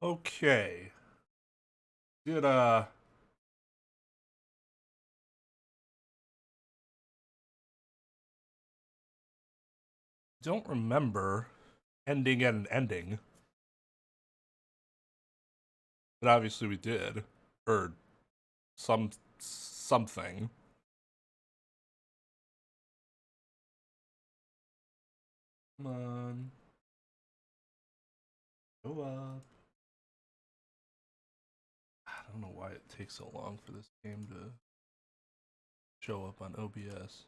Okay. Did don't remember ending at an ending. But obviously we did. Or something. Come on. Go up. I don't know why it takes so long for this game to show up on OBS.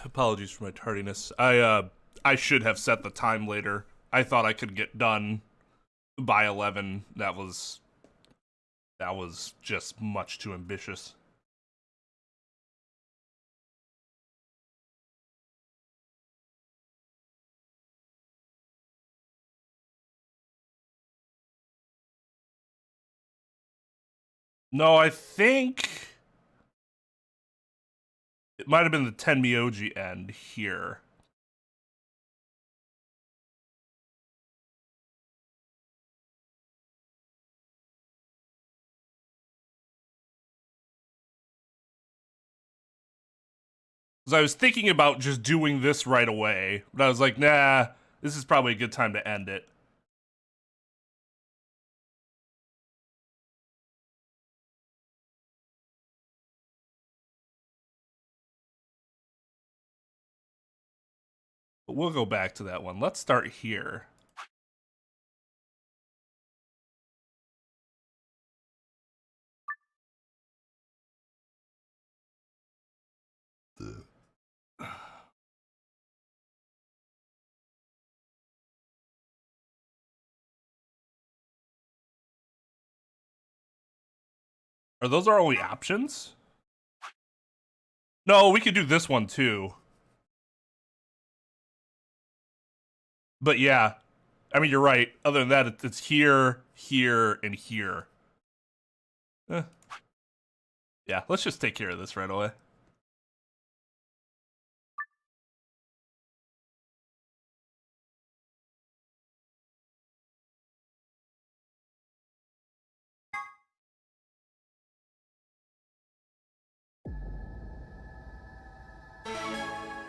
Apologies for my tardiness. I should have set the time later. I thought I could get done by 11. That was just much too ambitious. No, I think it might have been the Tenmyoji end here. Because I was thinking about just doing this right away, but I was like, nah, this is probably a good time to end it. But we'll go back to that one. Let's start here. Are those our only options? No, we could do this one too. But yeah, I mean, you're right. Other than that, it's here, here, and here. Yeah, let's just take care of this right away.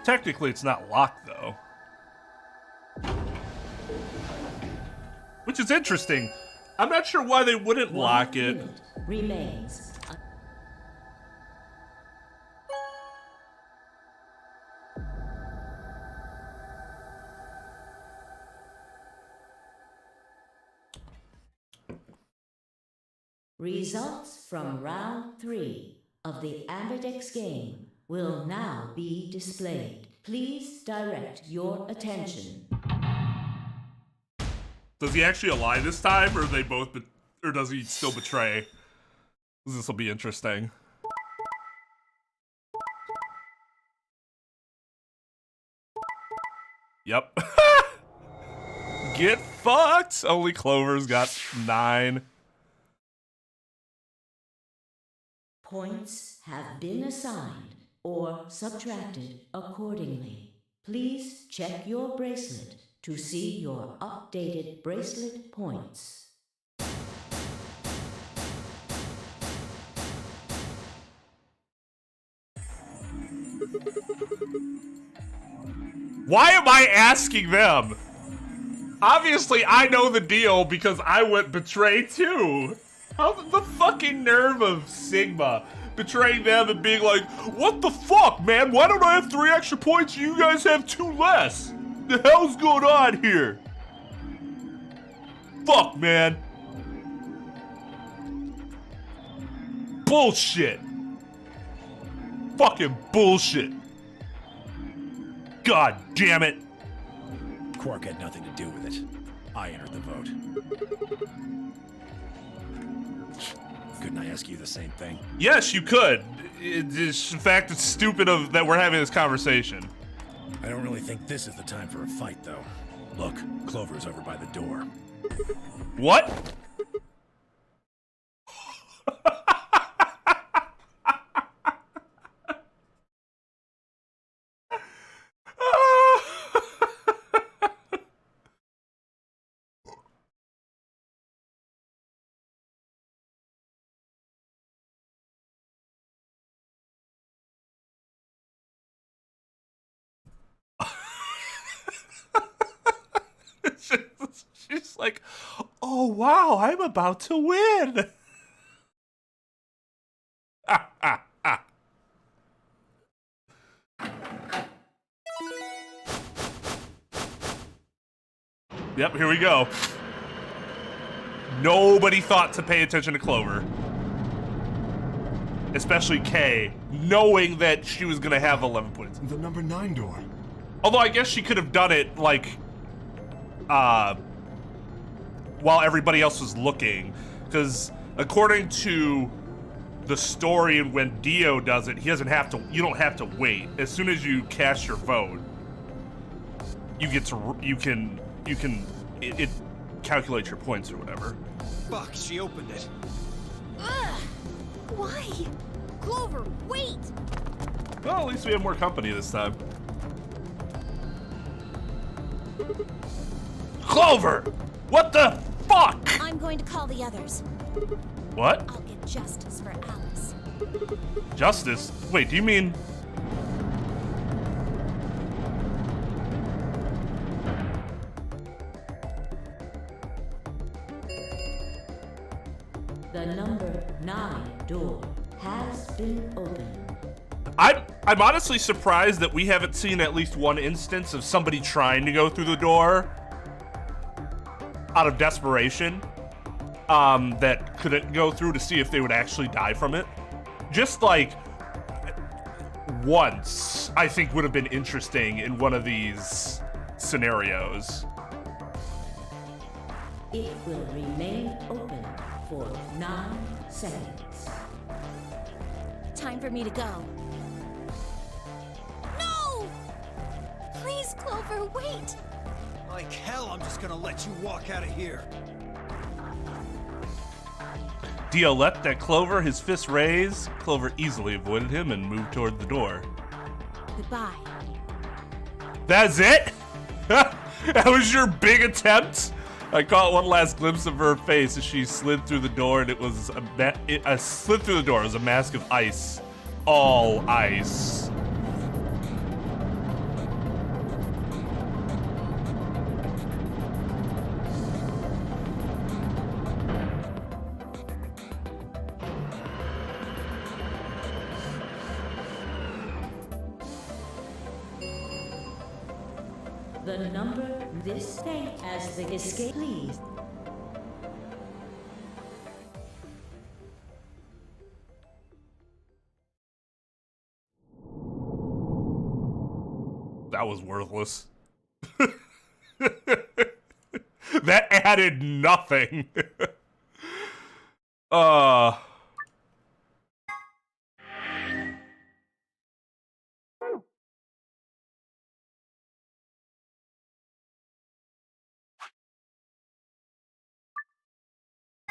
Technically, it's not locked, though. Which is interesting. I'm not sure why they wouldn't lock it. Remains. Results from round 3 of the Ambidex game will now be displayed. Please direct your attention. Does he actually lie this time, or they both, or does he still betray? This will be interesting. Yep. Get fucked. Only Clover's got 9. Points have been assigned or subtracted accordingly. Please check your bracelet to see your updated bracelet points. Why am I asking them? Obviously, I know the deal because I went betray too. How the fucking nerve of Sigma betraying them and being like, what the fuck, man? Why don't I have 3 extra points and you guys have 2 less? The hell's going on here? Fuck, man. Bullshit. Fucking bullshit. God damn it. Quark had nothing to do with it. I entered the vote. Couldn't I ask you the same thing? Yes, you could. In fact, it's stupid that we're having this conversation. I don't really think this is the time for a fight, though. Look, Clover's over by the door. What? like, oh wow, I'm about to win. Yep, here we go. Nobody thought to pay attention to Clover. Especially Kay, knowing that she was gonna have 11 points. The number 9 door. Although I guess she could have done it, like, while everybody else was looking. Because according to the story, and when Dio does it, he doesn't have to, you don't have to wait. As soon as you cast your vote, you get to, it calculates your points or whatever. Fuck, she opened it. Ugh! Why? Clover, wait! Well, at least we have more company this time. Clover! What the fuck? I'm going to call the others. What? I'll get justice for Alice. Justice? Wait, do you mean... The number 9 door has been opened. I'm honestly surprised that we haven't seen at least one instance of somebody trying to go through the door out of desperation, that couldn't go through to see if they would actually die from it. Just like once, I think would have been interesting in one of these scenarios. It will remain open for 9 seconds. Time for me to go. No! Please, Clover, wait! Like hell, I'm just gonna let you walk out of here. Dio leapt at Clover, his fist raised. Clover easily avoided him and moved toward the door. Goodbye. That's it? That was your big attempt? I caught one last glimpse of her face as she slid through the door, and it was slid through the door. It was a mask of ice, all ice. The number this thing as the escape, please. That was worthless. That added nothing.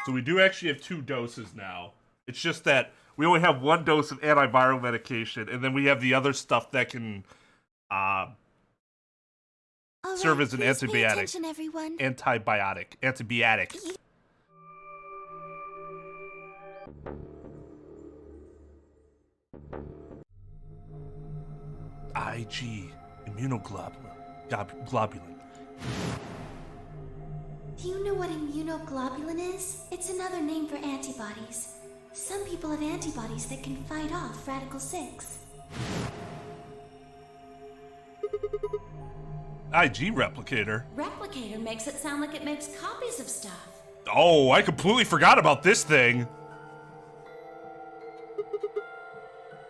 So we do actually have 2 doses now. It's just that we only have 1 dose of antiviral medication, and then we have the other stuff that can serve as an please pay antibiotic. attention, everyone. Antibiotic. IG. Immunoglobulin. Do you know what immunoglobulin is? It's another name for antibodies. Some people have antibodies that can fight off Radical 6. IG replicator. Replicator makes it sound like it makes copies of stuff. Oh, I completely forgot about this thing.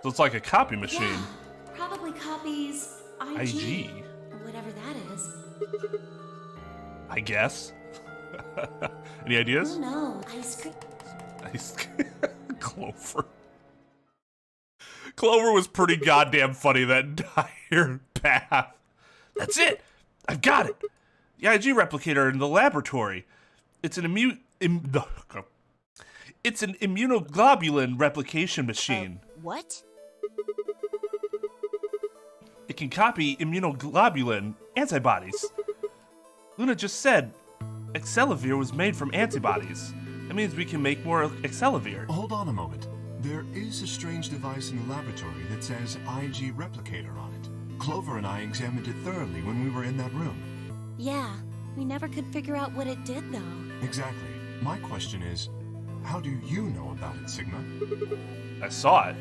So it's like a copy machine. Yeah, probably copies IG. Whatever that is. I guess. Any ideas? Oh no, ice cream. Clover. Clover was pretty goddamn funny that entire path. That's it. I've got it. The IG replicator in the laboratory. It's an it's an immunoglobulin replication machine. What? It can copy immunoglobulin antibodies. Luna just said Excelavir was made from antibodies. That means we can make more Excelavir. Hold on a moment. There is a strange device in the laboratory that says IG replicator on it. Clover and I examined it thoroughly when we were in that room. Yeah, We never could figure out what it did, though. Exactly. My question is, how do you know about it, Sigma? I saw it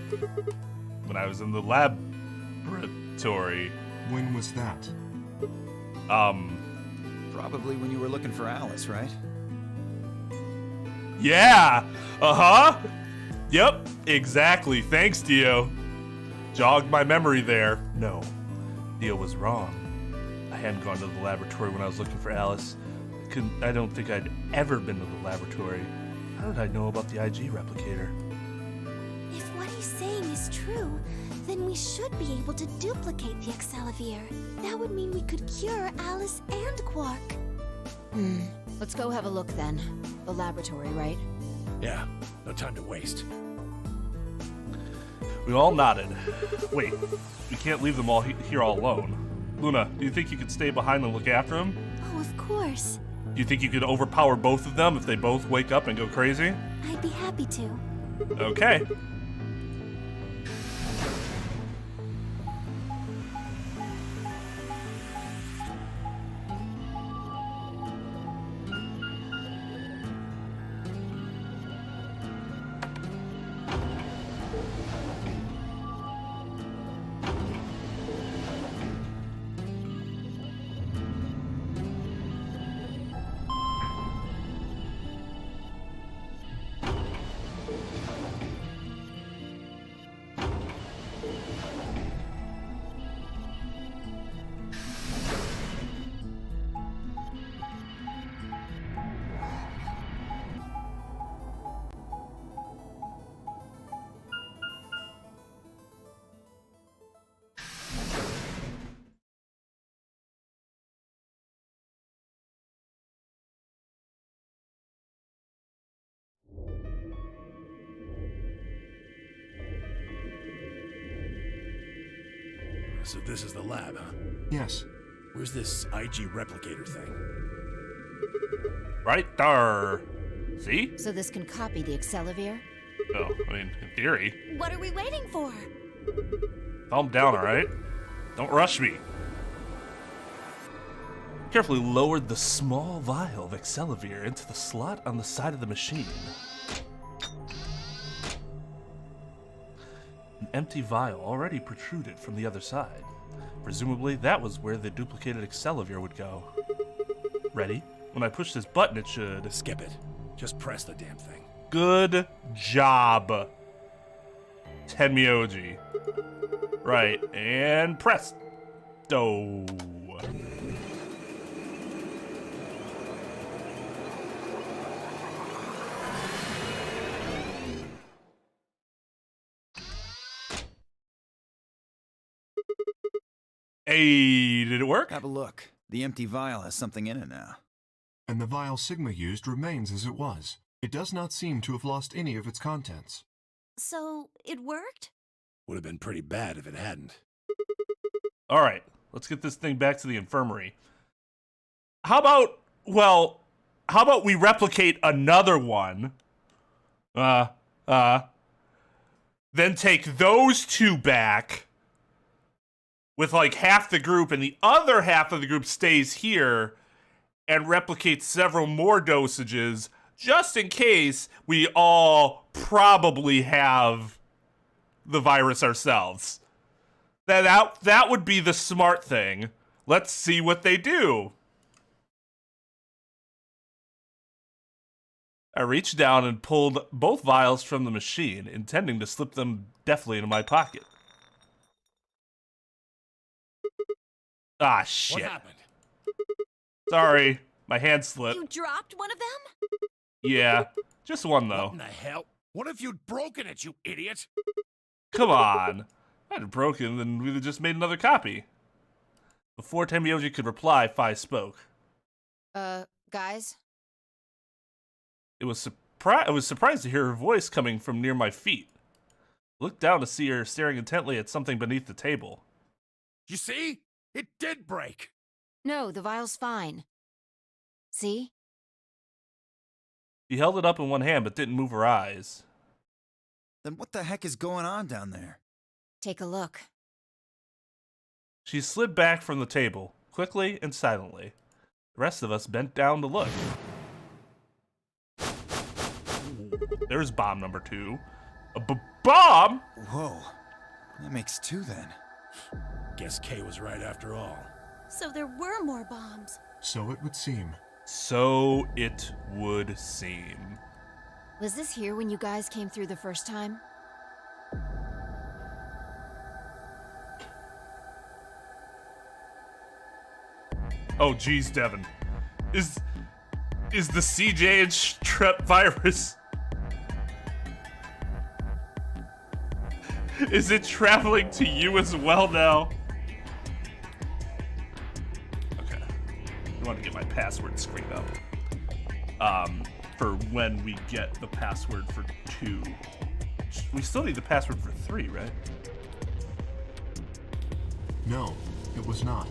when I was in the laboratory. When was that? Probably when you were looking for Alice, right? Yeah! Uh-huh! Yep, exactly. Thanks, Dio. Jogged my memory there. No, Dio was wrong. I hadn't gone to the laboratory when I was looking for Alice. I don't think I'd ever been to the laboratory. How did I know about the IG replicator? If what he's saying is true, then we should be able to duplicate the Excelavir. That would mean we could cure Alice and Quark. Let's go have a look then. The laboratory, right? Yeah, no time to waste. We all nodded. Wait, we can't leave them all here all alone. Luna, do you think you could stay behind and look after them? Oh, of course. Do you think you could overpower both of them if they both wake up and go crazy? I'd be happy to. Okay. So this is the lab, huh? Yes. Where's this IG replicator thing? Right there. See? So this can copy the Excelavir? Oh, I mean, in theory. What are we waiting for? Calm down, alright? Don't rush me. Carefully lowered the small vial of Excelavir into the slot on the side of the machine. An empty vial already protruded from the other side. Presumably, that was where the duplicated Excelavir would go. Ready? When I push this button, it should... Skip it. Just press the damn thing. Good job, Tenmyoji. Right, and presto. Hey, did it work? Have a look. The empty vial has something in it now. And the vial Sigma used remains as it was. It does not seem to have lost any of its contents. So, it worked? Would have been pretty bad if it hadn't. All right, let's get this thing back to the infirmary. How about we replicate another one? Then take those two back with like half the group, and the other half of the group stays here and replicates several more dosages just in case we all probably have the virus ourselves. That would be the smart thing. Let's see what they do. I reached down and pulled both vials from the machine, intending to slip them deftly into my pocket. Ah, shit. What happened? Sorry, my hand slipped. You dropped one of them? Yeah, just one though. What in the hell? What if you'd broken it, you idiot? Come on. If I had broken, then we'd have just made another copy. Before Tenmyoji could reply, Fi spoke. Guys? I was surprised to hear her voice coming from near my feet. I looked down to see her staring intently at something beneath the table. You see? It did break. No, the vial's fine. See? She held it up in one hand but didn't move her eyes. Then what the heck is going on down there? Take a look. She slid back from the table, quickly and silently. The rest of us bent down to look. There's bomb number 2. A bomb? Whoa. That makes 2 then. Guess Kay was right after all. So there were more bombs. So it would seem. So it would seem. Was this here when you guys came through the first time? Oh, geez, Devin. Is the CJ and Trep virus... Is it traveling to you as well now? Okay. I want to get my password screen up. For when we get the password for 2. We still need the password for 3, right? No, it was not.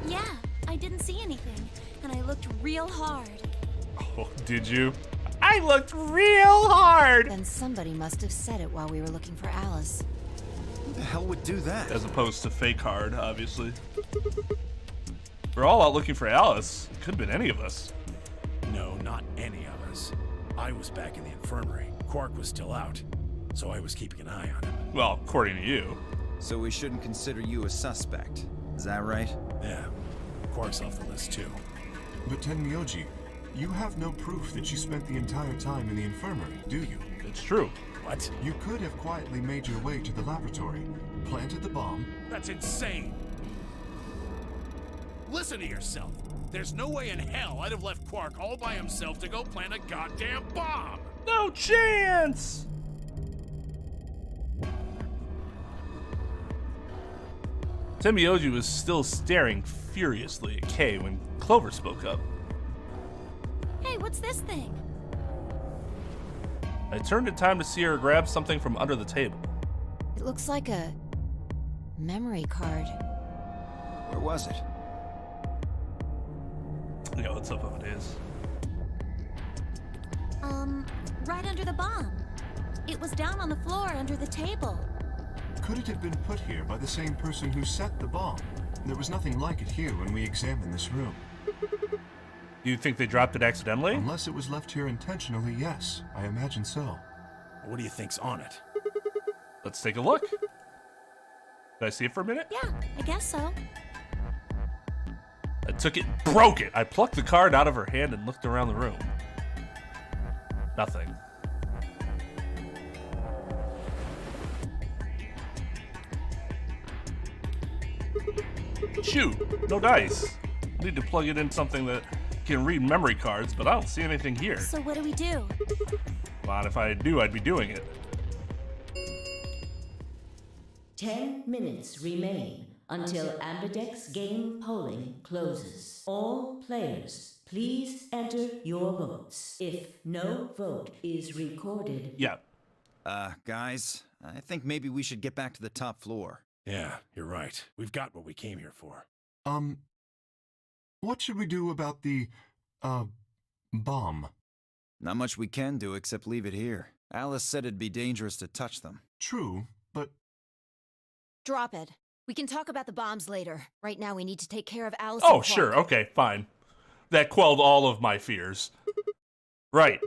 Yeah, I didn't see anything, and I looked real hard. Oh, did you? I looked real hard! Then somebody must have said it while we were looking for Alice. Who the hell would do that? As opposed to fake hard, obviously. We're all out looking for Alice. Could have been any of us. No, not any of us. I was back in the infirmary. Quark was still out, so I was keeping an eye on him. Well, according to you. So we shouldn't consider you a suspect. Is that right? Yeah, Quark's off the list too. But Tenmyoji, you have no proof that you spent the entire time in the infirmary, do you? It's true. What? You could have quietly made your way to the laboratory, planted the bomb. That's insane! Listen to yourself. There's no way in hell I'd have left Quark all by himself to go plant a goddamn bomb! No chance! Tenmyoji was still staring furiously at Kay when Clover spoke up. Hey, what's this thing? I turned in time to see her grab something from under the table. It looks like a memory card. Where was it? You know, what's up if it is. Right under the bomb. It was down on the floor under the table. Could it have been put here by the same person who set the bomb? There was nothing like it here when we examined this room. Do you think they dropped it accidentally? Unless it was left here intentionally, yes. I imagine so. What do you think's on it? Let's take a look. Did I see it for a minute? Yeah, I guess so. I took it, broke it. I plucked the card out of her hand and looked around the room. Nothing. Shoot, no dice. Need to plug it in something that can read memory cards, but I don't see anything here. So what do we do? Come on, if I do, I'd be doing it. 10 minutes remain until Ambidex game polling closes. All players, please enter your votes. If no vote is recorded... Yeah. Guys, I think maybe we should get back to the top floor. Yeah, you're right. We've got what we came here for. What should we do about the, bomb? Not much we can do except leave it here. Alice said it'd be dangerous to touch them. True, but... Drop it. We can talk about the bombs later. Right now we need to take care of Alice. Oh, and Clark. sure, okay, fine. That quelled all of my fears. Right.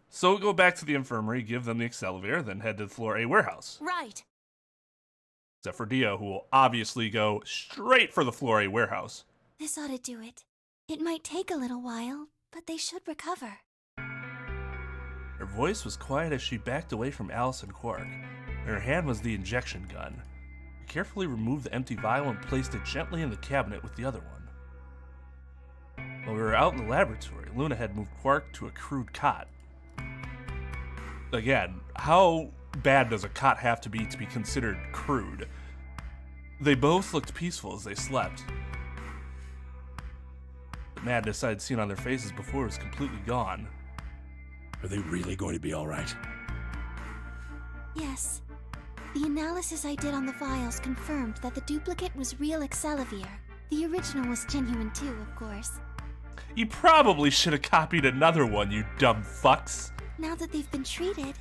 So we'll go back to the infirmary, give them the Excalibur, then head to the Floor A warehouse. Right. Except for Dio, who will obviously go straight for the Floor A warehouse. This ought to do it. It might take a little while, but they should recover. Her voice was quiet as she backed away from Alice and Quark. In her hand was the injection gun. She carefully removed the empty vial and placed it gently in the cabinet with the other one. While we were out in the laboratory, Luna had moved Quark to a crude cot. Again, how bad does a cot have to be considered crude? They both looked peaceful as they slept. The madness I'd seen on their faces before was completely gone. Are they really going to be all right? Yes. The analysis I did on the vials confirmed that the duplicate was real Excalibur. The original was genuine too, of course. You probably should have copied another one, you dumb fucks. Now that they've been treated,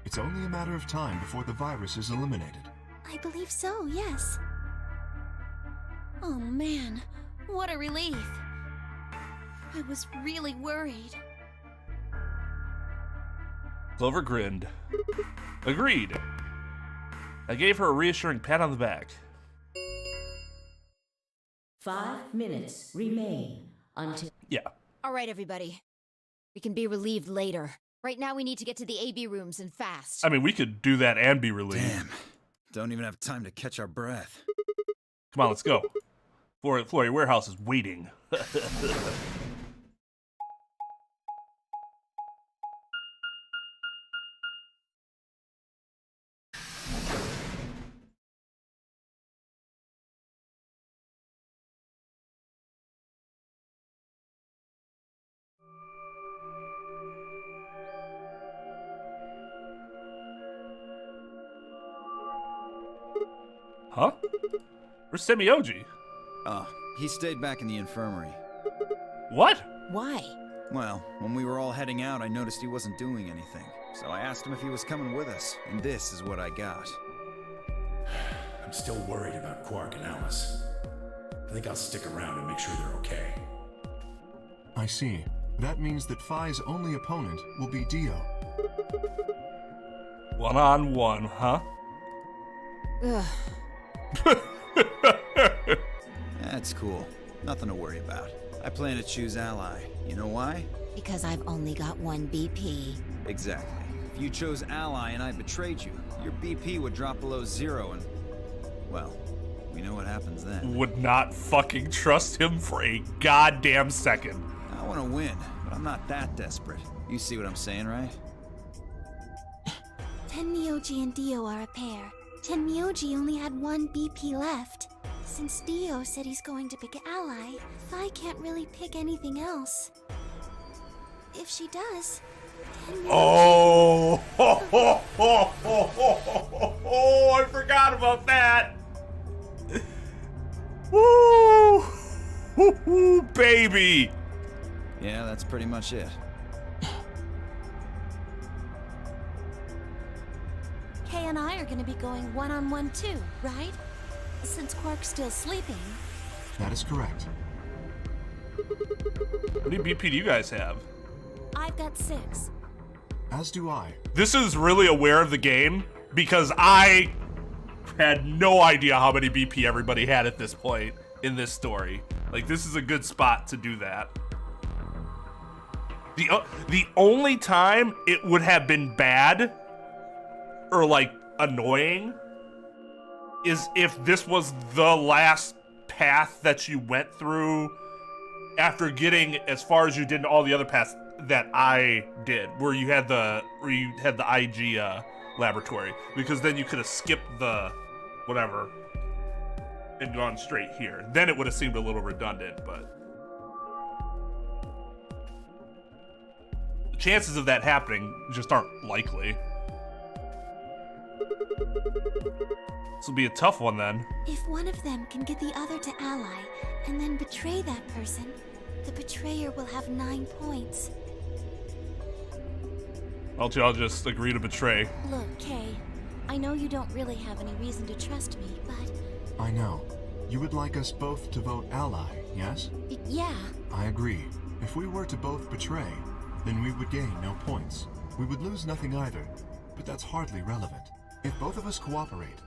It's only a matter of time before the virus is eliminated. I believe so, yes. Oh man, what a relief. I was really worried. Clover grinned. Agreed. I gave her a reassuring pat on the back. 5 minutes remain until... Yeah. All right, everybody. We can be relieved later. Right now, we need to get to the AB rooms and fast. I mean, we could do that and be relieved. Damn. Don't even have time to catch our breath. Come on, let's go. Flory Warehouse is waiting. Huh? Where's Semioji? Oh, he stayed back in the infirmary. What? Why? Well, when we were all heading out, I noticed he wasn't doing anything. So I asked him if he was coming with us, and this is what I got. I'm still worried about Quark and Alice. I think I'll stick around and make sure they're okay. I see. That means that Phi's only opponent will be Dio. 1-on-1, huh? Ugh. That's cool. Nothing to worry about. I plan to choose Ally. You know why? Because I've only got one BP. Exactly. If you chose Ally and I betrayed you, your BP would drop below 0 and... well, we know what happens then. Would not fucking trust him for a goddamn second. I want to win, but I'm not that desperate. You see what I'm saying, right? Tenmyoji and Dio are a pair. Tenmyoji only had one BP left. Since Dio said he's going to pick Ally, Phi can't really pick anything else. If she does, Tenmyoji... Oh, I forgot about that. Woo! Woo, baby. Yeah, that's pretty much it. Kay and I are going to be going one-on-one too, right? Since Quark's still sleeping. That is correct. How many BP do you guys have? I've got 6. As do I. This is really aware of the game because I had no idea how many BP everybody had at this point in this story. Like, this is a good spot to do that. The only time it would have been bad or like annoying is if this was the last path that you went through after getting as far as you did in all the other paths that I did, where you had the IG laboratory, because then you could have skipped the whatever and gone straight here. Then it would have seemed a little redundant, but the chances of that happening just aren't likely. This will be a tough one then. If one of them can get the other to Ally and then betray that person, the betrayer will have 9 points. I'll just agree to betray. Look, Kay, I know you don't really have any reason to trust me, but... I know. You would like us both to vote Ally, yes? Yeah. I agree. If we were to both betray, then we would gain no points. We would lose nothing either, but that's hardly relevant. If both of us cooperate,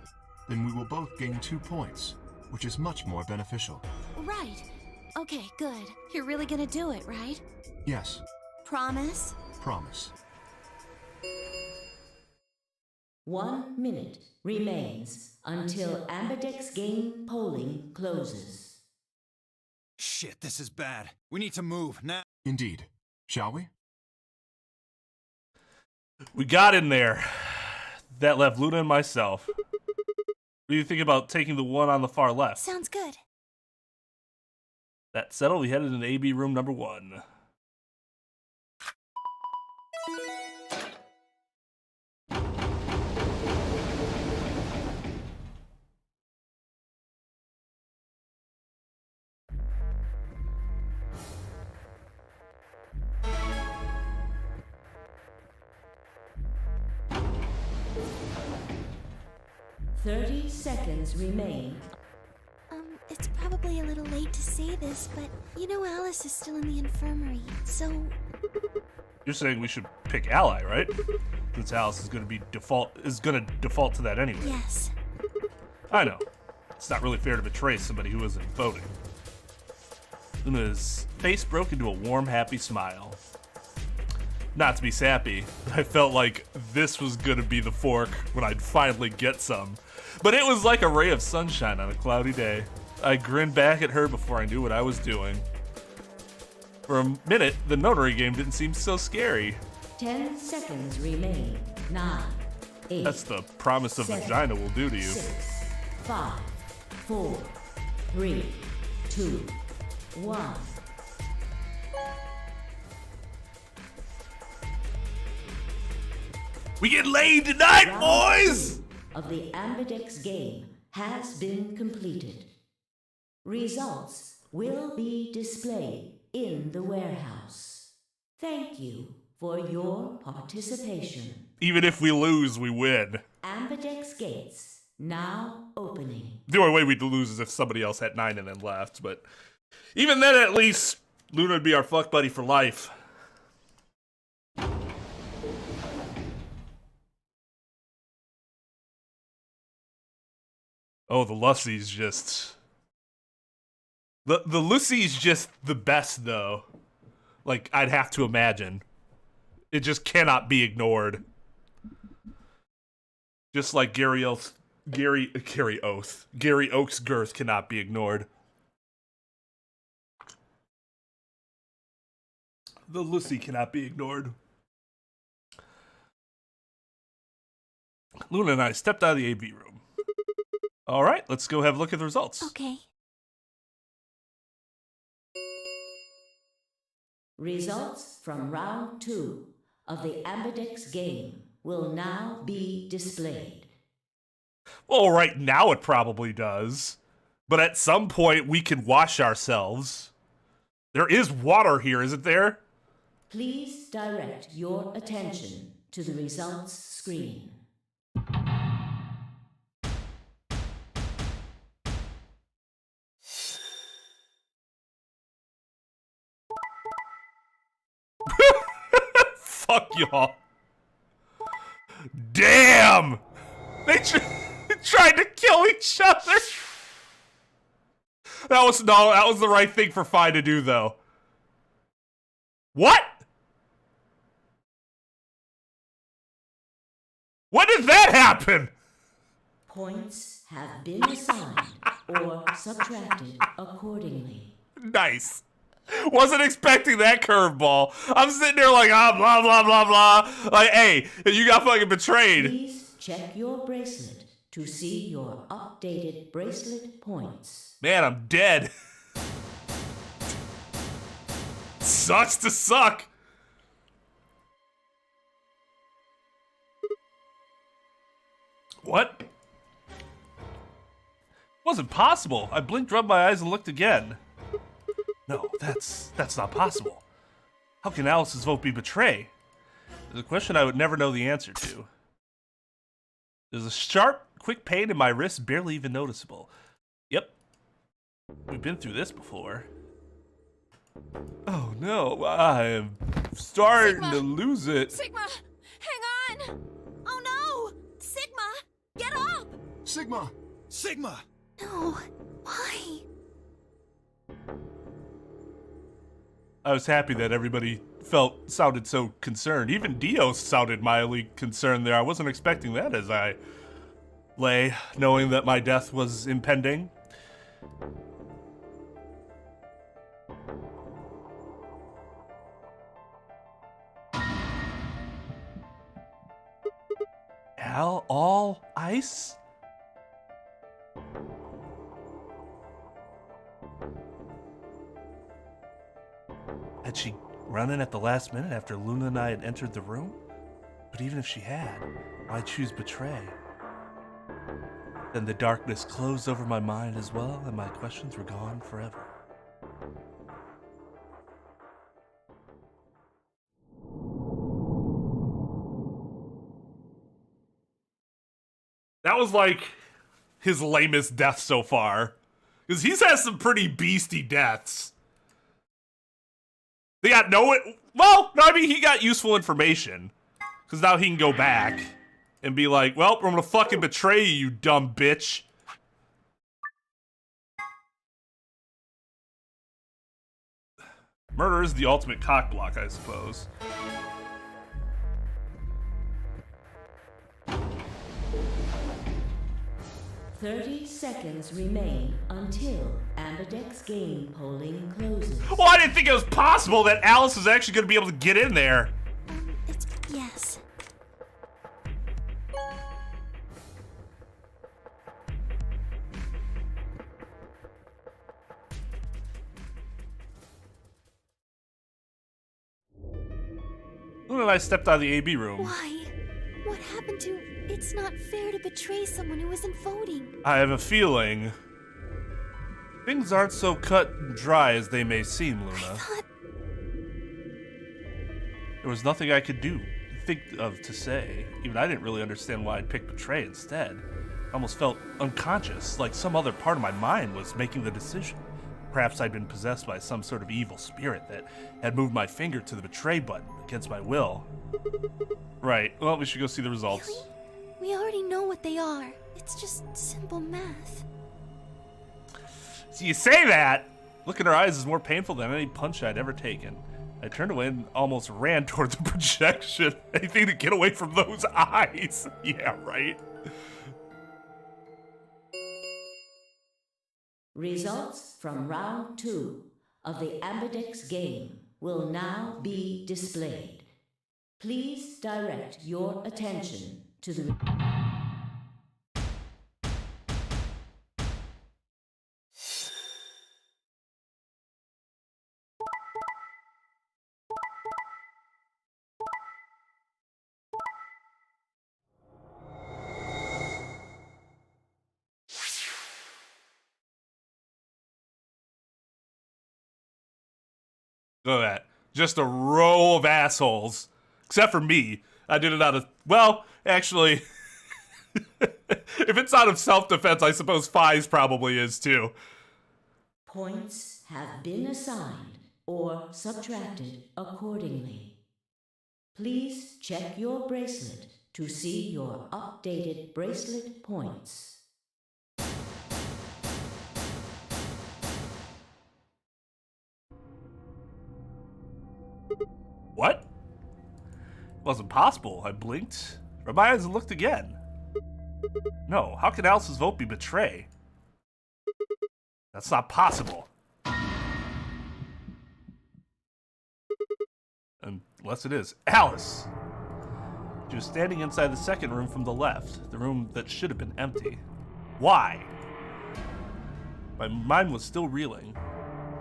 then we will both gain 2 points, which is much more beneficial. Right. Okay, good. You're really gonna do it, right? Yes, Promise? promise. 1 minute remains until Ambidex game polling closes. Shit, this is bad. We need to move now. Indeed. Shall we? We got in there. That left Luna and myself. What do you think about taking the one on the far left? Sounds good. That settled, we headed into AB room number 1. Thirty seconds remain. It's probably probably a little late to say this, but you know Alice is still in the infirmary, so... You're saying we should pick ally, right? Since Alice is gonna default to that anyway. Yes. I know. It's not really fair to betray somebody who isn't voting. Luna's face broke into a warm, happy smile. Not to be sappy, I felt like this was gonna be the fork when I'd finally get some. But it was like a ray of sunshine on a cloudy day. I grinned back at her before I knew what I was doing. For a minute, the Nonary game didn't seem so scary. 10 seconds remain. 9, 8. That's the promise of 7, vagina will do to you. 6, 5, 4, 3, 2, 1. We get laid tonight, Round boys! 2 of the Ambidex game has been completed. Results will be displayed in the warehouse. Thank you for your participation. Even if we lose, we win. Ambidex gates now opening. The only way we'd lose is if somebody else had 9 and then left, but even then, at least, Luna would be our fuck buddy for life. Oh, the Lucy's just... The Lucy's just the best, though. Like, I'd have to imagine. It just cannot be ignored. Just like Gary Oath's girth cannot be ignored. The Lucy cannot be ignored. Luna and I stepped out of the AV room. All right, let's go have a look at the results. Okay. Results from round 2 of the Ambidex game will now be displayed. Well, right now it probably does. But at some point we can wash ourselves. There is water here, isn't there? Please direct your attention to the results screen. Fuck y'all. Damn! They tried to kill each other. That was the right thing for Fi to do, though. What? When did that happen? Points have been assigned or subtracted accordingly. Nice. Wasn't expecting that curveball. I'm sitting there like, blah, blah, blah, blah. Like, hey, you got fucking betrayed. Please check your bracelet to see your updated bracelet points. Man, I'm dead. Sucks to suck. What? Wasn't possible. I blinked, rubbed my eyes, and looked again. No, that's not possible. How can Alice's vote be betray? There's a question I would never know the answer to. There's a sharp, quick pain in my wrist, barely even noticeable. Yep. We've been through this before. Oh no, I am starting to lose it. Sigma, hang on! Oh no! Sigma, get up! Sigma! Sigma! No. Why? I was happy that everybody sounded so concerned. Even Dio sounded mildly concerned there. I wasn't expecting that as I lay, knowing that my death was impending. All ice? Had she run in at the last minute after Luna and I had entered the room? But even if she had, why choose betray? Then the darkness closed over my mind as well, and my questions were gone forever. That was like his lamest death so far. Because he's had some pretty beastie deaths. They got well, no, I mean, he got useful information. Because now he can go back and be like, well, I'm gonna fucking betray you, you dumb bitch. Murder is the ultimate cockblock, I suppose. "30 seconds remain until Ambidex game polling closes." Well, I didn't think it was possible that Alice is actually going to be able to get in there. Yes. Look at I stepped out of the AB room. Why? What happened to... It's not fair to betray someone who isn't voting. I have a feeling things aren't so cut and dry as they may seem, Luna. I thought... There was nothing I could think of to say. Even I didn't really understand why I'd picked betray instead. I almost felt unconscious, like some other part of my mind was making the decision. Perhaps I'd been possessed by some sort of evil spirit that had moved my finger to the betray button against my will. Right, well, we should go see the results. Really? We already know what they are. It's just simple math. So you say that? Look in her eyes is more painful than any punch I'd ever taken. I turned away and almost ran toward the projection. Anything to get away from those eyes. Yeah, right. Results from round 2 of the Ambidex game will now be displayed. Please direct your attention to the... Look at that. Just a row of assholes. Except for me. I did it out of... Well, actually... if it's out of self-defense, I suppose Fies probably is too. Points have been assigned or subtracted accordingly. Please check your bracelet to see your updated bracelet points. What? It wasn't possible. I blinked, rubbed my eyes, and looked again. No, how could Alice's vote be betray? That's not possible. Unless it is. Alice! She was standing inside the second room from the left, the room that should have been empty. Why? My mind was still reeling.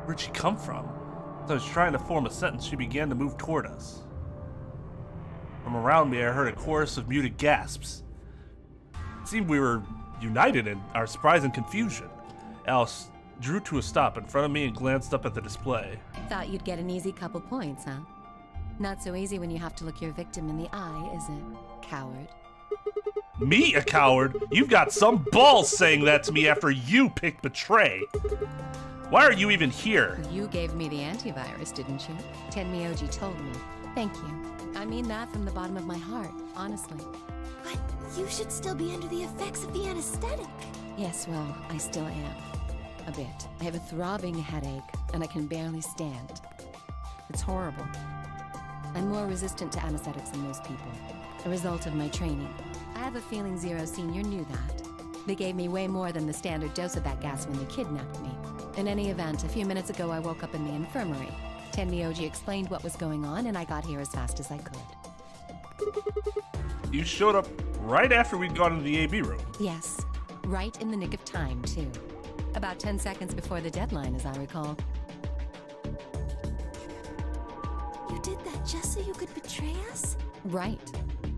Where'd she come from? As I was trying to form a sentence, she began to move toward us. From around me, I heard a chorus of muted gasps. It seemed we were united in our surprise and confusion. Alice drew to a stop in front of me and glanced up at the display. Thought you'd get an easy couple points, huh? Not so easy when you have to look your victim in the eye, is it, coward? Me, a coward? You've got some balls saying that to me after you picked betray. Why are you even here? You gave me the antivirus, didn't you? Tenmyoji told me. Thank you. I mean that from the bottom of my heart, honestly. But you should still be under the effects of the anesthetic. Yes, well, I still am. A bit. I have a throbbing headache, and I can barely stand. It's horrible. I'm more resistant to anesthetics than most people. A result of my training. I have a feeling Zero Senior knew that. They gave me way more than the standard dose of that gas when they kidnapped me. In any event, a few minutes ago I woke up in the infirmary. Tenmyoji explained what was going on, and I got here as fast as I could. You showed up right after we'd gone into the AB room. Yes, right in the nick of time, too. About 10 seconds before the deadline, as I recall. You did that just so you could betray us? Right.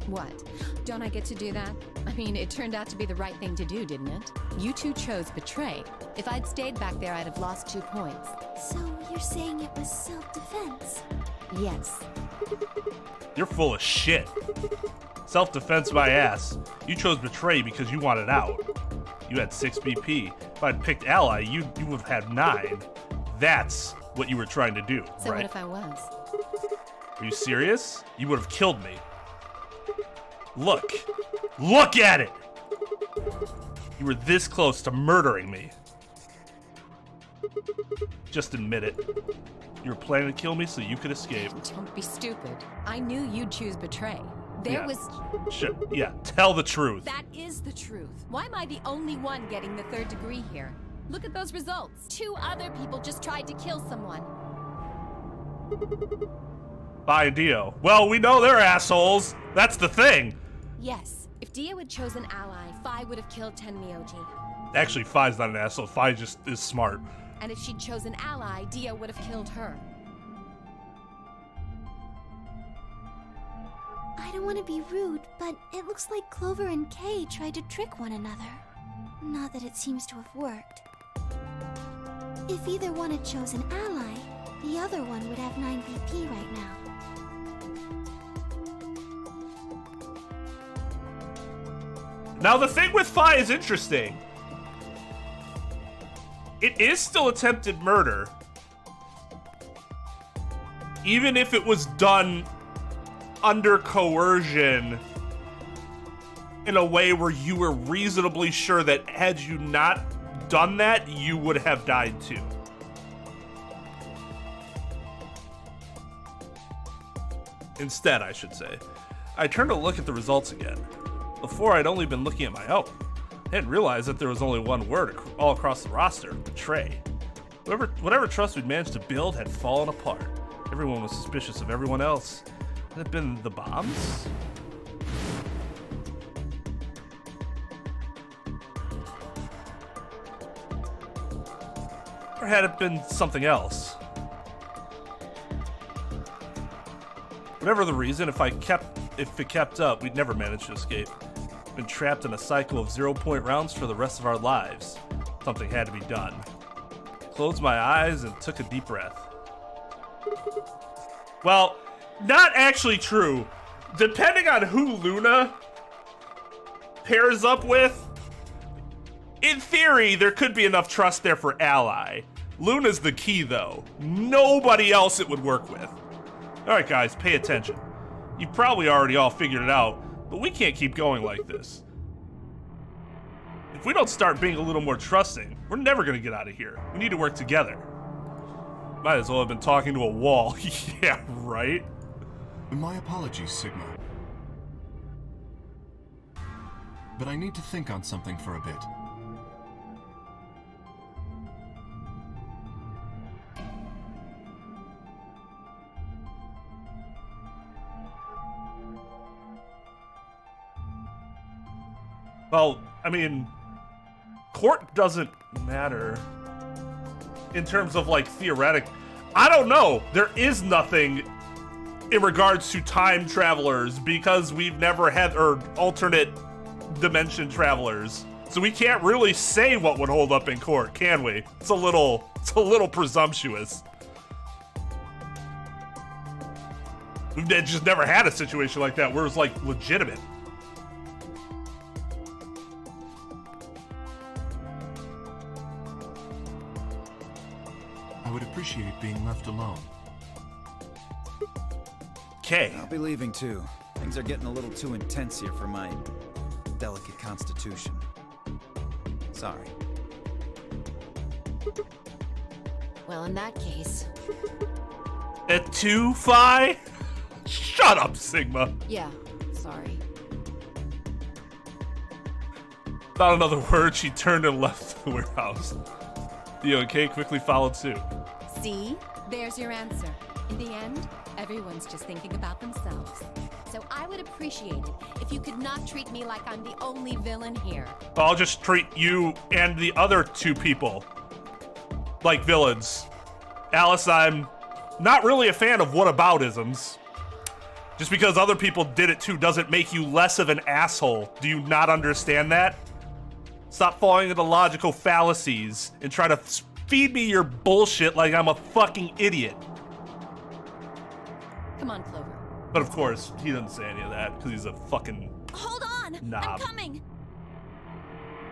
What? Don't I get to do that? I mean, it turned out to be the right thing to do, didn't it? You two chose betray. If I'd stayed back there, I'd have lost 2 points. So you're saying it was self-defense? Yes. You're full of shit. Self-defense my ass. You chose betray because you wanted out. You had 6 BP. If I'd picked ally, you would have had 9. That's what you were trying to do, So right? what if I was? Are you serious? You would have killed me. Look. Look at it! You were this close to murdering me. Just admit it. You were planning to kill me so you could escape. Don't be stupid. I knew you'd choose betray. There was... Yeah, tell the truth. That is the truth. Why am I the only one getting the 3rd degree here? Look at those results. 2 other people just tried to kill someone. By Dio. Well, we know they're assholes. That's the thing. Yes. If Dio had chosen ally, Phi would have killed Tenmyoji. Actually, Phi's not an asshole. Phi just is smart. And if she'd chosen ally, Dio would have killed her. I don't want to be rude, but it looks like Clover and Kay tried to trick one another. Not that it seems to have worked. If either one had chosen ally, the other one would have 9 BP right now. Now, the thing with Phi is interesting. It is still attempted murder. Even if it was done under coercion in a way where you were reasonably sure that had you not done that, you would have died too. Instead, I should say. I turned to look at the results again. Before, I'd only been looking at my own. I hadn't realized that there was only one word all across the roster: betray. Whatever trust we'd managed to build had fallen apart. Everyone was suspicious of everyone else. Had it been the bombs? Or had it been something else? Whatever the reason, if it kept up, we'd never manage to escape. Been trapped in a cycle of 0-point rounds for the rest of our lives. Something had to be done. Closed my eyes and took a deep breath. Well, not actually true. Depending on who Luna pairs up with, in theory, there could be enough trust there for ally. Luna's the key, though. Nobody else it would work with. Alright, guys, pay attention. You've probably already all figured it out, but we can't keep going like this. If we don't start being a little more trusting, we're never gonna get out of here. We need to work together. Might as well have been talking to a wall. Yeah, right? My apologies, Sigma. But I need to think on something for a bit. Well, I mean, court doesn't matter in terms of, like, theoretic. I don't know. There is nothing in regards to time travelers because we've never had, or alternate dimension travelers. So we can't really say what would hold up in court, can we? It's a little presumptuous. We've just never had a situation like that where it's, like, legitimate. I would appreciate being left alone. Okay. I'll be leaving too. Things are getting a little too intense here for my delicate constitution. Sorry. Well, in that case... At 2, Phi? Shut up, Sigma. Yeah, sorry. Without another word, she turned and left the warehouse. Dio and Kay quickly followed suit. See? There's your answer. In the end, everyone's just thinking about themselves. So I would appreciate it if you could not treat me like I'm the only villain here. I'll just treat you and the other 2 people like villains. Alice, I'm not really a fan of whataboutisms. Just because other people did it too doesn't make you less of an asshole. Do you not understand that? Stop falling into logical fallacies and try to feed me your bullshit like I'm a fucking idiot. Come on, Clover. But of course, he doesn't say any of that because he's a fucking Hold on! knob. I'm coming!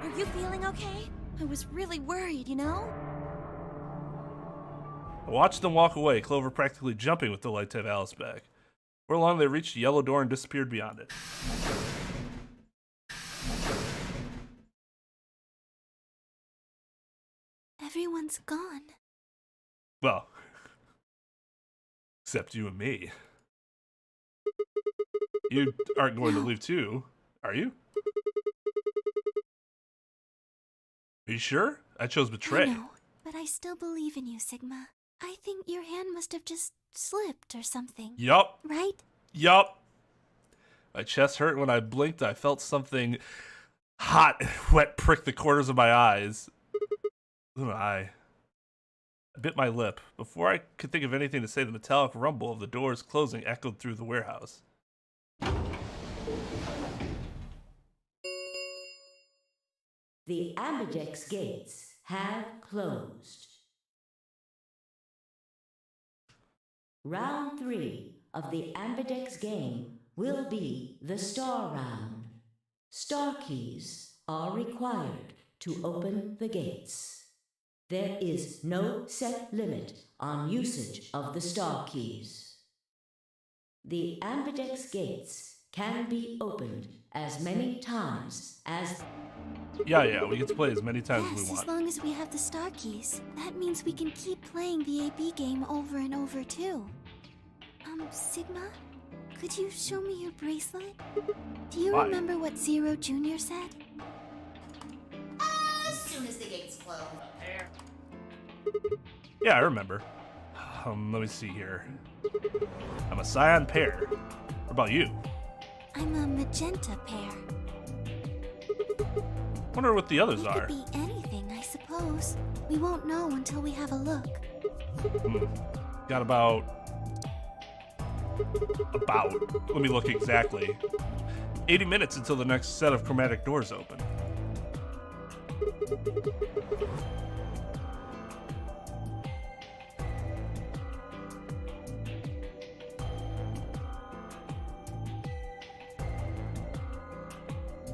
Are you feeling okay? I was really worried, you know? I watched them walk away, Clover practically jumping with delight to have Alice back. Before long, they reached the yellow door and disappeared beyond it. Everyone's gone. Well, except you and me. You aren't going to leave too, are you? Are you sure? I chose betray. I know, but I still believe in you, Sigma. I think your hand must have just slipped or something. Yup. Right? Yup. My chest hurt when I blinked. I felt something hot, wet prick the corners of my eyes. I bit my lip. Before I could think of anything to say, the metallic rumble of the doors closing echoed through the warehouse. The Ambidex gates have closed. Round 3 of the Ambidex game will be the star round. Star keys are required to open the gates. There is no set limit on usage of the star keys. The Ambidex gates can be opened as many times as... Yeah, we get to play as many times as we Yes, want. as long as we have the star keys. That means we can keep playing the AB game over and over, too. Sigma? Could you show me your bracelet? Do you Why? remember what Zero Jr. said? As soon as the gates close. Yeah, I remember. Let me see here. I'm a cyan pair. What about you? I'm a magenta pair. Wonder what the others It are. could be anything, I suppose. We won't know until we have a look. Got about, let me look exactly. 80 minutes until the next set of chromatic doors open.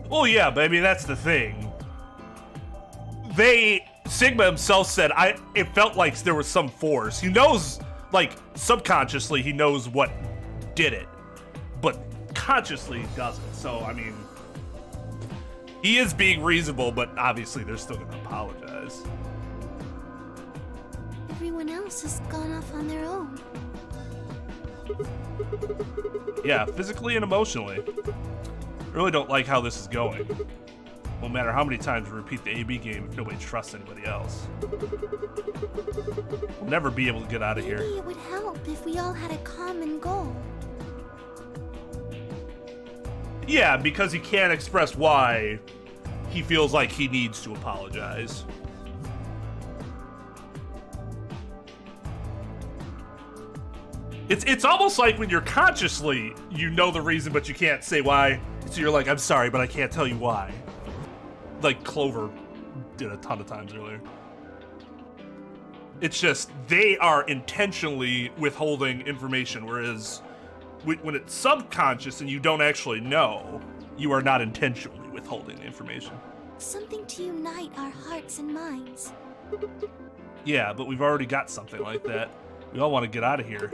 Well, yeah, but I mean, that's the thing. Sigma himself said, it felt like there was some force. He knows, like, subconsciously he knows what did it, but consciously he doesn't. So, I mean, he is being reasonable, but obviously they're still gonna apologize. Everyone else has gone off on their own. Yeah, physically and emotionally. I really don't like how this is going. No matter how many times we repeat the AB game if nobody trusts anybody else. We'll never be able to get out of here. Maybe it would help if we all had a common goal. Yeah, because he can't express why he feels like he needs to apologize. It's almost like when you're consciously, you know the reason, but you can't say why. So you're like, I'm sorry, but I can't tell you why. Like Clover did a ton of times earlier. It's just, they are intentionally withholding information, whereas when it's subconscious and you don't actually know, you are not intentionally withholding the information. Something to unite our hearts and minds. Yeah, but we've already got something like that. We all want to get out of here.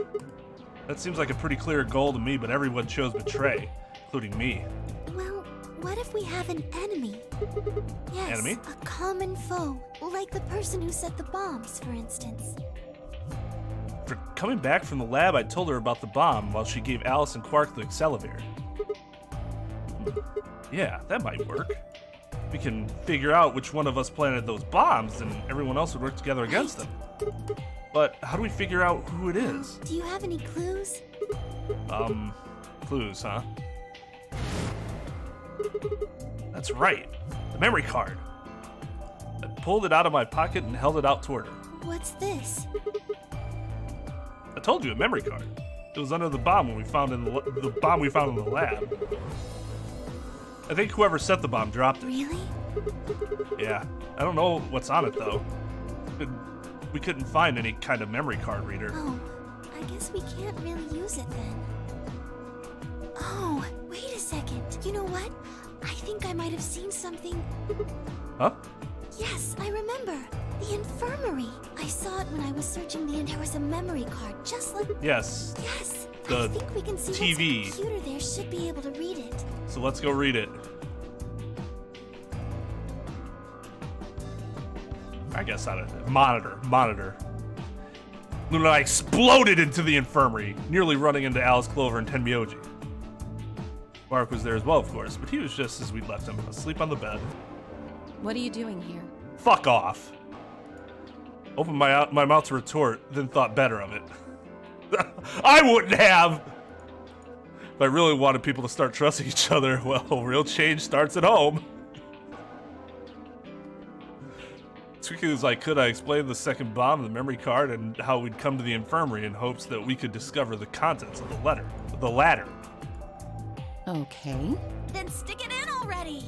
That seems like a pretty clear goal to me, but everyone chose betray, including me. Well, what if we have an enemy? Yes, Enemy? a common foe, like the person who set the bombs, for instance. For coming back from the lab, I told her about the bomb while she gave Alice and Quark the accelerator. Yeah, that might work. We can figure out which one of us planted those bombs, and everyone else would work together against them. But how do we figure out who it is? Do you have any clues? Clues, huh? That's right. The memory card. I pulled it out of my pocket and held it out toward her. What's this? I told you, a memory card. It was under the bomb when we found in the bomb we found in the lab. I think whoever set the bomb dropped it. Really? Yeah. I don't know what's on it though. We couldn't find any kind of memory card reader. Oh, I guess we can't really use it then. Oh, wait a second. You know what? I think I might have seen something. Huh? Yes, I remember. The infirmary. I saw it when I was searching there was a memory card just like... Yes. Yes. The I think we can see TV. what's on the computer there should be able to read it. So let's go read it. I guess I don't. Monitor. Luna and I exploded into the infirmary, nearly running into Alice, Clover, and Tenmyoji. Mark was there as well, of course, but he was just as we'd left him, asleep on the bed. What are you doing here? Fuck off. Opened my mouth to retort, then thought better of it. I wouldn't have! If I really wanted people to start trusting each other, well, real change starts at home. As quickly as I could, I explained the second bomb, the memory card, and how we'd come to the infirmary in hopes that we could discover the contents of the ladder. Okay. Then stick it in already.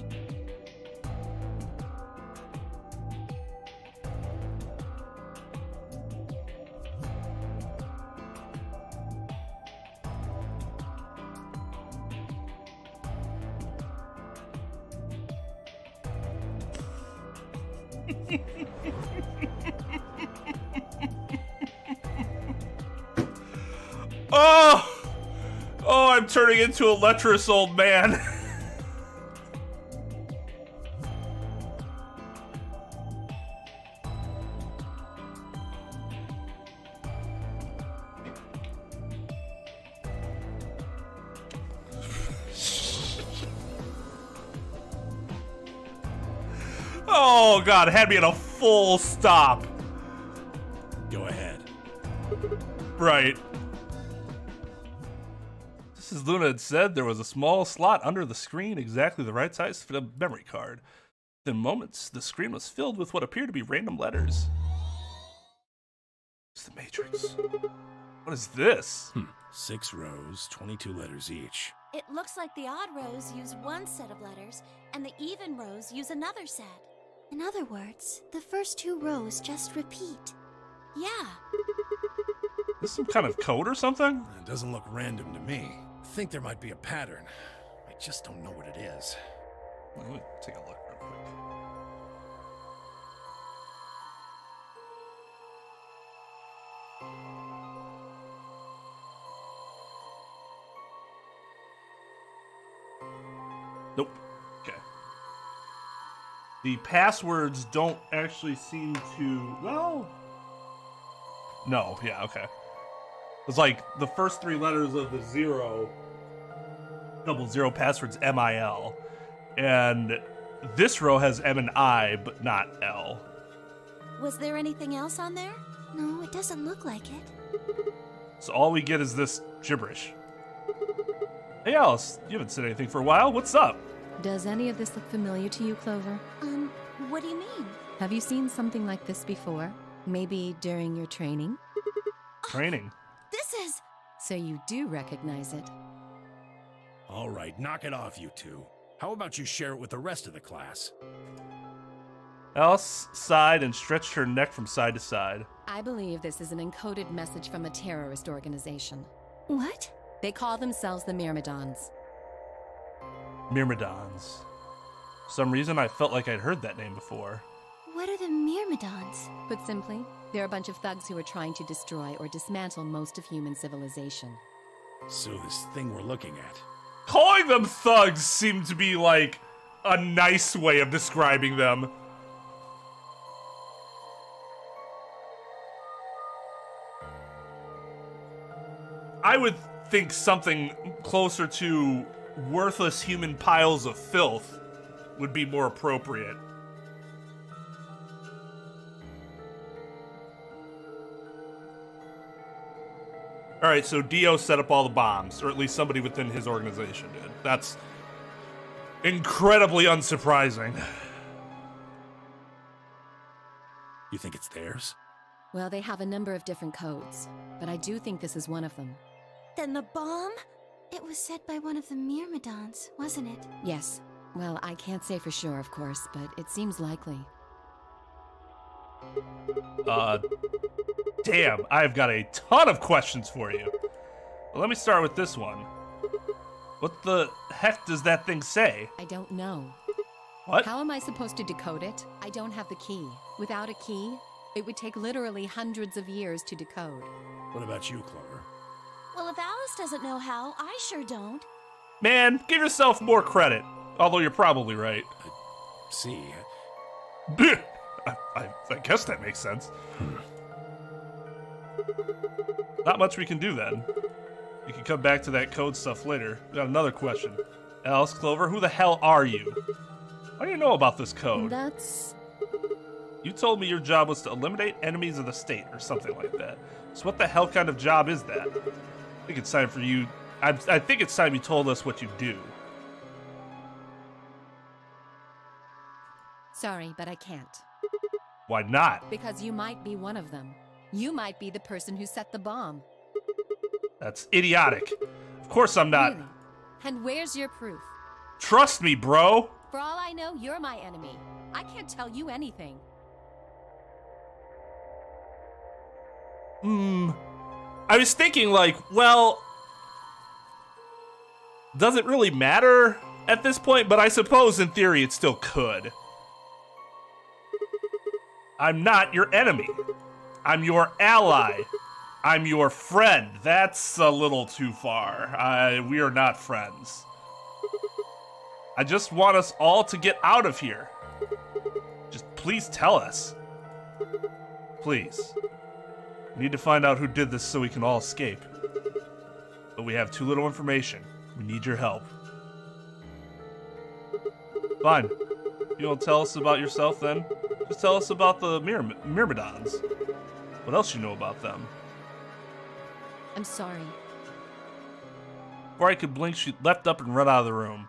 Oh, I'm turning into a lecherous old man. Oh God, it had me at a full stop. Go ahead. Right. Just as Luna had said, there was a small slot under the screen, exactly the right size to fit a memory card. Within moments, the screen was filled with what appeared to be random letters. It's the Matrix. What is this? 6 rows, 22 letters each. It looks like the odd rows use one set of letters, and the even rows use another set. In other words, the first 2 rows just repeat. Yeah. Is this some kind of code or something? It doesn't look random to me. I think there might be a pattern. I just don't know what it is. Let me take a look real quick. Nope. Okay. The passwords don't actually seem to... Well... No, yeah, okay. It's like the first 3 letters of the 0, 00 password's MIL. And this row has M and I, but not L. Was there anything else on there? No, it doesn't look like it. So all we get is this gibberish. Hey Alice, you haven't said anything for a while. What's up? Does any of this look familiar to you, Clover? What do you mean? Have you seen something like this before? Maybe during your training? Training. This is... So you do recognize it. All right, knock it off, you two. How about you share it with the rest of the class? Alice sighed and stretched her neck from side to side. I believe this is an encoded message from a terrorist organization. What? They call themselves the Murmidons. Myrmidons. For some reason, I felt like I'd heard that name before. What are the Myrmidons? Put simply, they're a bunch of thugs who are trying to destroy or dismantle most of human civilization. So this thing we're looking at. Calling them thugs seemed to be like a nice way of describing them. I would think something closer to worthless human piles of filth would be more appropriate. Alright, so Dio set up all the bombs, or at least somebody within his organization did. That's incredibly unsurprising. You think it's theirs? Well, they have a number of different codes, but I do think this is one of them. Then the bomb? It was set by one of the Myrmidons, wasn't it? Yes. Well, I can't say for sure, of course, but it seems likely. Damn, I've got a ton of questions for you. Well, let me start with this one. What the heck does that thing say? I don't know. What? How am I supposed to decode it? I don't have the key. Without a key, it would take literally hundreds of years to decode. What about you, Clover? Well, if Alice doesn't know how, I sure don't. Man, give yourself more credit. Although you're probably right. See. I guess that makes sense. Not much we can do then. We can come back to that code stuff later. We got another question. Alice, Clover, who the hell are you? How do you know about this code? That's... You told me your job was to eliminate enemies of the state or something like that. So what the hell kind of job is that? I think it's time for you... I think it's time you told us what you do. Sorry, but I can't. Why not? Because you might be one of them. You might be the person who set the bomb. That's idiotic. Of course I'm not. Really? And where's your proof? Trust me, bro. For all I know, you're my enemy. I can't tell you anything. I was thinking like, well, does it really matter at this point? But I suppose in theory it still could. I'm not your enemy. I'm your ally. I'm your friend. That's a little too far. We are not friends. I just want us all to get out of here. Just please tell us. Please. We need to find out who did this so we can all escape. But we have too little information. We need your help. Fine. You don't tell us about yourself then? Just tell us about the Murmidons. What else you know about them? I'm sorry. Before I could blink, she leapt up and ran out of the room.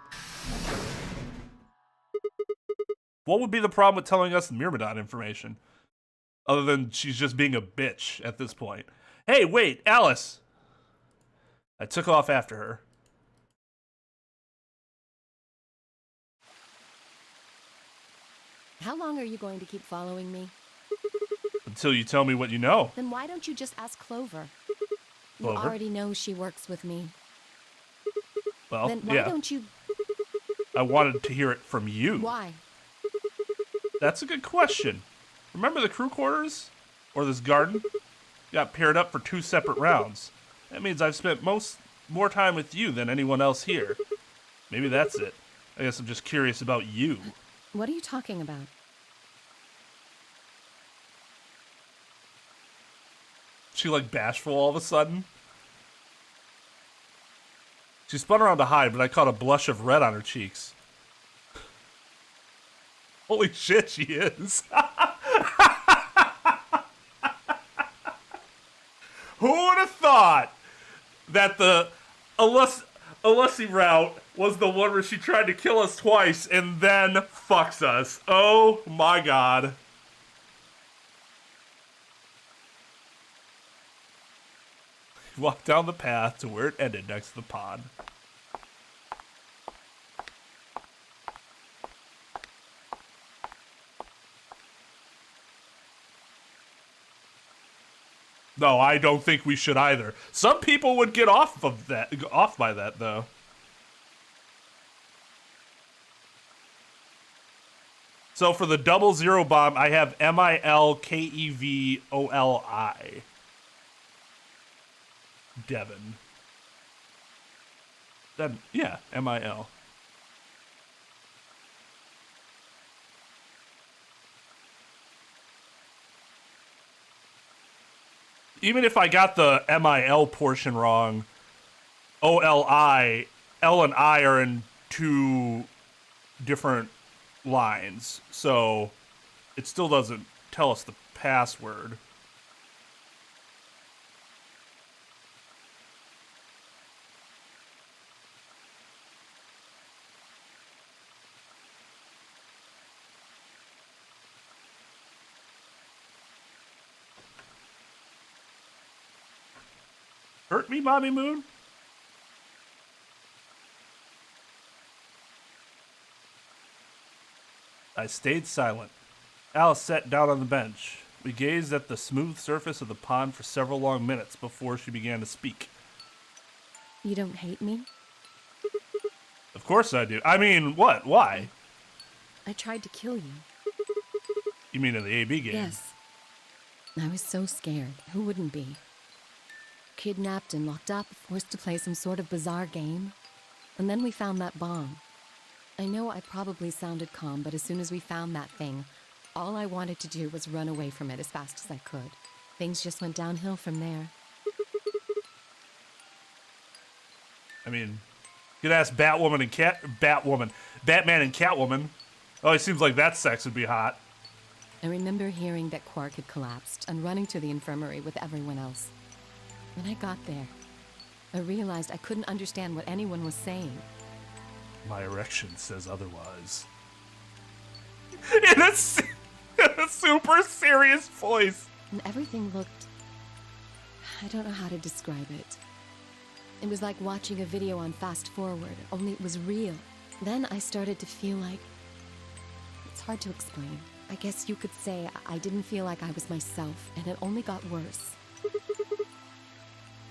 What would be the problem with telling us the Myrmidon information? Other than she's just being a bitch at this point. Hey, wait, Alice! I took off after her. How long are you going to keep following me? Until you tell me what you know. Then why don't you just ask Clover? You Clover? already know she works with me. Well, Then why yeah. don't you... I wanted to hear it from you. Why? That's a good question. Remember the crew quarters? Or this garden? Got paired up for 2 separate rounds. That means I've spent more time with you than anyone else here. Maybe that's it. I guess I'm just curious about you. What are you talking about? She like bashful all of a sudden. She spun around to hide, but I caught a blush of red on her cheeks. Holy shit, she is. Who would have thought that the Alussi route was the one where she tried to kill us twice and then fucks us? Oh my god. Walked down the path to where it ended next to the pond. No, I don't think we should either. Some people would get off by that though. So for the 00 bomb, I have MILKEVOLI. Devon. Then yeah, MIL. Even if I got the MIL portion wrong, OLI, L and I are in 2 different lines, so it still doesn't tell us the password. Hurt me, Mommy Moon? I stayed silent. Alice sat down on the bench. We gazed at the smooth surface of the pond for several long minutes before she began to speak. You don't hate me? Of course I do. I mean, what? Why? I tried to kill you. You mean in the AB game? Yes. I was so scared. Who wouldn't be? Kidnapped and locked up, forced to play some sort of bizarre game. And then we found that bomb. I know I probably sounded calm, but as soon as we found that thing, all I wanted to do was run away from it as fast as I could. Things just went downhill from there. I mean, you could ask Batman and Catwoman. Oh, it seems like that sex would be hot. I remember hearing that Quark had collapsed and running to the infirmary with everyone else. When I got there, I realized I couldn't understand what anyone was saying. My erection says otherwise. In a super serious voice. And everything looked... I don't know how to describe it. It was like watching a video on fast forward, only it was real. Then I started to feel like... It's hard to explain. I guess you could say I didn't feel like I was myself, and it only got worse.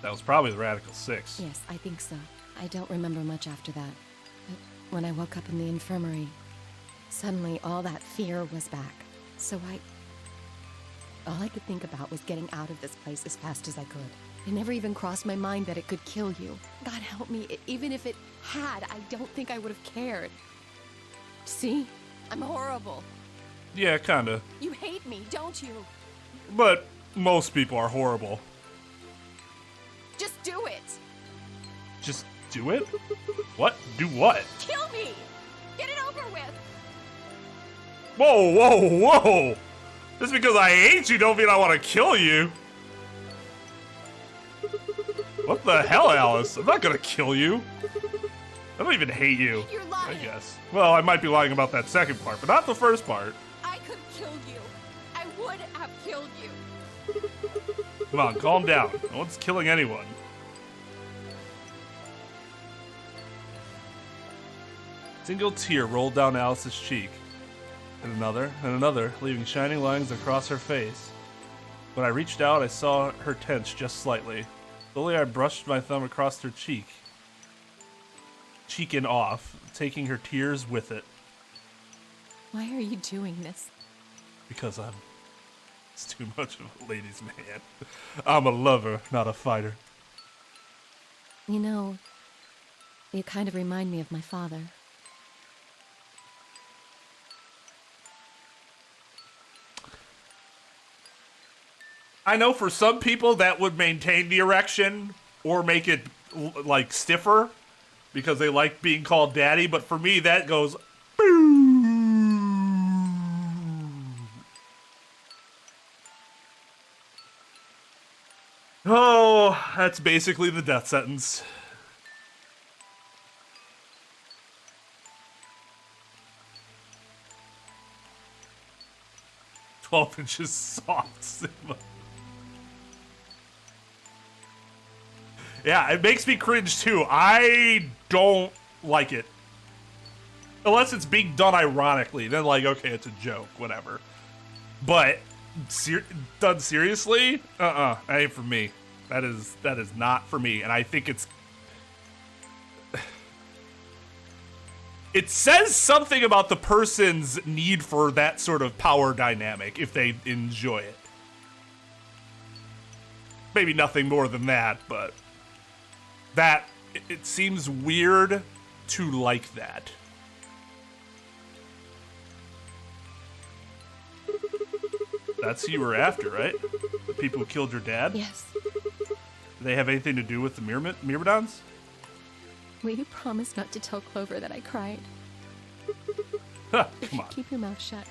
That was probably the Radical 6. Yes, I think so. I don't remember much after that. But when I woke up in the infirmary, suddenly all that fear was back. So all I could think about was getting out of this place as fast as I could. It never even crossed my mind that it could kill you. God help me, even if it had, I don't think I would have cared. See? I'm horrible. Yeah, kinda. You hate me, don't you? But most people are horrible. Just do it! Just do it? What? Do what? Kill me! Get it over with! Whoa, whoa, whoa! Just because I hate you don't mean I want to kill you. What the hell, Alice? I'm not gonna kill you. I don't even hate you. You're lying. I guess. Well, I might be lying about that second part, but not the first part. I could have killed you. I would have killed you. Come on, calm down. No one's killing anyone. A single tear rolled down Alice's cheek. And another, leaving shining lines across her face. When I reached out, I saw her tense just slightly. Slowly, I brushed my thumb across her cheek. Cheek and off, taking her tears with it. Why are you doing this? Because it's too much of a ladies' man. I'm a lover, not a fighter. You know, you kind of remind me of my father. I know for some people that would maintain the erection or make it like stiffer because they like being called daddy, but for me that goes oh, that's basically the death sentence. "12 inches soft, Sigma." Yeah, it makes me cringe too. I don't like it. Unless it's being done ironically. Then like, okay, it's a joke, whatever. But done seriously? That ain't for me. That is not for me. And I think it says something about the person's need for that sort of power dynamic if they enjoy it. Maybe nothing more than that, but it seems weird to like that. That's who you were after, right? The people who killed your dad? Yes. Do they have anything to do with the Myrmidons? Will you promise not to tell Clover that I cried? Huh, come on. Keep your mouth shut.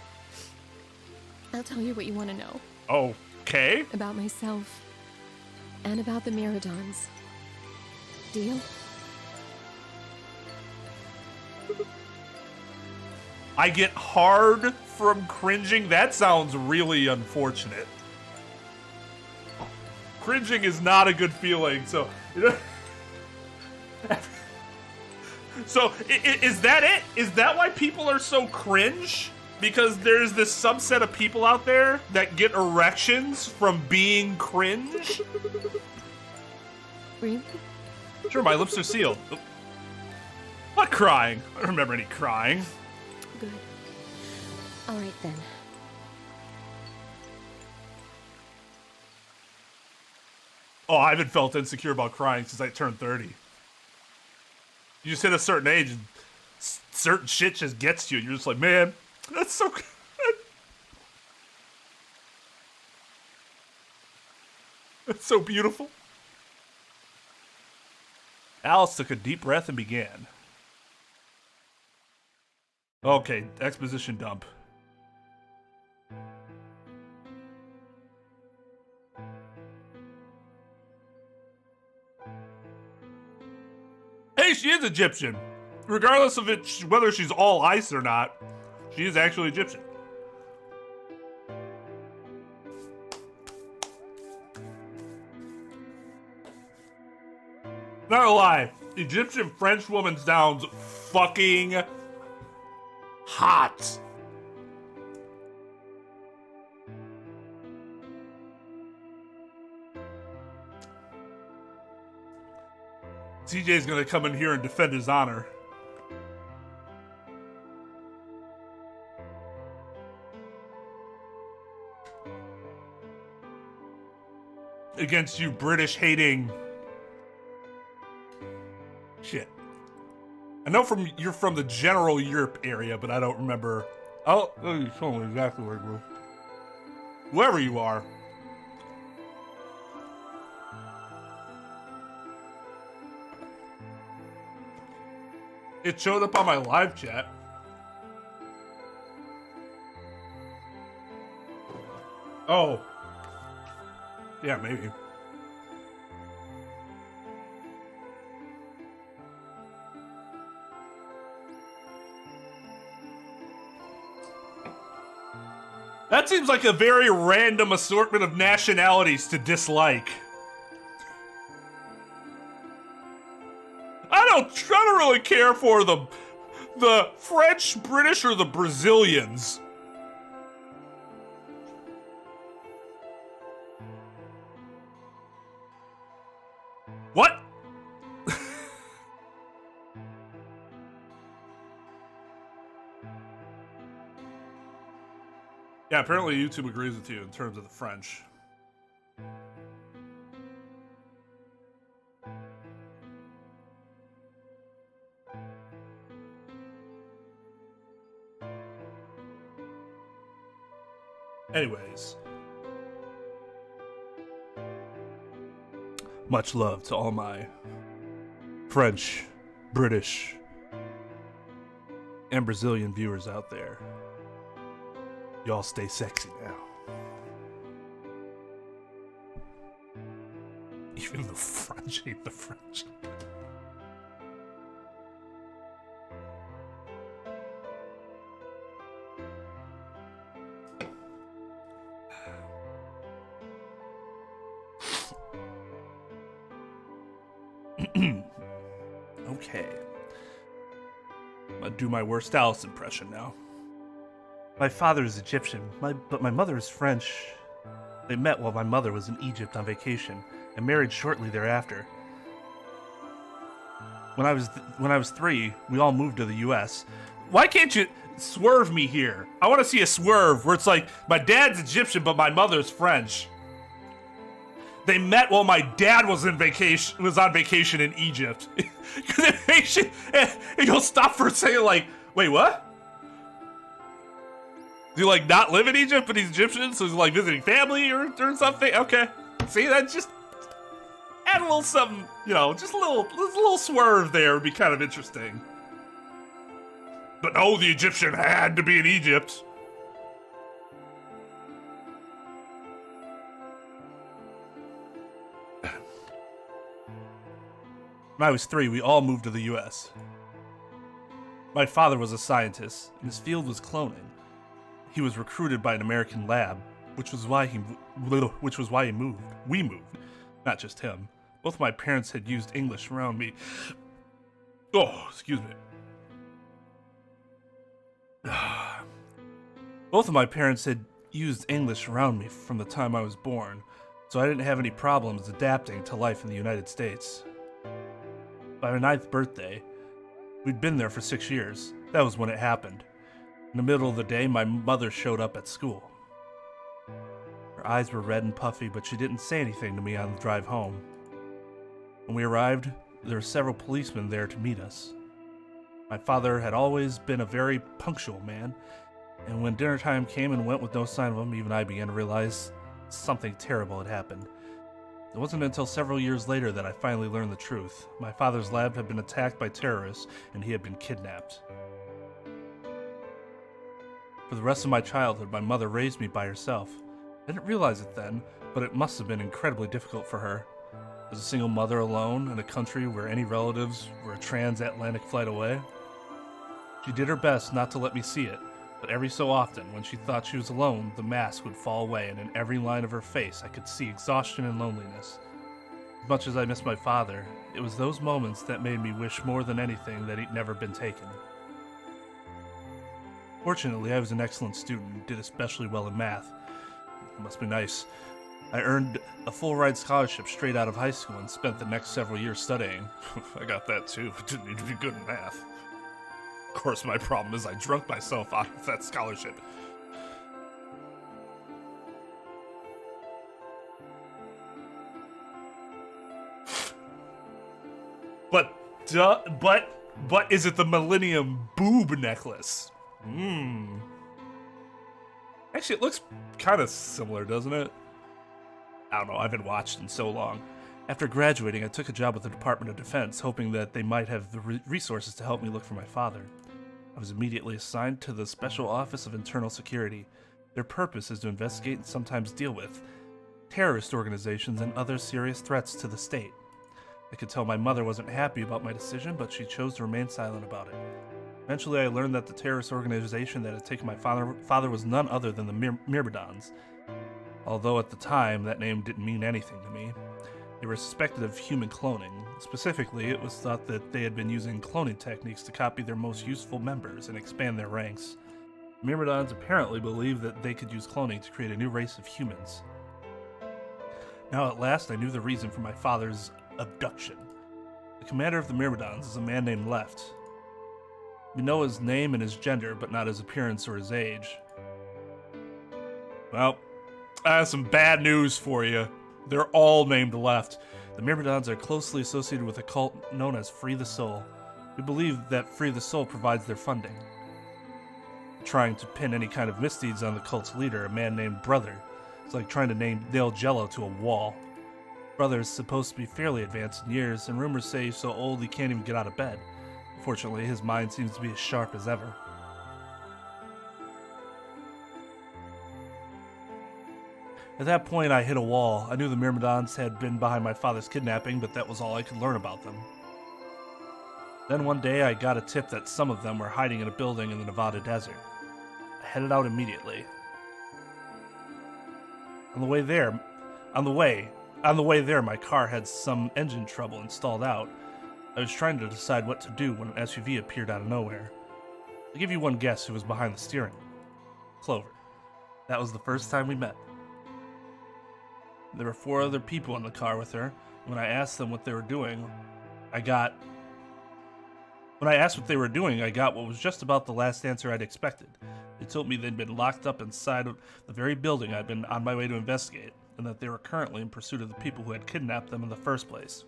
I'll tell you what you want to know. Okay. About myself. And about the Myrmidons. Deal? I get hard from cringing. That sounds really unfortunate. Cringing is not a good feeling, so... So, is that it? Is that why people are so cringe? Because there's this subset of people out there that get erections from being cringe? Really? Sure, my lips are sealed. What crying? I don't remember any crying. Good. All right, then. Oh, I haven't felt insecure about crying since I turned 30. You just hit a certain age and certain shit just gets to you. You're just like, man, that's so good. That's so beautiful. Alice took a deep breath and began. Okay, exposition dump. Hey, she is Egyptian. Regardless of whether she's all ice or not, she is actually Egyptian. Not gonna lie, Egyptian French woman sounds fucking hot. CJ's gonna come in here and defend his honor. Against you British hating shit. I know you're from the general Europe area, but I don't remember. Oh, you told me exactly where you were. Whoever you are. It showed up on my live chat. Oh. Yeah, maybe. That seems like a very random assortment of nationalities to dislike. I don't really care for the French, British, or the Brazilians. What? Yeah, apparently YouTube agrees with you in terms of the French. Anyways. Much love to all my French, British, and Brazilian viewers out there. Y'all stay sexy now. Even the French hate the French. Okay. I'm gonna do my worst Alice impression now. My father is Egyptian, but my mother is French. They met while my mother was in Egypt on vacation and married shortly thereafter. When I was 3, we all moved to the U.S. Why can't you swerve me here? I want to see a swerve where it's like my dad's Egyptian, but my mother's French. They met while my dad was on vacation in Egypt. And you'll stop for saying like, wait, what? Do you like not live in Egypt, but he's Egyptian, so he's like visiting family or something? Okay. See, that just add a little something, you know, just a little swerve there would be kind of interesting. But no, the Egyptian had to be in Egypt. When I was 3, we all moved to the U.S. My father was a scientist, and his field was cloning. He was recruited by an American lab, which was why he moved. We moved, not just him. Both my parents had used English around me. Oh, excuse me. Both of my parents had used English around me from the time I was born, so I didn't have any problems adapting to life in the United States. By my 9th birthday, We'd been there for 6 years. That was when it happened. In the middle of the day, my mother showed up at school. Her eyes were red and puffy, but she didn't say anything to me on the drive home. When we arrived, there were several policemen there to meet us. My father had always been a very punctual man, and when dinner time came and went with no sign of him, even I began to realize something terrible had happened. It wasn't until several years later that I finally learned the truth. My father's lab had been attacked by terrorists, and he had been kidnapped. For the rest of my childhood, my mother raised me by herself. I didn't realize it then, but it must have been incredibly difficult for her. As a single mother alone in a country where any relatives were a transatlantic flight away. She did her best not to let me see it, but every so often, when she thought she was alone, the mask would fall away, and in every line of her face I could see exhaustion and loneliness. As much as I missed my father, it was those moments that made me wish more than anything that he'd never been taken. Fortunately, I was an excellent student and did especially well in math. It must be nice. I earned a full-ride scholarship straight out of high school and spent the next several years studying. I got that too. Didn't need to be good in math. Of course, my problem is I drunk myself out of that scholarship. But is it the Millennium Boob Necklace? Actually, it looks kind of similar, doesn't it? I don't know, I haven't watched in so long. After graduating, I took a job with the Department of Defense, hoping that they might have the resources to help me look for my father. I was immediately assigned to the Special Office of Internal Security. Their purpose is to investigate and sometimes deal with terrorist organizations and other serious threats to the state. I could tell my mother wasn't happy about my decision, but she chose to remain silent about it. Eventually, I learned that the terrorist organization that had taken my father was none other than the Murmidons. Although at the time, that name didn't mean anything to me. They were suspected of human cloning. Specifically, it was thought that they had been using cloning techniques to copy their most useful members and expand their ranks. Murmidons apparently believed that they could use cloning to create a new race of humans. Now at last, I knew the reason for my father's abduction. The commander of the Murmidons is a man named Left. We know his name and his gender, but not his appearance or his age. Well, I have some bad news for you. They're all named Left. The Murmidons are closely associated with a cult known as Free the Soul. We believe that Free the Soul provides their funding. Trying to pin any kind of misdeeds on the cult's leader, a man named Brother. It's like trying to nail Jello to a wall. Brother is supposed to be fairly advanced in years, and rumors say he's so old he can't even get out of bed. Fortunately, his mind seems to be as sharp as ever. At that point, I hit a wall. I knew the Myrmidons had been behind my father's kidnapping, but that was all I could learn about them. Then one day, I got a tip that some of them were hiding in a building in the Nevada desert. I headed out immediately. On the way there, my car had some engine trouble and stalled out. I was trying to decide what to do when an SUV appeared out of nowhere. I'll give you one guess who was behind the steering. Clover. That was the first time we met. There were 4 other people in the car with her. When I asked them what they were doing, I got what was just about the last answer I'd expected. They told me they'd been locked up inside of the very building I'd been on my way to investigate, and that they were currently in pursuit of the people who had kidnapped them in the first place.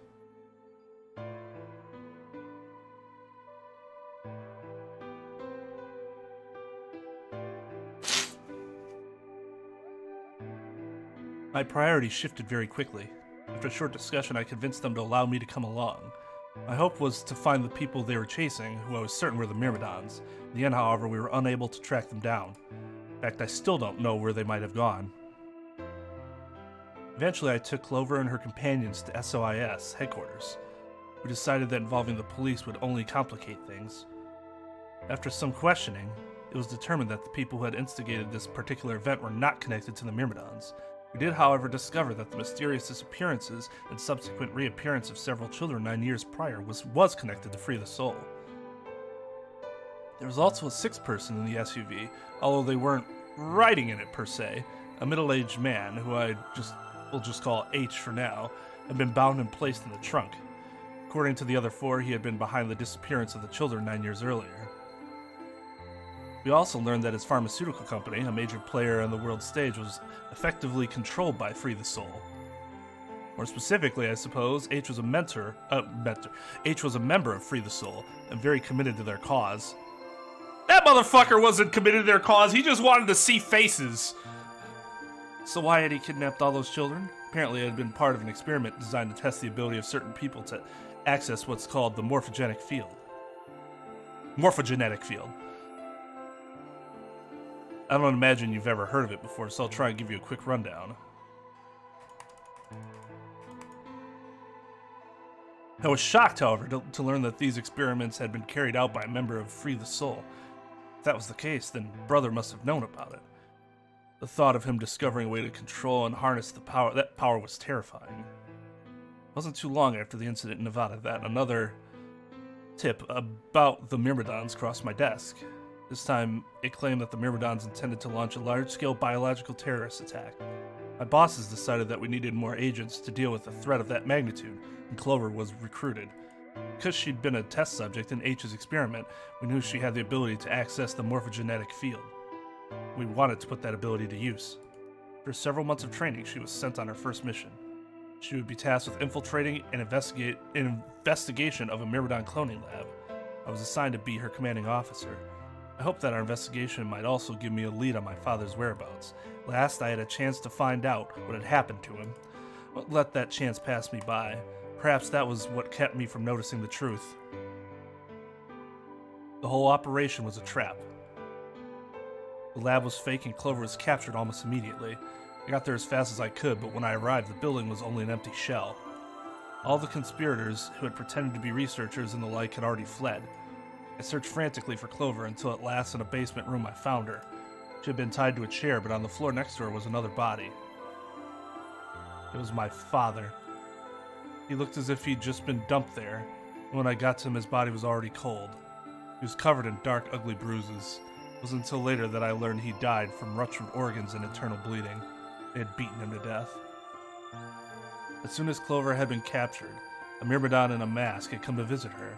My priorities shifted very quickly. After a short discussion, I convinced them to allow me to come along. My hope was to find the people they were chasing, who I was certain were the Myrmidons. In the end, however, we were unable to track them down. In fact, I still don't know where they might have gone. Eventually, I took Clover and her companions to SOIS headquarters. We decided that involving the police would only complicate things. After some questioning, it was determined that the people who had instigated this particular event were not connected to the Myrmidons. We did, however, discover that the mysterious disappearances and subsequent reappearance of several children 9 years prior was connected to Free the Soul. There was also a 6th person in the SUV, although they weren't riding in it per se. A middle-aged man, who we'll just call H for now, had been bound and placed in the trunk. According to the other 4, he had been behind the disappearance of the children 9 years earlier. We also learned that his pharmaceutical company, a major player on the world stage, was effectively controlled by Free the Soul. More specifically, I suppose, H was a member of Free the Soul, and very committed to their cause. That motherfucker wasn't committed to their cause, he just wanted to see faces! So why had he kidnapped all those children? Apparently it had been part of an experiment designed to test the ability of certain people to access what's called the morphogenetic field. Morphogenetic field. I don't imagine you've ever heard of it before, so I'll try and give you a quick rundown. I was shocked, however, to learn that these experiments had been carried out by a member of Free the Soul. If that was the case, then Brother must have known about it. The thought of him discovering a way to control and harness that power was terrifying. It wasn't too long after the incident in Nevada that another tip about the Murmidons crossed my desk. This time, it claimed that the Murmidons intended to launch a large-scale biological terrorist attack. My bosses decided that we needed more agents to deal with a threat of that magnitude, and Clover was recruited. Because she'd been a test subject in H's experiment, we knew she had the ability to access the morphogenetic field. We wanted to put that ability to use. After several months of training, she was sent on her first mission. She would be tasked with infiltrating and investigation of a Myrmidon cloning lab. I was assigned to be her commanding officer. I hoped that our investigation might also give me a lead on my father's whereabouts. Last, I had a chance to find out what had happened to him. Don't let that chance pass me by. Perhaps that was what kept me from noticing the truth. The whole operation was a trap. The lab was fake and Clover was captured almost immediately. I got there as fast as I could, but when I arrived, the building was only an empty shell. All the conspirators who had pretended to be researchers and the like had already fled. I searched frantically for Clover until at last in a basement room I found her. She had been tied to a chair, but on the floor next to her was another body. It was my father. He looked as if he'd just been dumped there, and when I got to him, his body was already cold. He was covered in dark, ugly bruises. It was until later that I learned he died from ruptured organs and internal bleeding. They had beaten him to death. As soon as Clover had been captured, a Myrmidon in a mask had come to visit her.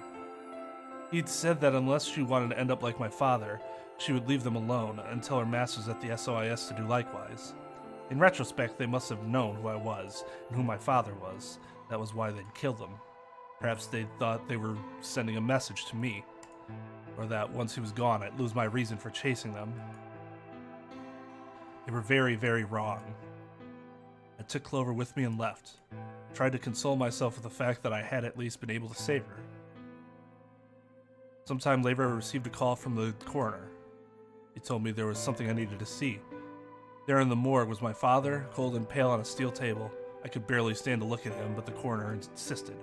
He'd said that unless she wanted to end up like my father, she would leave them alone and tell her masters at the SOIS to do likewise. In retrospect, they must have known who I was and who my father was. That was why they'd killed him. Perhaps they thought they were sending a message to me, or that once he was gone, I'd lose my reason for chasing them. They were very, very wrong. I took Clover with me and left. Tried to console myself with the fact that I had at least been able to save her. Sometime later, I received a call from the coroner. He told me there was something I needed to see. There in the morgue was my father, cold and pale on a steel table. I could barely stand to look at him, but the coroner insisted.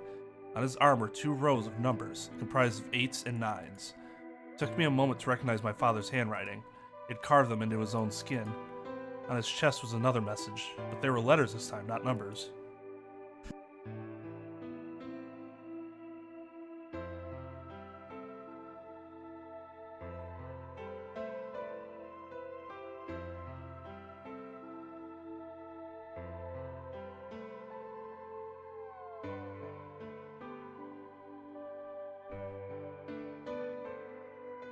On his arm were 2 rows of numbers, comprised of 8s and 9s. It took me a moment to recognize my father's handwriting. He had carved them into his own skin. On his chest was another message, but they were letters this time, not numbers.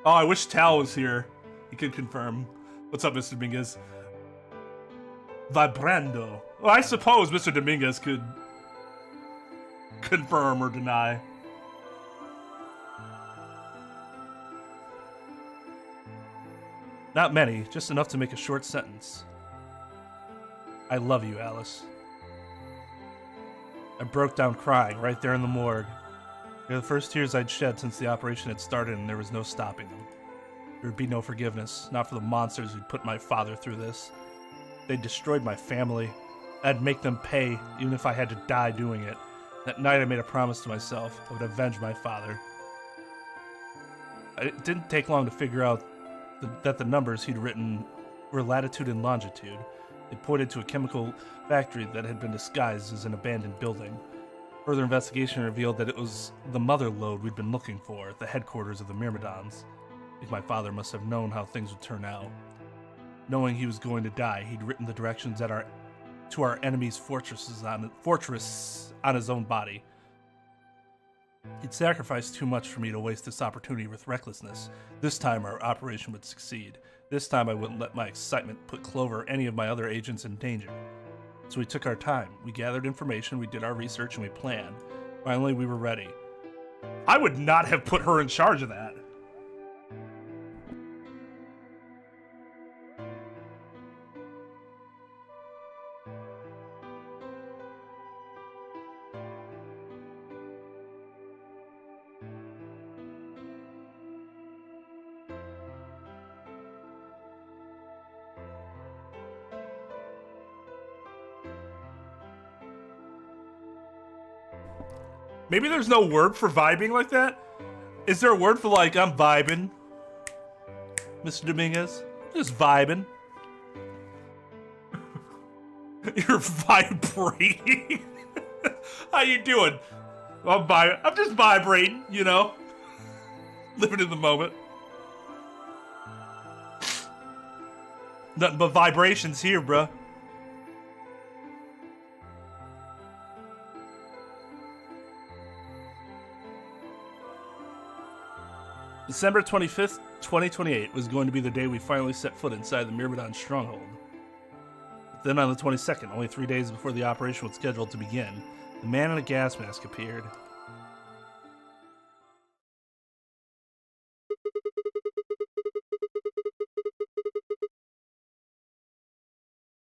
Oh, I wish Tal was here. He could confirm. What's up, Mr. Dominguez? Vibrando. Well, I suppose Mr. Dominguez could confirm or deny. Not many, just enough to make a short sentence. I love you, Alice. I broke down crying right there in the morgue. They were the first tears I'd shed since the operation had started, and there was no stopping them. There would be no forgiveness, not for the monsters who'd put my father through this. They destroyed my family. I'd make them pay, even if I had to die doing it. That night I made a promise to myself I would avenge my father. It didn't take long to figure out that the numbers he'd written were latitude and longitude. They pointed to a chemical factory that had been disguised as an abandoned building. Further investigation revealed that it was the mother lode we'd been looking for at the headquarters of the Myrmidons. I think my father must have known how things would turn out. Knowing he was going to die, he'd written the directions to our enemy's fortress on his own body. He'd sacrificed too much for me to waste this opportunity with recklessness. This time our operation would succeed. This time I wouldn't let my excitement put Clover or any of my other agents in danger. So we took our time. We gathered information, we did our research, and we planned. Finally, we were ready. I would not have put her in charge of that. Maybe there's no word for vibing like that? Is there a word for like, I'm vibing? Mr. Dominguez? Just vibing. You're vibrating. How you doing? I'm just vibrating, you know? Living in the moment. Nothing but vibrations here, bruh. December 25th, 2028 was going to be the day we finally set foot inside the Murmidon stronghold. But then on the 22nd, only 3 days before the operation was scheduled to begin, the man in a gas mask appeared.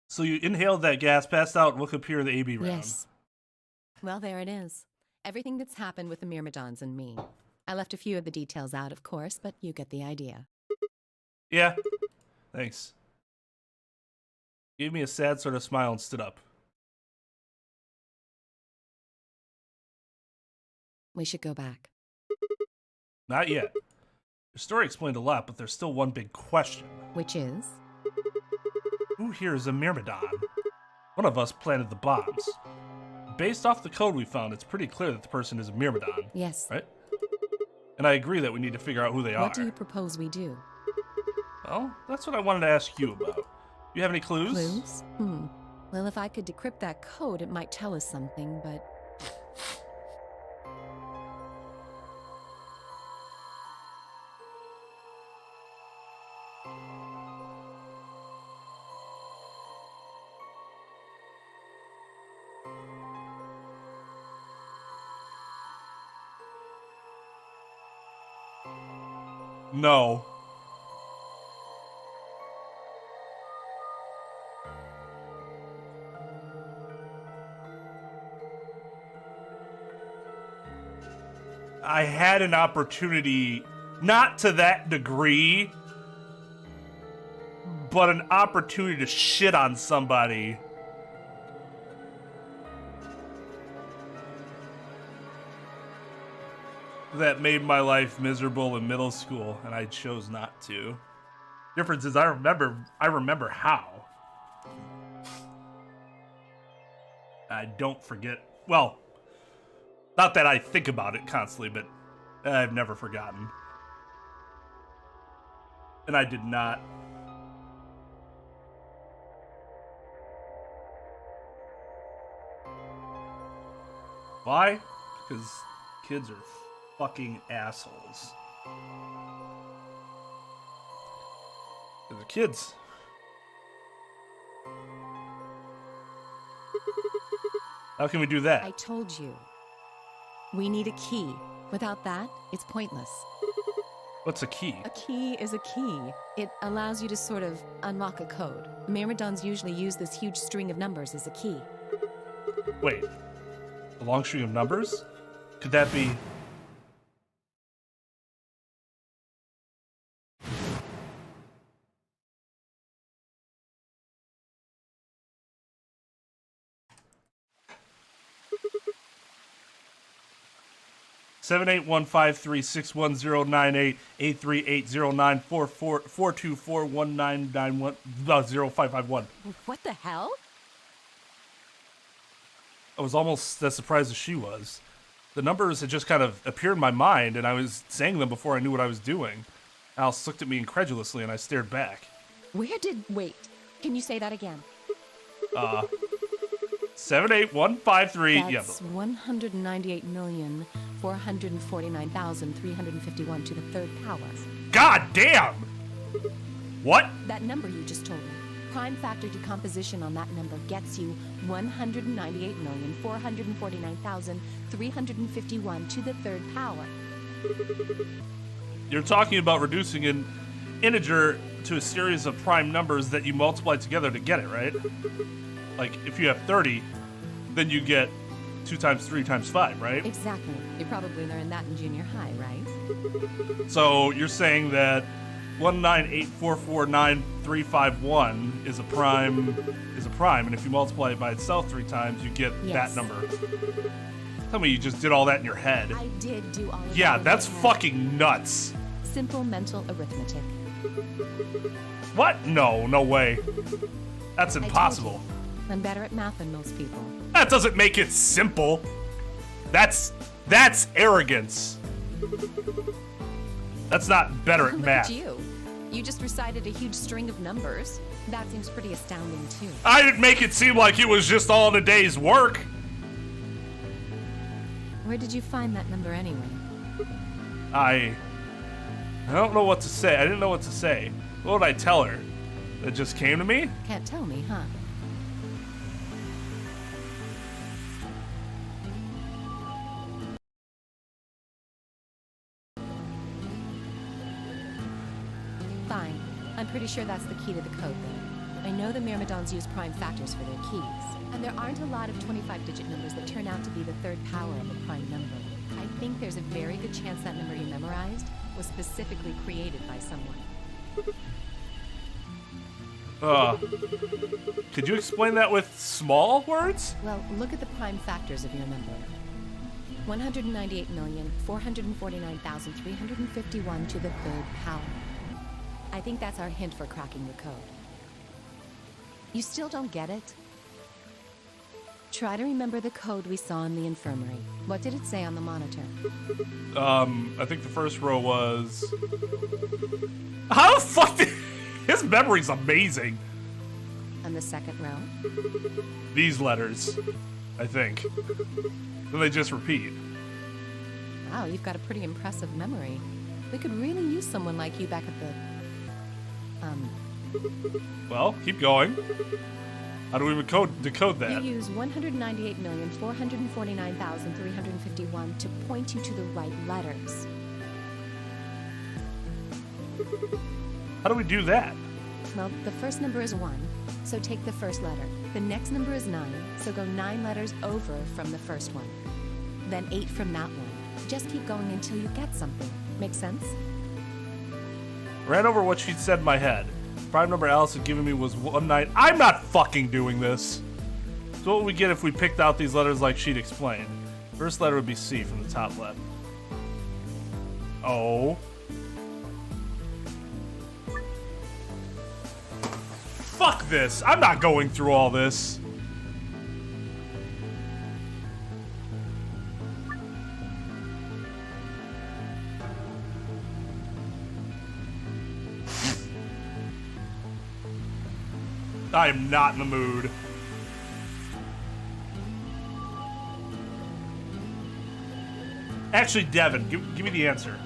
So you inhaled that gas, passed out, and woke up here in the AB round. Yes. Well, there it is. Everything that's happened with the Myrmidons and me. I left a few of the details out, of course, but you get the idea. Yeah. Thanks. Gave me a sad sort of smile and stood up. We should go back. Not yet. Your story explained a lot, but there's still one big question. Which is? Who here is a Myrmidon? One of us planted the bombs. Based off the code we found, it's pretty clear that the person is a Myrmidon. Yes. Right? And I agree that we need to figure out who they are. What do you propose we do? Well, that's what I wanted to ask you about. Do you have any clues? Clues? Well, if I could decrypt that code, it might tell us something, but... No. I had an opportunity, not to that degree, but an opportunity to shit on somebody. That made my life miserable in middle school, and I chose not to. Difference is I remember how. I don't forget. Well, not that I think about it constantly, but I've never forgotten. And I did not. Why? Because kids are fucking assholes. They're kids. How can we do that? I told you. We need a key. Without that, it's pointless. What's a key? A key is a key. It allows you to sort of unlock a code. The Myrmidons usually use this huge string of numbers as a key. Wait. A long string of numbers? Could that be... 78153610988380944424242199105551. What the hell? I was almost as surprised as she was. The numbers had just kind of appeared in my mind, and I was saying them before I knew what I was doing. Alice looked at me incredulously, and I stared back. Wait, can you say that again? 78153. Yeah. That's 198,449,351 to the third power. God damn! What? That number you just told me. Prime factor decomposition on that number gets you 198,449,351 to the third power. You're talking about reducing an integer to a series of prime numbers that you multiply together to get it, right? Like, if you have 30, then you get 2 times 3 times 5, right? Exactly. You probably learned that in junior high, right? So you're saying that 198,449,351 is a prime, and if you multiply it by itself 3 times, you get that number. Tell me you just did all that in your head. I did do all of that. Yeah, that's fucking nuts. Simple mental arithmetic. What? No, no way. That's impossible. I'm better at math than most people. That doesn't make it simple. That's arrogance. That's not better at Look math. at you. You just recited a huge string of numbers. That seems pretty astounding, too. I didn't make it seem like it was just all in a day's work. Where did you find that number anyway? I don't know what to say. I didn't know what to say. What would I tell her? It just came to me? Can't tell me, huh? Fine. I'm pretty sure that's the key to the code, though. I know the Myrmidons use prime factors for their keys, and there aren't a lot of 25-digit numbers that turn out to be the third power of a prime number. I think there's a very good chance that number you memorized was specifically created by someone. Could you explain that with small words? Well, look at the prime factors of your number. 198,449,351 to the third power. I think that's our hint for cracking the code. You still don't get it? Try to remember the code we saw in the infirmary. What did it say on the monitor? I think the first row was... How the fuck did... His memory's amazing. And the second row? These letters, I think. Then they just repeat. Wow, you've got a pretty impressive memory. We could really use someone like you back at the... Well, keep going. How do we decode that? You use 198,449,351 to point you to the right letters. How do we do that? Well, the first number is 1, so take the first letter. The next number is 9, so go 9 letters over from the first one. Then 8 from that one. Just keep going until you get something. Make sense? Ran over what she'd said in my head. Prime number Alice had given me was 19. I'm not fucking doing this. So what would we get if we picked out these letters like she'd explained? First letter would be C from the top left. Oh. Fuck this. I'm not going through all this. I am not in the mood. Actually, Devin, give me the answer.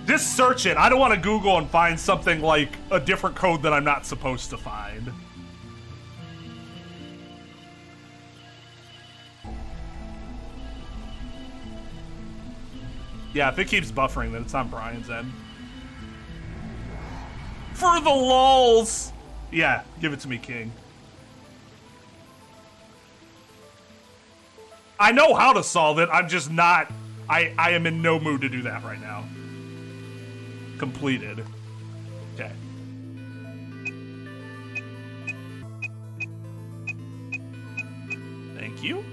Just search it. I don't want to Google and find something like a different code that I'm not supposed to find. Yeah, if it keeps buffering, then it's on Brian's end. For the lulz! Yeah, give it to me, King. I know how to solve it, I'm just not... I am in no mood to do that right now. Completed. Okay. Thank you.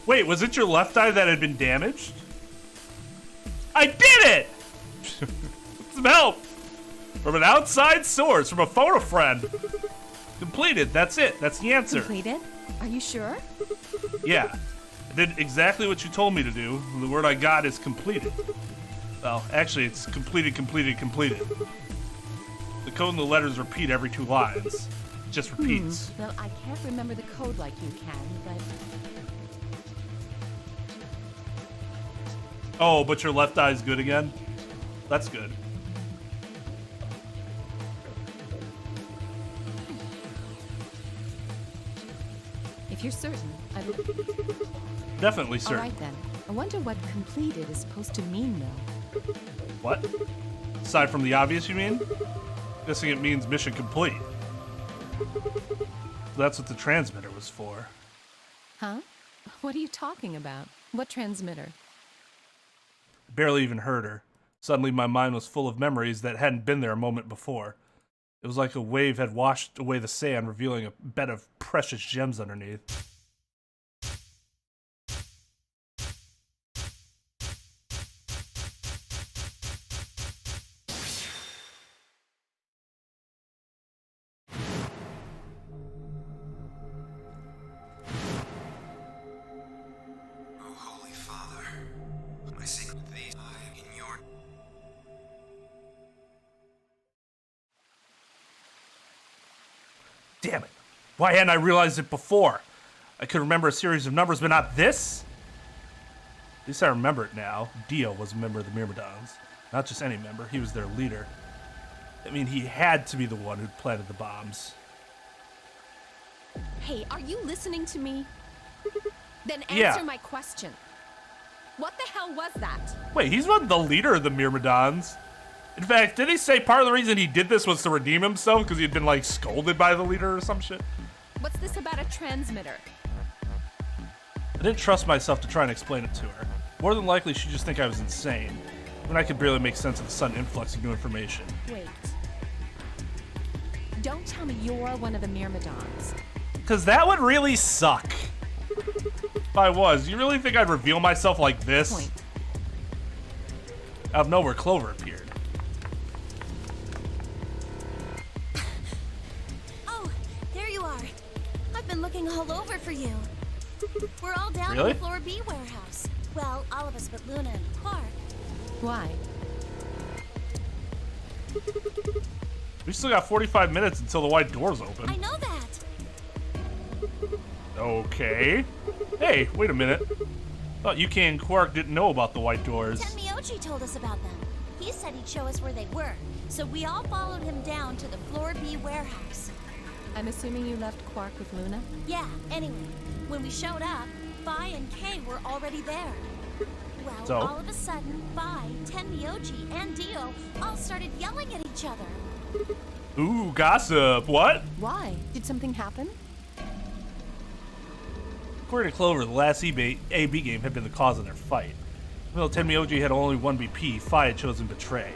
Wait, was it your left eye that had been damaged? I did it! Some help! From an outside source, from a photo friend. Completed, that's it. That's the answer. Completed? Are you sure? Yeah. I did exactly what you told me to do. The word I got is completed. Well, actually, it's completed, completed, completed. The code and the letters repeat every 2 lines. It just repeats. Well, I can't remember the code like you can, but... Oh, but your left eye's good again? That's good. If you're certain, I will... Definitely certain. All right, then. I wonder what completed is supposed to mean, though. What? Aside from the obvious, you mean? Guessing it means mission complete. That's what the transmitter was for. Huh? What are you talking about? What transmitter? Barely even heard her. Suddenly my mind was full of memories that hadn't been there a moment before. It was like a wave had washed away the sand, revealing a bed of precious gems underneath. Damn it. Why hadn't I realized it before? I could remember a series of numbers, but not this? At least I remember it now. Dio was a member of the Myrmidons. Not just any member, he was their leader. I mean, he had to be the one who'd planted the bombs. Hey, are you listening to me? Then answer Yeah. my question. What the hell was that? Wait, he's not the leader of the Myrmidons. In fact, did he say part of the reason he did this was to redeem himself because he'd been, like, scolded by the leader or some shit? What's this about a transmitter? I didn't trust myself to try and explain it to her. More than likely, she'd just think I was insane. When I could barely make sense of the sudden influx of new information. Wait. Don't tell me you're one of the Myrmidons. Because that would really suck. If I was, you really think I'd reveal myself like this? Point. Out of nowhere, Clover appeared. Been looking all over for you. We're all down Really? in the Floor B warehouse. Well, all of us but Luna and Clark. Why? We still got 45 minutes until the white door's open. I know that. Okay. Hey, wait a minute. Thought UK and Quark didn't know about the white doors. Tenmyoji told us about them. He said he'd show us where they were, so we all followed him down to the Floor B warehouse. I'm assuming you left Quark with Luna? Yeah, anyway, when we showed up, Phi and Kay were already there. Well, So? all of a sudden, Phi, Tenmyoji, and Dio all started yelling at each other. Ooh, gossip. What? Why? Did something happen? According to Clover, the last AB game had been the cause of their fight. Even though Tenmyoji had only one BP, Phi had chosen Betray.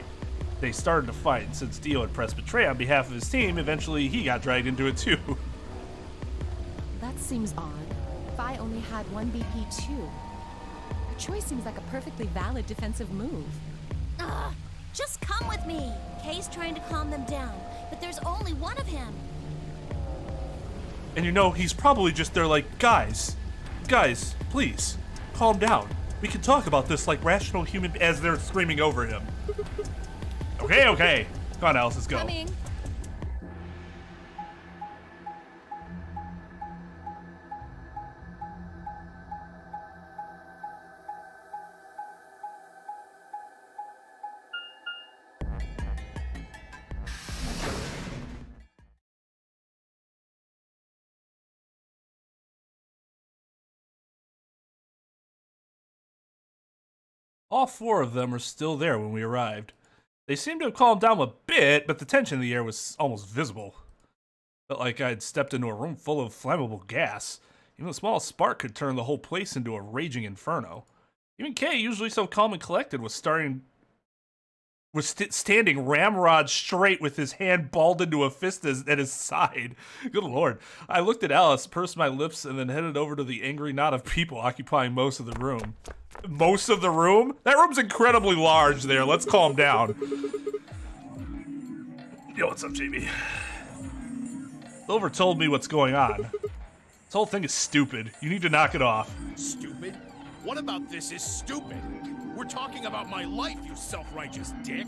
They started to fight, and since Dio had pressed Betray on behalf of his team, eventually he got dragged into it too. That seems odd. Phi only had one BP too. Her choice seems like a perfectly valid defensive move. Ugh, just come with me. Kay's trying to calm them down, but there's only one of him. And you know, he's probably just there like, guys, please, calm down. We can talk about this like rational human as they're screaming over him. Okay. Come on, Alice, let's go. Coming. All 4 of them were still there when we arrived. They seemed to have calmed down a bit, but the tension in the air was almost visible. Felt like I'd stepped into a room full of flammable gas. Even a small spark could turn the whole place into a raging inferno. Even Kay, usually so calm and collected, was standing ramrod straight with his hand balled into a fist at his side. Good lord. I looked at Alice, pursed my lips, and then headed over to the angry knot of people occupying most of the room. Most of the room? That room's incredibly large there. Let's calm down. Yo, what's up, JB? Silver told me what's going on. This whole thing is stupid. You need to knock it off. Stupid? What about this is stupid? We're talking about my life, you self-righteous dick.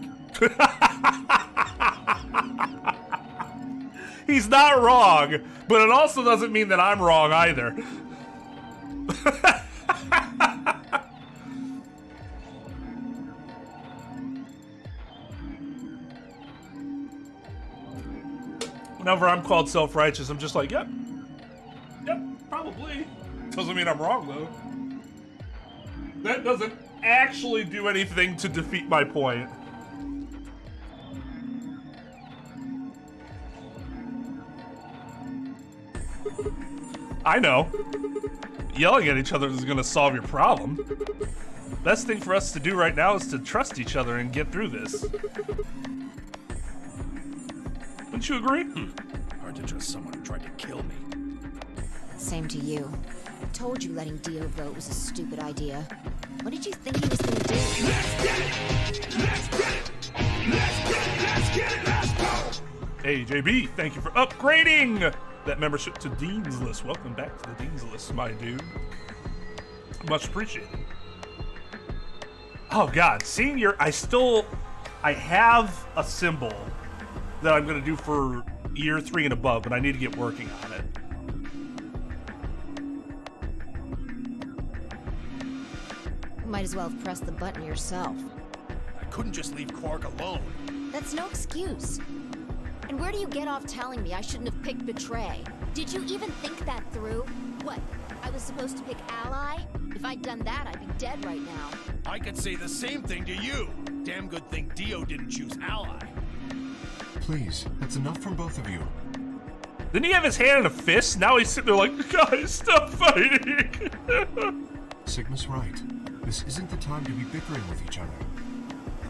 He's not wrong, but it also doesn't mean that I'm wrong either. Whenever I'm called self-righteous, I'm just like, yep, probably. Doesn't mean I'm wrong, though. That doesn't actually do anything to defeat my point. I know. Yelling at each other is gonna solve your problem. Best thing for us to do right now is to trust each other and get through this. Wouldn't you agree? Hard to trust someone who tried to kill me. Same to you. I told you letting Dio vote was a stupid idea. What did you think he was gonna do? Let's get it! Let's get it! Let's get it! Let's get it! Let's go! Hey, JB, thank you for upgrading that membership to Dean's List. Welcome back to the Dean's List, my dude. Much appreciated. Oh God, seeing your, I have a symbol that I'm gonna do for year 3 and above, but I need to get working on it. You might as well have pressed the button yourself. I couldn't just leave Quark alone. That's no excuse. And where do you get off telling me I shouldn't have picked Betray? Did you even think that through? What, I was supposed to pick Ally? If I'd done that, I'd be dead right now. I could say the same thing to you. Damn good thing Dio didn't choose Ally. Please, that's enough from both of you. Didn't he have his hand in a fist? Now he's sitting there like, guys, stop fighting. Sigma's right. This isn't the time to be bickering with each other.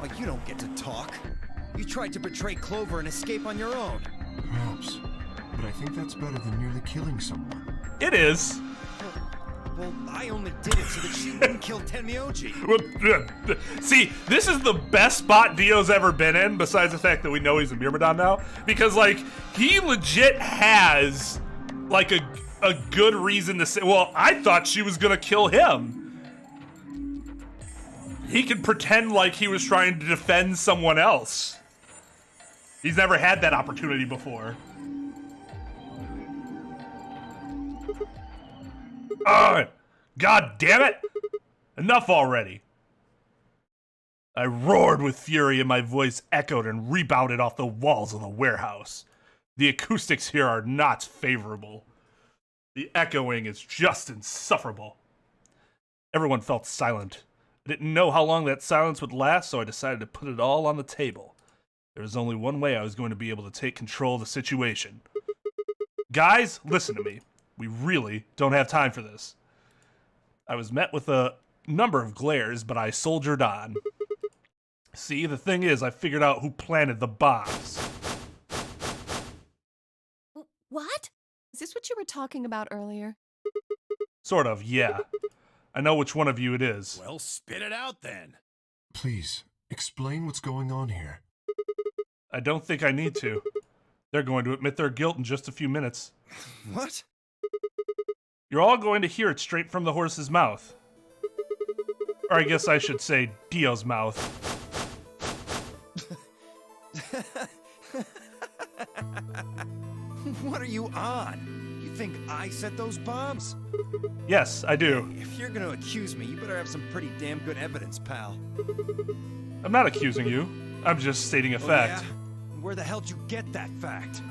Oh, you don't get to talk. You tried to betray Clover and escape on your own. Perhaps. But I think that's better than nearly killing someone. It is. Well, I only did it so that she wouldn't kill Tenmyoji. See, this is the best spot Dio's ever been in, besides the fact that we know he's a Myrmidon now. Because, like, he legit has, like, a good reason to say, well, I thought she was gonna kill him. He could pretend like he was trying to defend someone else. He's never had that opportunity before. God damn it! Enough already. I roared with fury and my voice echoed and rebounded off the walls of the warehouse. The acoustics here are not favorable. The echoing is just insufferable. Everyone felt silent. I didn't know how long that silence would last, so I decided to put it all on the table. There was only one way I was going to be able to take control of the situation. Guys, listen to me. We really don't have time for this. I was met with a number of glares, but I soldiered on. See, the thing is, I figured out who planted the bombs. What? Is this what you were talking about earlier? Sort of, yeah. I know which one of you it is. Well, spit it out then. Please, explain what's going on here. I don't think I need to. They're going to admit their guilt in just a few minutes. What? You're all going to hear it straight from the horse's mouth. Or I guess I should say Dio's mouth. What are you on? You think I set those bombs? Yes, I do. If you're gonna accuse me, you better have some pretty damn good evidence, pal. I'm not accusing you. I'm just stating a fact. Yeah? Where the hell'd you get that fact?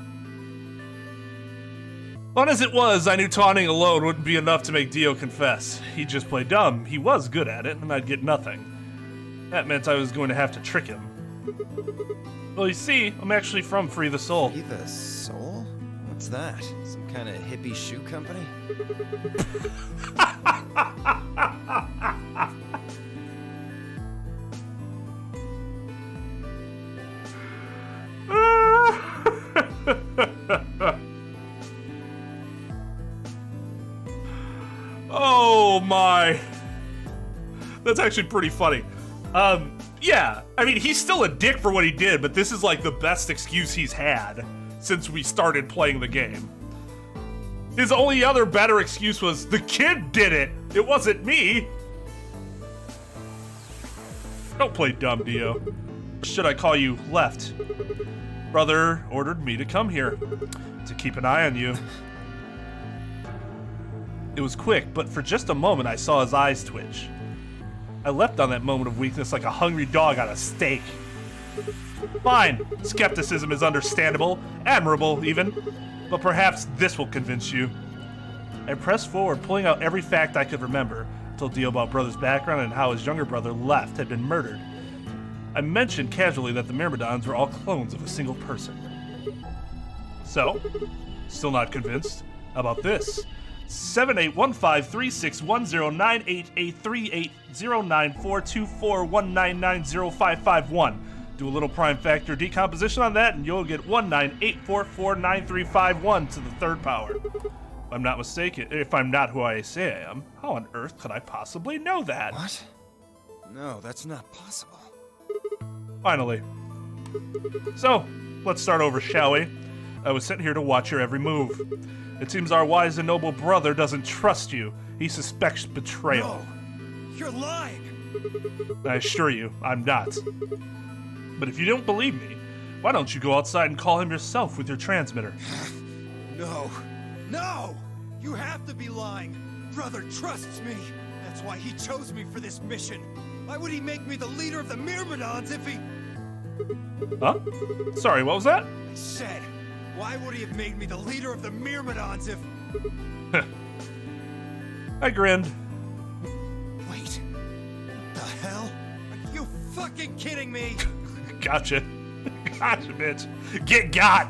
Fun as it was, I knew taunting alone wouldn't be enough to make Dio confess. He'd just play dumb. He was good at it, and I'd get nothing. That meant I was going to have to trick him. Well, you see, I'm actually from Free the Soul. Free the Soul? What's that? Some kind of hippie shoe company? Oh my. That's actually pretty funny. Yeah, I mean, he's still a dick for what he did, but this is like the best excuse he's had since we started playing the game. His only other better excuse was, the kid did it! It wasn't me! Don't play dumb, Dio. Should I call you Left? Brother ordered me to come here, to keep an eye on you. It was quick, but for just a moment I saw his eyes twitch. I leapt on that moment of weakness like a hungry dog on a steak. Fine, skepticism is understandable, admirable even, but perhaps this will convince you. I pressed forward, pulling out every fact I could remember, told Dio about Brother's background and how his younger brother, Left, had been murdered. I mentioned casually that the Myrmidons were all clones of a single person. So, still not convinced? How about this? 78153610988380942419905551. Do a little prime factor decomposition on that and you'll get 198449351 to the third power. If I'm not mistaken, if I'm not who I say I am, how on earth could I possibly know that? What? No, that's not possible. Finally. So, let's start over, shall we? I was sent here to watch your every move. It seems our wise and noble brother doesn't trust you. He suspects betrayal. No, you're lying! I assure you, I'm not. But if you don't believe me, why don't you go outside and call him yourself with your transmitter? No! No! You have to be lying! Brother trusts me! That's why he chose me for this mission! Why would he make me the leader of the Myrmidons if he... Huh? Sorry, what was that? I said, why would he have made me the leader of the Myrmidons if... I grinned. Wait. The hell? Are you fucking kidding me? Gotcha. Gotcha, bitch. Get got!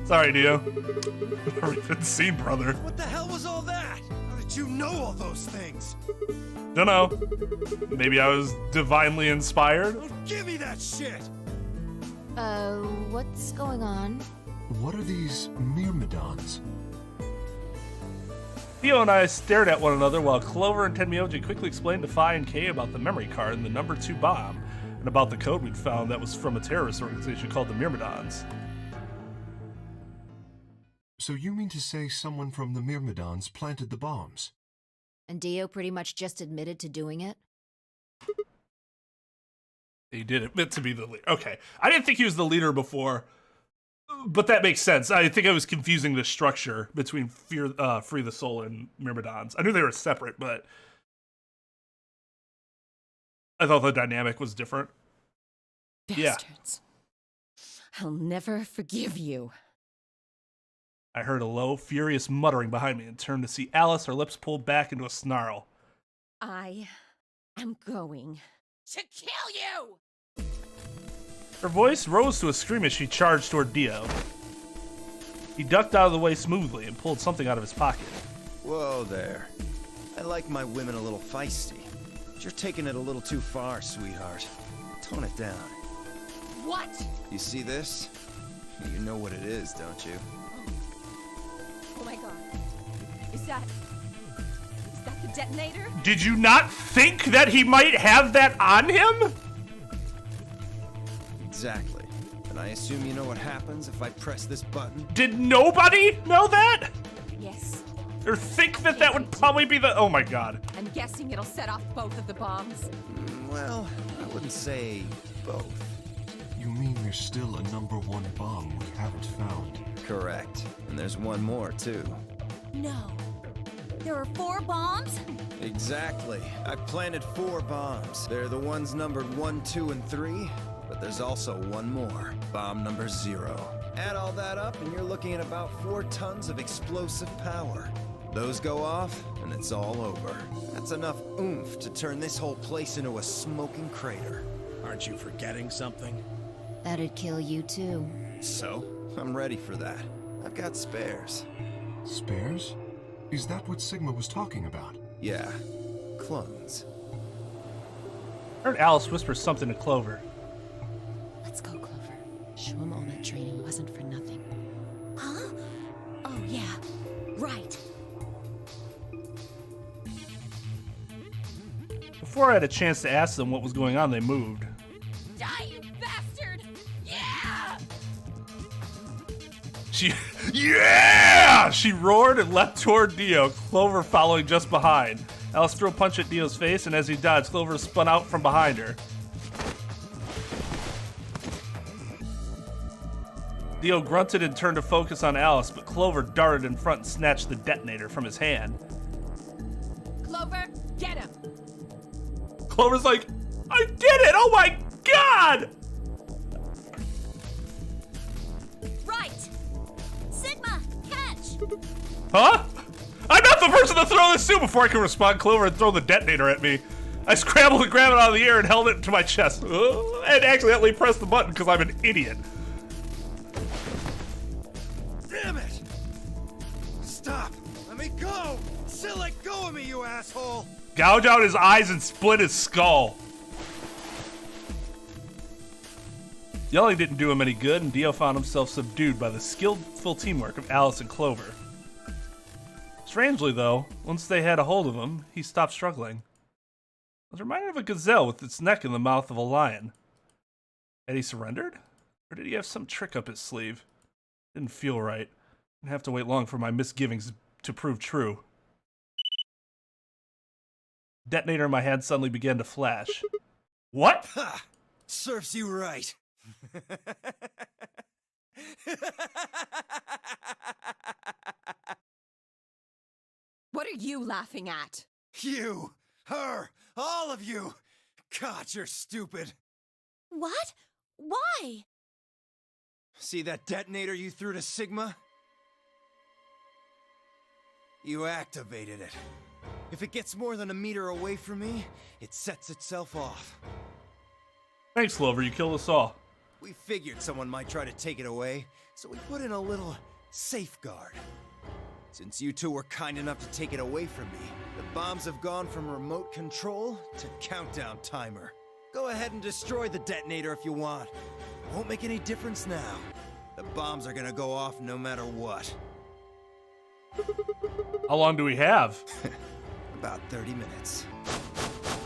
Sorry, Dio. Never even seen, brother. What the hell was all that? How did you know all those things? Dunno. Maybe I was divinely inspired? Don't give me that shit! What's going on? What are these Myrmidons? Theo and I stared at one another while Clover and Tenmyoji quickly explained to Phi and Kay about the memory card and the number 2 bomb, and about the code we'd found that was from a terrorist organization called the Myrmidons. So you mean to say someone from the Myrmidons planted the bombs? And Dio pretty much just admitted to doing it? He did admit to be the leader. Okay. I didn't think he was the leader before, but that makes sense. I think I was confusing the structure between Free the Soul and Myrmidons. I knew they were separate, but I thought the dynamic was different. Bastards. Yeah. I'll never forgive you. I heard a low, furious muttering behind me and turned to see Alice, her lips pulled back into a snarl. I am going to kill you! Her voice rose to a scream as she charged toward Dio. He ducked out of the way smoothly and pulled something out of his pocket. Whoa there. I like my women a little feisty. But you're taking it a little too far, sweetheart. Tone it down. What? You see this? You know what it is, don't you? Oh my god. Is that the detonator? Did you not think that he might have that on him? Exactly. And I assume you know what happens if I press this button? Did nobody know that? Yes. Or think that that would probably be the... Oh my god. I'm guessing it'll set off both of the bombs. Well, I wouldn't say both. You mean there's still a number 1 bomb we haven't found? Correct. And there's one more, too. No. There are 4 bombs? Exactly. I planted 4 bombs. They're the ones numbered 1, 2, and 3. But there's also one more, bomb number 0. Add all that up and you're looking at about 4 tons of explosive power. Those go off and it's all over. That's enough oomph to turn this whole place into a smoking crater. Aren't you forgetting something? That'd kill you too. So, I'm ready for that. I've got spares. Spares? Is that what Sigma was talking about? Yeah, clones. I heard Alice whisper something to Clover. Let's go, Clover. Show him all that training wasn't for nothing. Huh? Oh, yeah. Right. Before I had a chance to ask them what was going on, they moved. Die, you bastard! Yeah! Yeah! She roared and leapt toward Dio, Clover following just behind. Alice threw a punch at Dio's face, and as he dodged, Clover spun out from behind her. Dio grunted and turned to focus on Alice, but Clover darted in front and snatched the detonator from his hand. Clover, get him! Clover's like, I did it! Oh my god! Right! Sigma, catch! Huh? I'm not the person to throw this to! Before I can respond, Clover had thrown the detonator at me. I scrambled to grab it out of the air and held it to my chest. And accidentally pressed the button because I'm an idiot. Damn it! Stop! Let me go! Still let go of me, you asshole! Gouge out his eyes and split his skull. Yelling didn't do him any good, and Dio found himself subdued by the skillful teamwork of Alice and Clover. Strangely, though, once they had a hold of him, he stopped struggling. I was reminded of a gazelle with its neck in the mouth of a lion. Had he surrendered? Or did he have some trick up his sleeve? Didn't feel right. Didn't have to wait long for my misgivings to prove true. Detonator in my hand suddenly began to flash. What? Ha! Serves you right. What are you laughing at? You, her, all of you. God, you're stupid. What? Why? See that detonator you threw to Sigma? You activated it. If it gets more than a meter away from me, it sets itself off. Thanks, Clover. You killed us all. We figured someone might try to take it away, so we put in a little safeguard. Since you two were kind enough to take it away from me, the bombs have gone from remote control to countdown timer. Go ahead and destroy the detonator if you want. It won't make any difference now. The bombs are gonna go off no matter what. How long do we have? About 30 minutes.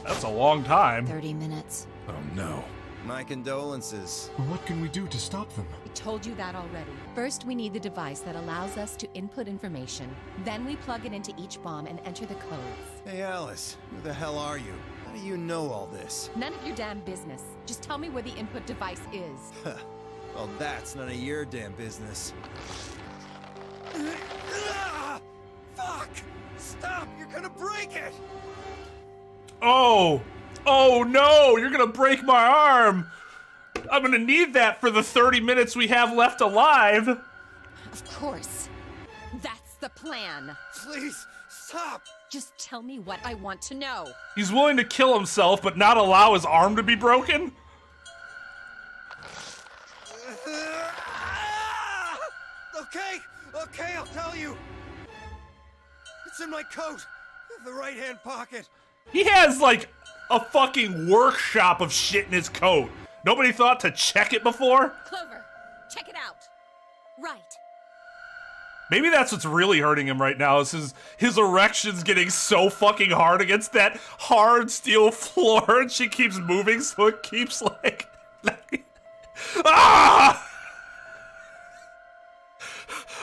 That's a long time. 30 minutes. Oh no. My condolences. But what can we do to stop them? I told you that already. First, we need the device that allows us to input information. Then we plug it into each bomb and enter the codes. Hey Alice, who the hell are you? How do you know all this? None of your damn business. Just tell me where the input device is. Well, that's none of your damn business. Fuck! Stop! You're gonna break it! Oh! Oh no! You're gonna break my arm! I'm gonna need that for the 30 minutes we have left alive! Of course. That's the plan. Please, stop! Just tell me what I want to know. He's willing to kill himself but not allow his arm to be broken? Okay, I'll tell you. It's in my coat, the right-hand pocket. He has like a fucking workshop of shit in his coat. Nobody thought to check it before? Clover, check it out. Right. Maybe that's what's really hurting him right now, is his erection's getting so fucking hard against that hard steel floor, and she keeps moving, so it keeps like ah!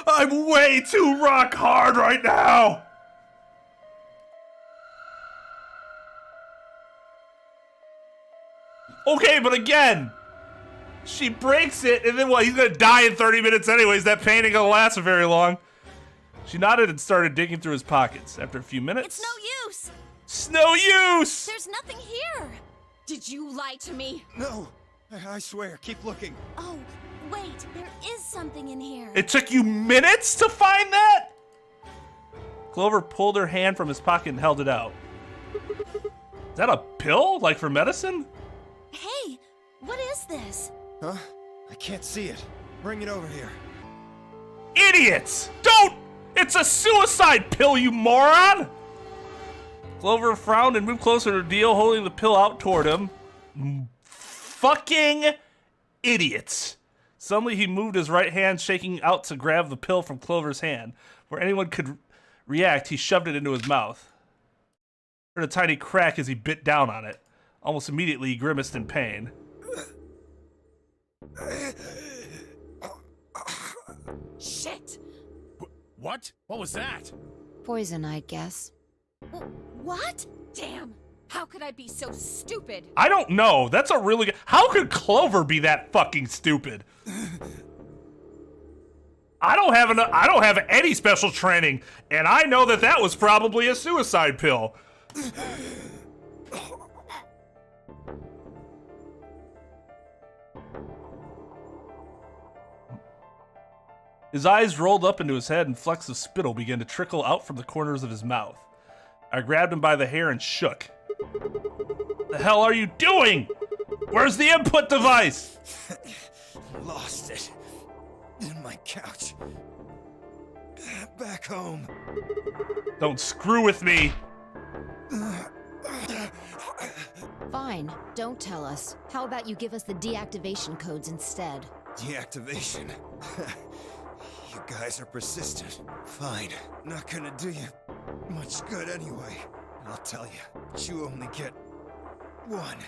I'm way too rock hard right now! Okay, but again, she breaks it, and then what, he's gonna die in 30 minutes anyways. That pain ain't gonna last for very long. She nodded and started digging through his pockets. After a few minutes... It's no use! It's no use! There's nothing here! Did you lie to me? No, I swear, keep looking. Oh, wait, there is something in here. It took you minutes to find that? Clover pulled her hand from his pocket and held it out. Is that a pill? Like for medicine? Hey, what is this? Huh? I can't see it. Bring it over here. Idiots! Don't! It's a suicide pill, you moron! Clover frowned and moved closer to Dio, holding the pill out toward him. Fucking idiots. Suddenly he moved his right hand, shaking out to grab the pill from Clover's hand. Before anyone could react, he shoved it into his mouth. Heard a tiny crack as he bit down on it. Almost immediately, he grimaced in pain. Shit! What? What was that? Poison, I guess. What? Damn! How could I be so stupid? I don't know. That's a really good... How could Clover be that fucking stupid? I don't have any special training, and I know that that was probably a suicide pill. His eyes rolled up into his head and flecks of spittle began to trickle out from the corners of his mouth. I grabbed him by the hair and shook. The hell are you doing? Where's the input device? Lost it. In my couch. Back home. Don't screw with me. Fine, don't tell us. How about you give us the deactivation codes instead? Deactivation? You guys are persistent. Fine. Not gonna do you much good anyway. I'll tell you, but you only get one.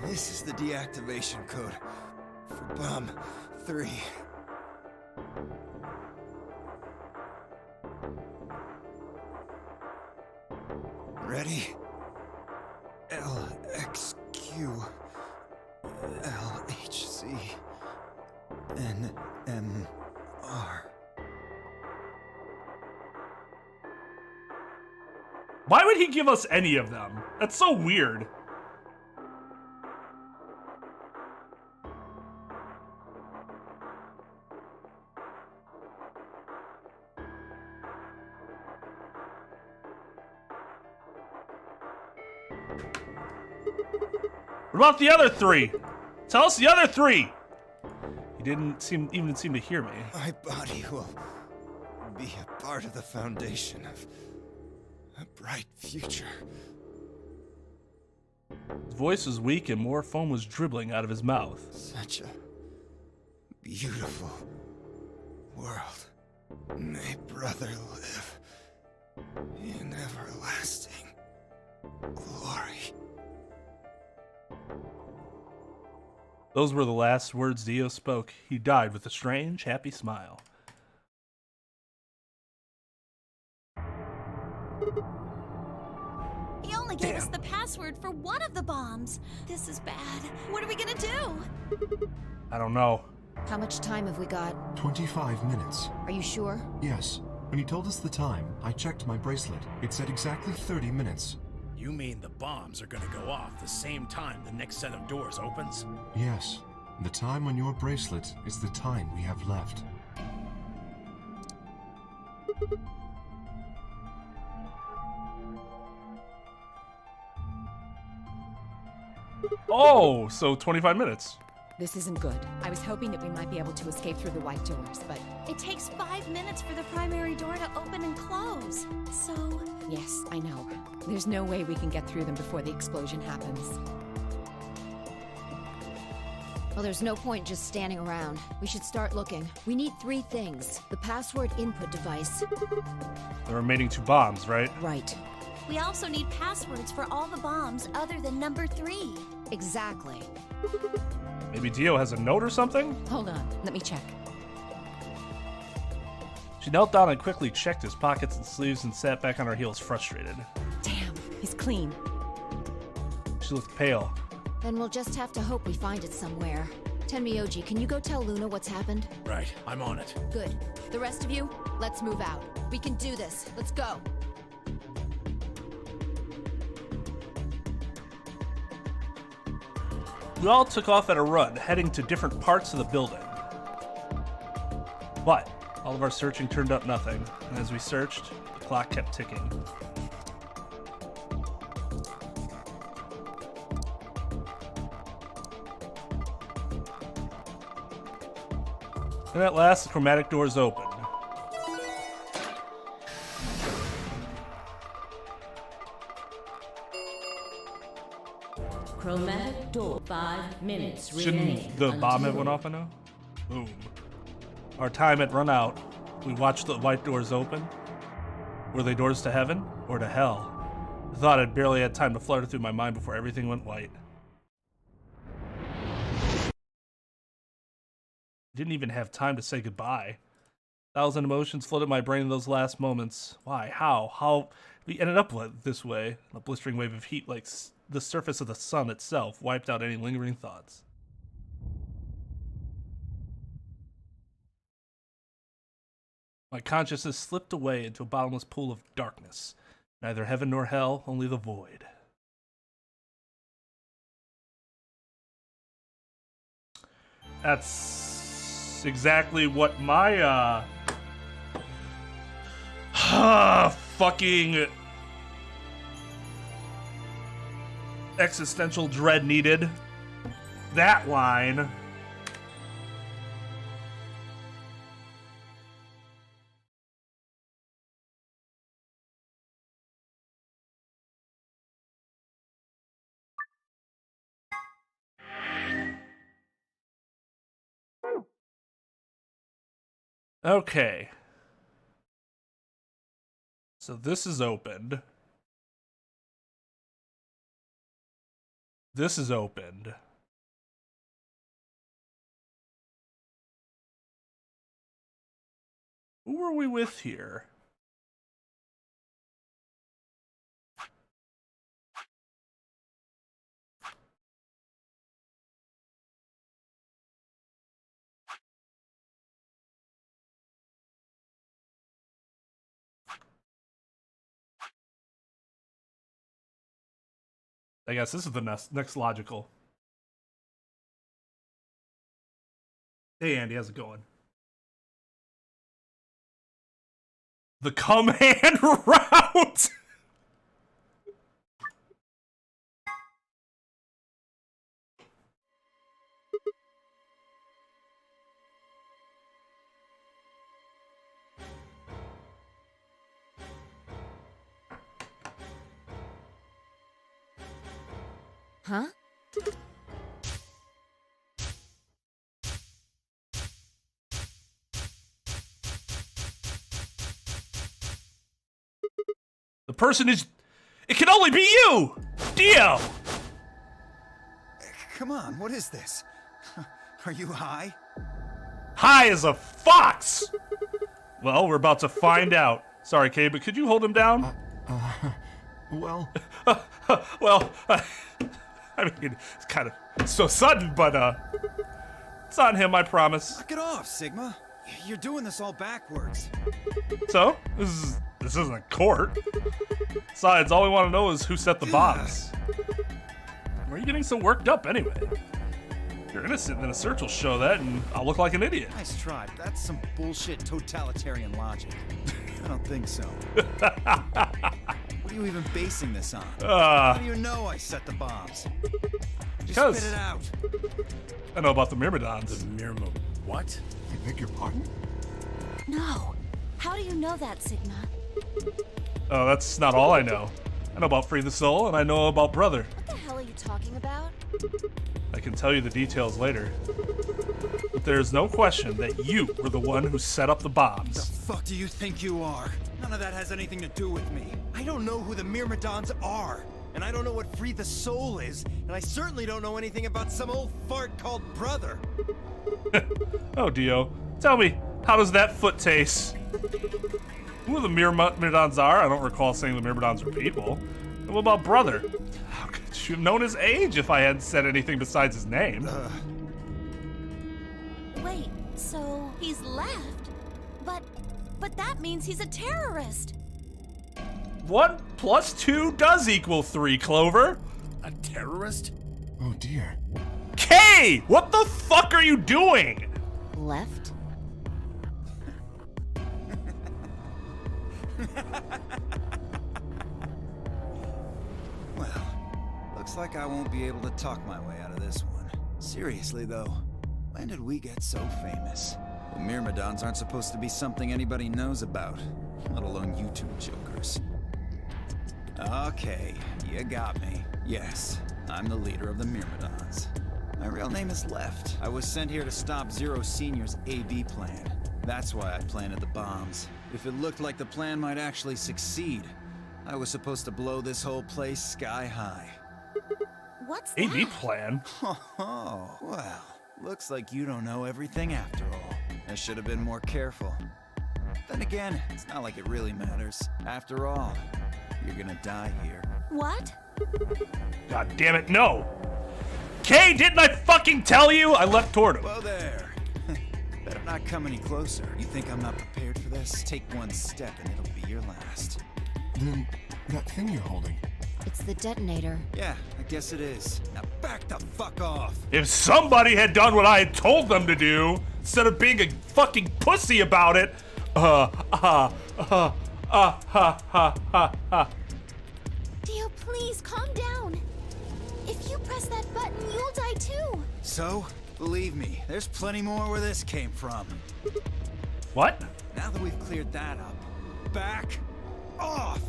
This is the deactivation code for Bomb 3. Ready? LXQ LHC NMR. Why would he give us any of them? That's so weird. What about the other three? Tell us the other three. He didn't even seem to hear me. My body will be a part of the foundation of a bright future. His voice was weak and more foam was dribbling out of his mouth. Such a beautiful world. May brother live in everlasting glory. Those were the last words Dio spoke. He died with a strange, happy smile. He only gave us the password for one of the bombs. This is bad. What are we gonna do? I don't know. How much time have we got? 25 minutes. Are you sure? Yes. When he told us the time, I checked my bracelet. It said exactly 30 minutes. You mean the bombs are gonna go off the same time the next set of doors opens? Yes. The time on your bracelet is the time we have left. Oh, so 25 minutes. This isn't good. I was hoping that we might be able to escape through the white doors, but... It takes 5 minutes for the primary door to open and close. So... Yes, I know. There's no way we can get through them before the explosion happens. Well, there's no point just standing around. We should start looking. We need 3 things. The password input device. The remaining 2 bombs, right? Right. we also need passwords for all the bombs other than number 3. Exactly. Maybe Dio has a note or something? Hold on, let me check. She knelt down and quickly checked his pockets and sleeves and sat back on her heels frustrated. Damn, he's clean. She looked pale. Then we'll just have to hope we find it somewhere. Tenmyoji, can you go tell Luna what's happened? Right, I'm on it. Good. The rest of you, let's move out. We can do this. Let's go. We all took off at a run, heading to different parts of the building. But all of our searching turned up nothing, and as we searched, the clock kept ticking. And at last, the chromatic doors opened. Chromatic door. 5 minutes remain. Shouldn't the bomb have went off by now? Boom. Our time had run out. We watched the white doors open. Were they doors to heaven or to hell? The thought had barely had time to flutter through my mind before everything went white. Didn't even have time to say goodbye. 1,000 emotions flooded my brain in those last moments. Why? How we ended up this way? A blistering wave of heat like the surface of the sun itself wiped out any lingering thoughts. My consciousness slipped away into a bottomless pool of darkness. Neither heaven nor hell, only the void. That's exactly what my, fucking existential dread needed. That line. Okay. So this is opened. This is opened. Who are we with here? I guess this is the next logical. Hey Andy, how's it going? The come hand route! Huh? The person is... It can only be you! Dio! Come on, what is this? Are you high? High as a fox! Well, we're about to find out. Sorry, Kay, but could you hold him down? Well... Well, I mean, it's kind of so sudden, but, it's on him, I promise. Knock it off, Sigma. You're doing this all backwards. So, this isn't a court. Besides, all we want to know is who set the bombs. Why are you getting so worked up anyway? If you're innocent, then a search will show that, and I'll look like an idiot. Nice try, but that's some bullshit totalitarian logic. I don't think so. What are you even basing this on? How do you know I set the bombs? Just spit it out. I know about the Murmidons. The what? I beg your pardon? No. How do you know that, Sigma? Oh, that's not all I know. I know about Free the Soul, and I know about Brother. What the hell are you talking about? I can tell you the details later. But there's no question that you were the one who set up the bombs. The fuck do you think you are? None of that has anything to do with me. I don't know who the Myrmidons are. And I don't know what Free the Soul is. And I certainly don't know anything about some old fart called Brother. Oh, Dio. Tell me, how does that foot taste? Who the Myrmidons are? I don't recall saying the Myrmidons are people. And what about Brother? How could you have known his age if I hadn't said anything besides his name? Wait, so he's left? But that means he's a terrorist. 1 + 2 does equal 3, Clover. A terrorist? Oh dear. Kay! What the fuck are you doing? Left? Well, looks like I won't be able to talk my way out of this one. Seriously though, when did we get so famous? The Myrmidons aren't supposed to be something anybody knows about, let alone you two jokers. Okay, you got me. Yes, I'm the leader of the Myrmidons. My real name is Left. I was sent here to stop Zero Senior's AB plan. That's why I planted the bombs. If it looked like the plan might actually succeed, I was supposed to blow this whole place sky high. What's AB that? plan? Oh, well, Looks like you don't know everything after all. I should have been more careful. Then again, it's not like it really matters. After all, you're gonna die here. What? God damn it, no! Kay, didn't I fucking tell you? I leapt toward him. Whoa there. Better not come any closer. You think I'm not prepared for this? Take one step and it'll be your last. Then, that thing you're holding. It's the detonator. Yeah, I guess it is. Now back the fuck off. If somebody had done what I had told them to do, instead of being a fucking pussy about it, Dio, please calm down. If you press that button, you'll die too. So, believe me, there's plenty more where this came from. What? Now that we've cleared that up, back off!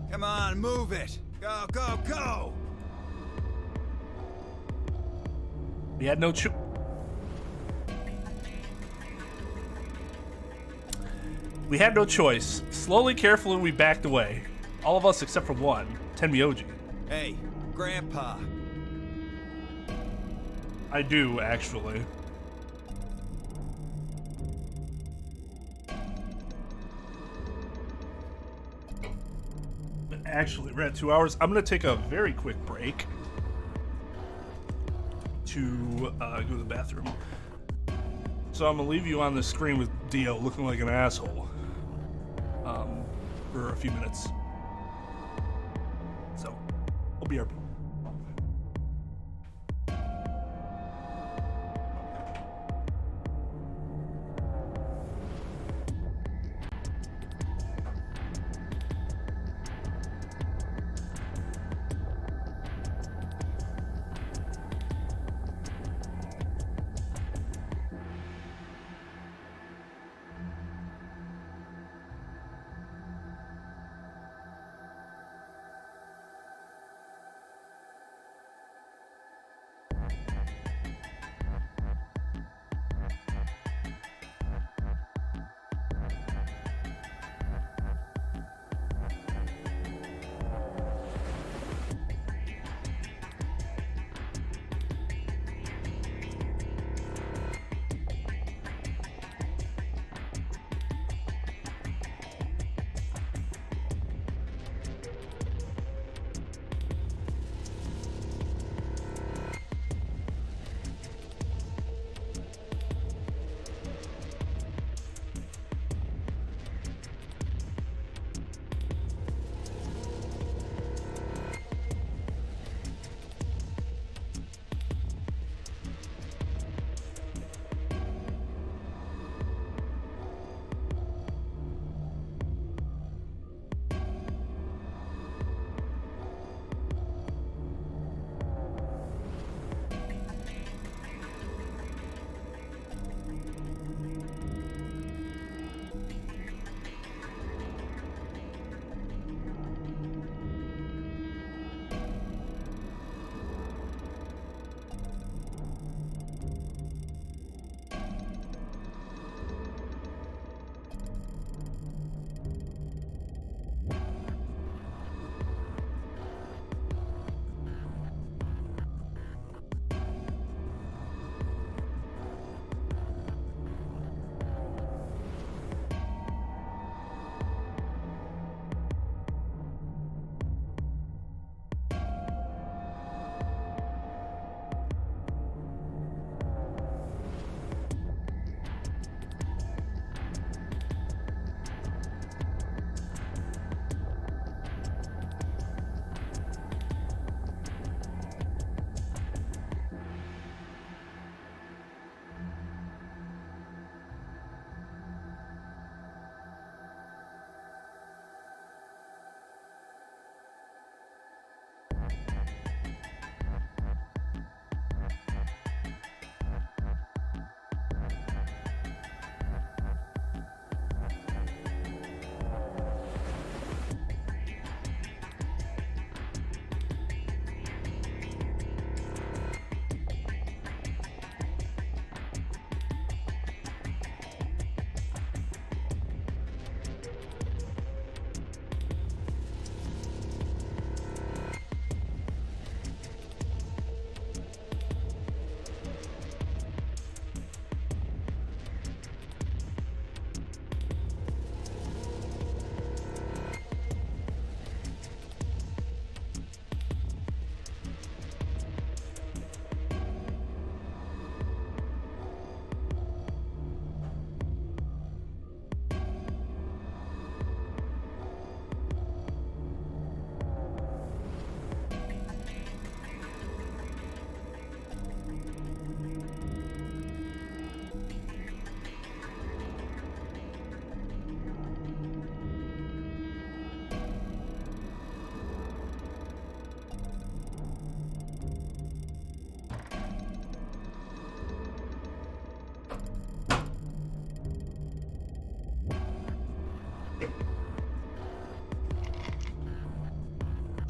Come on, move it! Go, go, go! We had no choice. We had no choice. Slowly, carefully, we backed away. All of us except for one, Tenmyoji. Hey, Grandpa. I do, actually. Actually, we're at 2 hours. I'm gonna take a very quick break to go to the bathroom. So I'm gonna leave you on the screen with Dio looking like an asshole for a few minutes. So I'll be right back.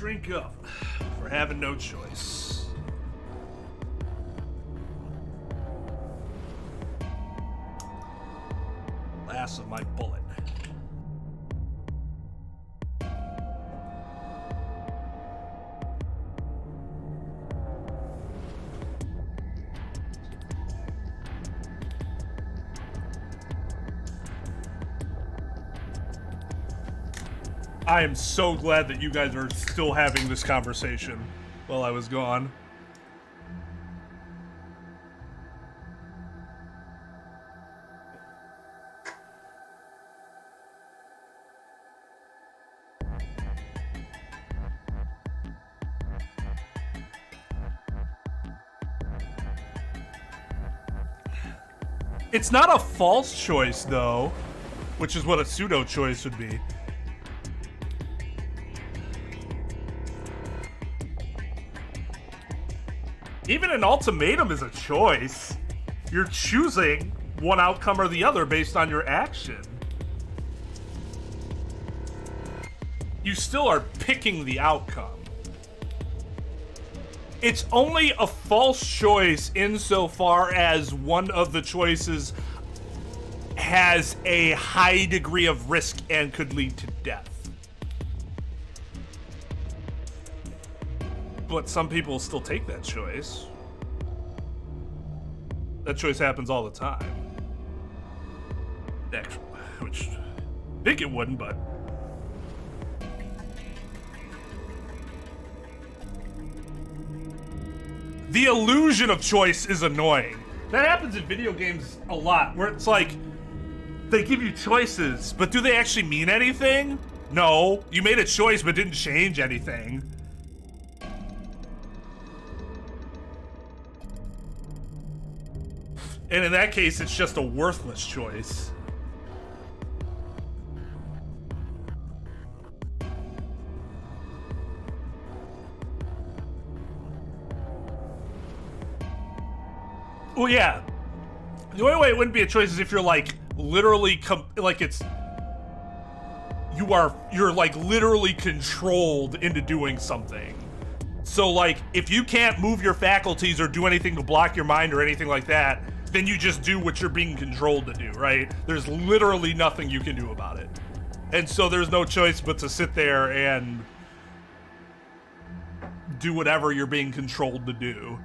Drink up for having no choice. Last of my bullet. I am so glad that you guys are still having this conversation while I was gone. It's not a false choice, though, which is what a pseudo choice would be. Even an ultimatum is a choice. You're choosing one outcome or the other based on your action. You still are picking the outcome. It's only a false choice insofar as one of the choices has a high degree of risk and could lead to death. But some people still take that choice. That choice happens all the time. Actually, which I think it wouldn't, but the illusion of choice is annoying. That happens in video games a lot, where it's like they give you choices, but do they actually mean anything? No, you made a choice but didn't change anything. And in that case, it's just a worthless choice. Well, yeah. The only way it wouldn't be a choice is if you're like literally you're like literally controlled into doing something. So like if you can't move your faculties or do anything to block your mind or anything like that, then you just do what you're being controlled to do, right? There's literally nothing you can do about it. And so there's no choice but to sit there and do whatever you're being controlled to do.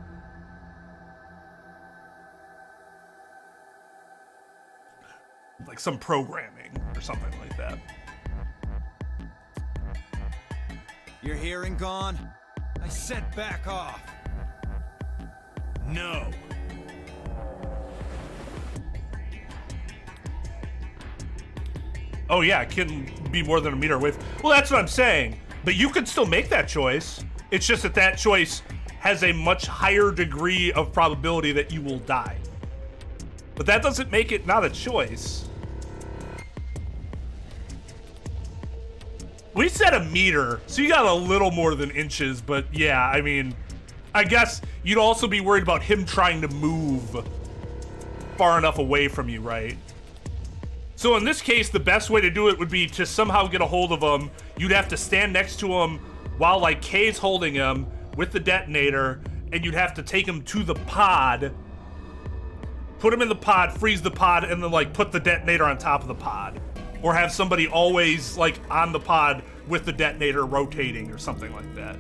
Like some programming or something like that. Your hearing gone? I said back off. No. Oh yeah, it can be more than a meter away. Well, that's what I'm saying. But you can still make that choice. It's just that that choice has a much higher degree of probability that you will die. But that doesn't make it not a choice. We said a meter, so you got a little more than inches, but yeah, I mean, I guess you'd also be worried about him trying to move far enough away from you, right? So in this case, the best way to do it would be to somehow get a hold of him. You'd have to stand next to him while like Kay's holding him with the detonator, and you'd have to take him to the pod, put him in the pod, freeze the pod, and then like put the detonator on top of the pod. Or have somebody always like on the pod with the detonator rotating or something like that.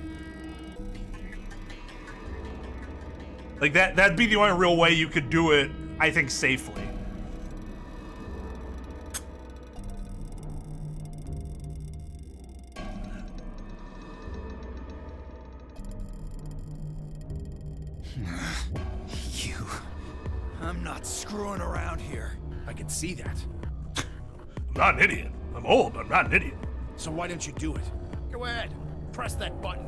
Like that'd be the only real way you could do it, I think, safely. I'm not screwing around here. I can see that. I'm not an idiot. I'm old, but I'm not an idiot. So why don't you do it? Go ahead. Press that button.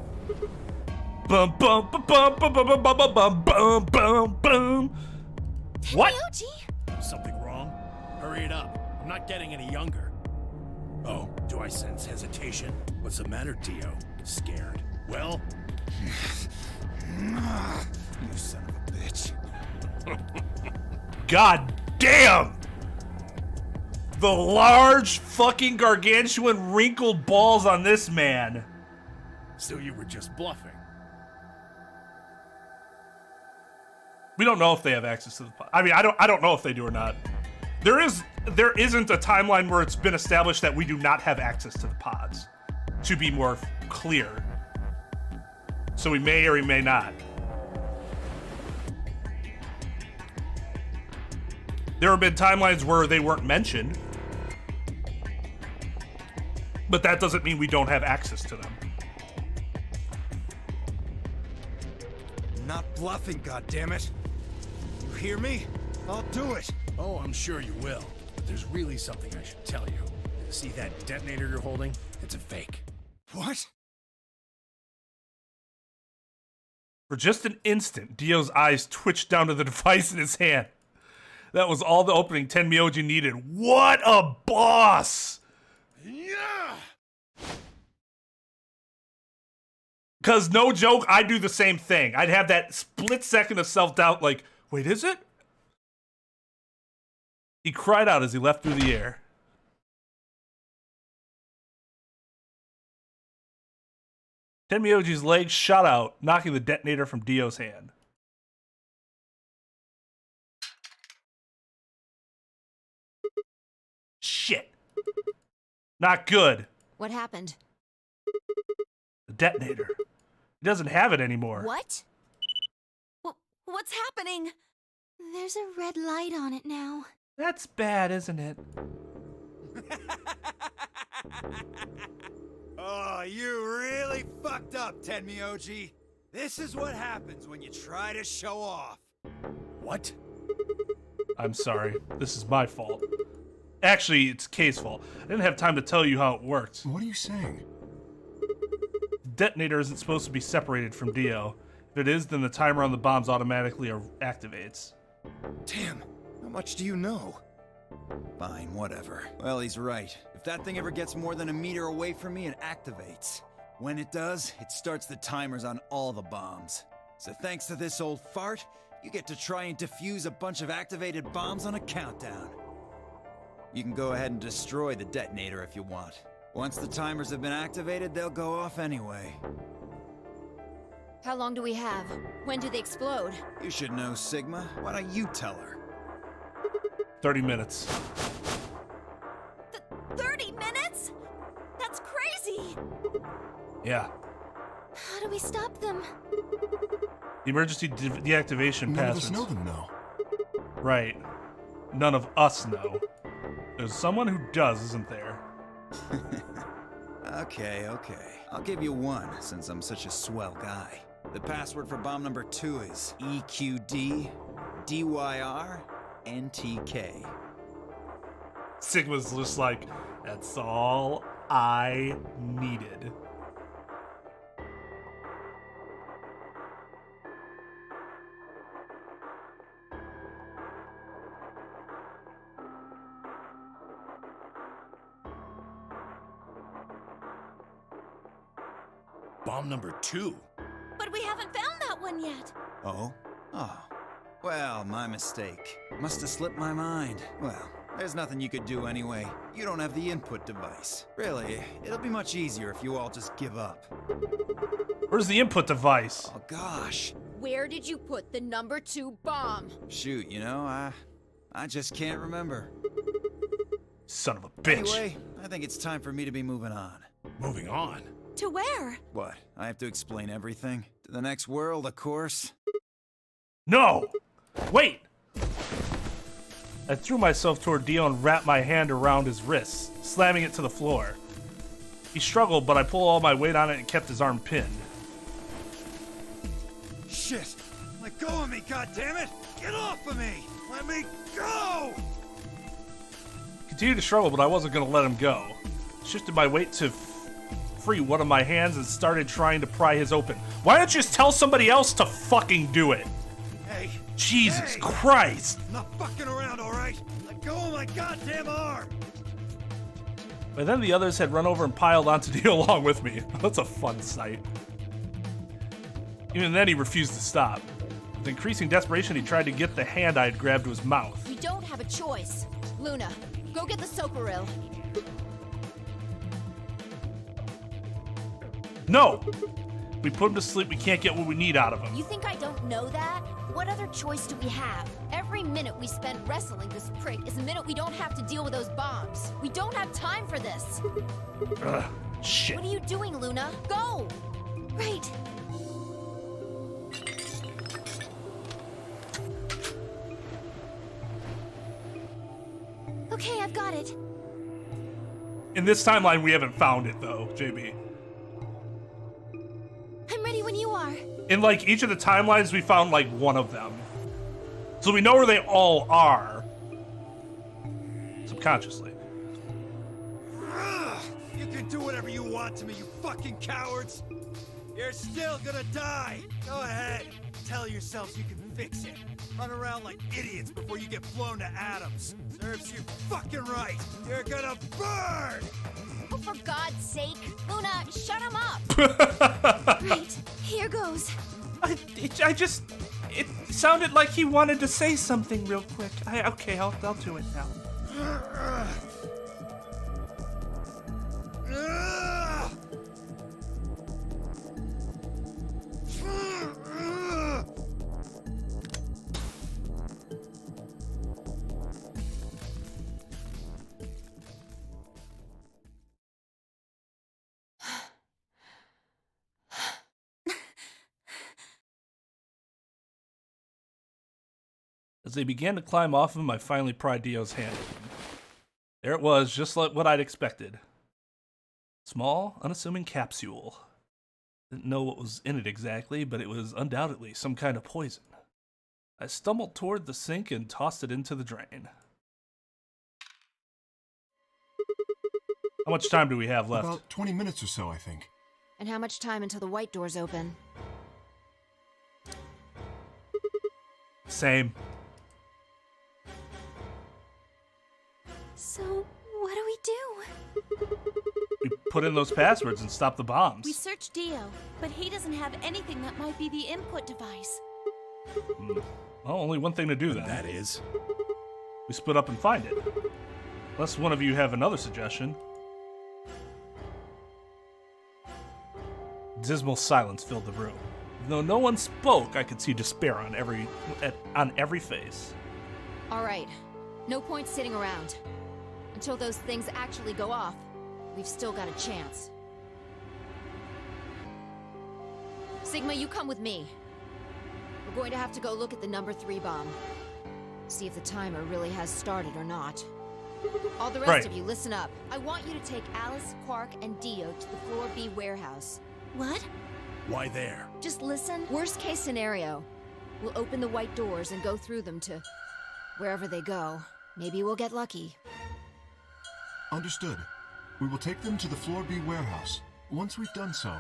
Bum bum bum bum bum bum bum bum bum bum bum bum. What? Something wrong? Hurry it up. I'm not getting any younger. Oh, do I sense hesitation? What's the matter, Dio? Scared? Well? You son of a bitch. God damn! The large fucking gargantuan wrinkled balls on this man. So you were just bluffing. We don't know if they have access to the pod. I mean, I don't know if they do or not. There isn't a timeline where it's been established that we do not have access to the pods. To be more clear. So we may or we may not. There have been timelines where they weren't mentioned. But that doesn't mean we don't have access to them. Not bluffing, goddammit. You hear me? I'll do it. Oh, I'm sure you will. But there's really something I should tell you. See that detonator you're holding? It's a fake. What? For just an instant, Dio's eyes twitched down to the device in his hand. That was all the opening Tenmyoji needed. What a boss! Yeah! Because no joke, I'd do the same thing. I'd have that split second of self-doubt like, wait, is it? He cried out as he left through the air. Tenmyoji's legs shot out, knocking the detonator from Dio's hand. Shit. Not good. What happened? The detonator. He doesn't have it anymore. What? What's happening? There's a red light on it now. That's bad, isn't it? Oh, you really fucked up, Tenmyoji. This is what happens when you try to show off. What? I'm sorry. This is my fault. Actually, it's Kay's fault. I didn't have time to tell you how it works. What are you saying? The detonator isn't supposed to be separated from Dio. If it is, then the timer on the bombs automatically activates. Damn, how much do you know? Fine, whatever. Well, he's right. If that thing ever gets more than a meter away from me, it activates. When it does, it starts the timers on all the bombs. So thanks to this old fart, you get to try and defuse a bunch of activated bombs on a countdown. You can go ahead and destroy the detonator if you want. Once the timers have been activated, they'll go off anyway. How long do we have? When do they explode? You should know, Sigma. Why don't you tell her? 30 minutes. 30 minutes? That's crazy! Yeah. How do we stop them? The emergency deactivation None of passwords. us know them, though. Right. None of us know. There's someone who does, isn't there? Okay. I'll give you one, since I'm such a swell guy. The password for bomb number 2 is EQD DYR NTK. Sigma's just like, that's all I needed. Bomb number 2? But we haven't found that one yet. Oh? Well, my mistake. Must have slipped my mind. Well, there's nothing you could do anyway. You don't have the input device. Really, it'll be much easier if you all just give up. Where's the input device? Oh gosh. Where did you put the number 2 bomb? Shoot, you know, I just can't remember. Son of a bitch. Anyway, I think it's time for me to be moving on. Moving on? To where? What? I have to explain everything? To the next world, of course. No! Wait! I threw myself toward Dio and wrapped my hand around his wrists, slamming it to the floor. He struggled, but I pulled all my weight on it and kept his arm pinned. Shit! Let go of me, goddammit! Get off of me! Let me go! He continued to struggle, but I wasn't going to let him go. Shifted my weight to free one of my hands and started trying to pry his open. Why don't you just tell somebody else to fucking do it? Hey! Jesus Hey! Christ! I'm not fucking around, alright? Let go of my goddamn arm! By then the others had run over and piled onto Dio along with me. That's a fun sight. Even then he refused to stop. With increasing desperation, he tried to get the hand I had grabbed to his mouth. We don't have a choice. Luna, go get the Soparil. No! We put him to sleep, we can't get what we need out of him. You think I don't know that? What other choice do we have? Every minute we spend wrestling this prick is a minute we don't have to deal with those bombs. We don't have time for this. Ugh, shit. What are you doing, Luna? Go! Right. Okay, I've got it. In this timeline, we haven't found it, though, JB. I'm ready when you are. In, like, each of the timelines, we found, like, one of them. So we know where they all are. Subconsciously. You can do whatever you want to me, you fucking cowards! You're still gonna die! Go ahead, tell yourselves you can fix it. Run around like idiots before you get blown to atoms. Serves you fucking right! You're gonna burn! Oh, for God's sake! Luna, shut him up! Right, here goes. It sounded like he wanted to say something real quick. Okay, I'll do it now. As they began to climb off of him, I finally pried Dio's hand open. There it was, just like what I'd expected. Small, unassuming capsule. Didn't know what was in it exactly, but it was undoubtedly some kind of poison. I stumbled toward the sink and tossed it into the drain. How much time do we have left? About 20 minutes or so, I think. And how much time until the white doors open? Same. So, what do we do? We put in those passwords and stop the bombs. We searched Dio, but he doesn't have anything that might be the input device. Well, only one thing to do then. That is. We split up and find it. Unless one of you have another suggestion. Dismal silence filled the room. Though no one spoke, I could see despair on every face. All right, no point sitting around. Until those things actually go off, we've still got a chance. Sigma, you come with me. We're going to have to go look at the number 3 bomb. See if the timer really has started or not. All the rest of you, listen up. I want you to take Alice, Quark, and Dio to the Floor B warehouse. What? Why there? Just listen. Worst case scenario, we'll open the white doors and go through them to wherever they go. Maybe we'll get lucky. Understood. We will take them to the Floor B warehouse. Once we've done so,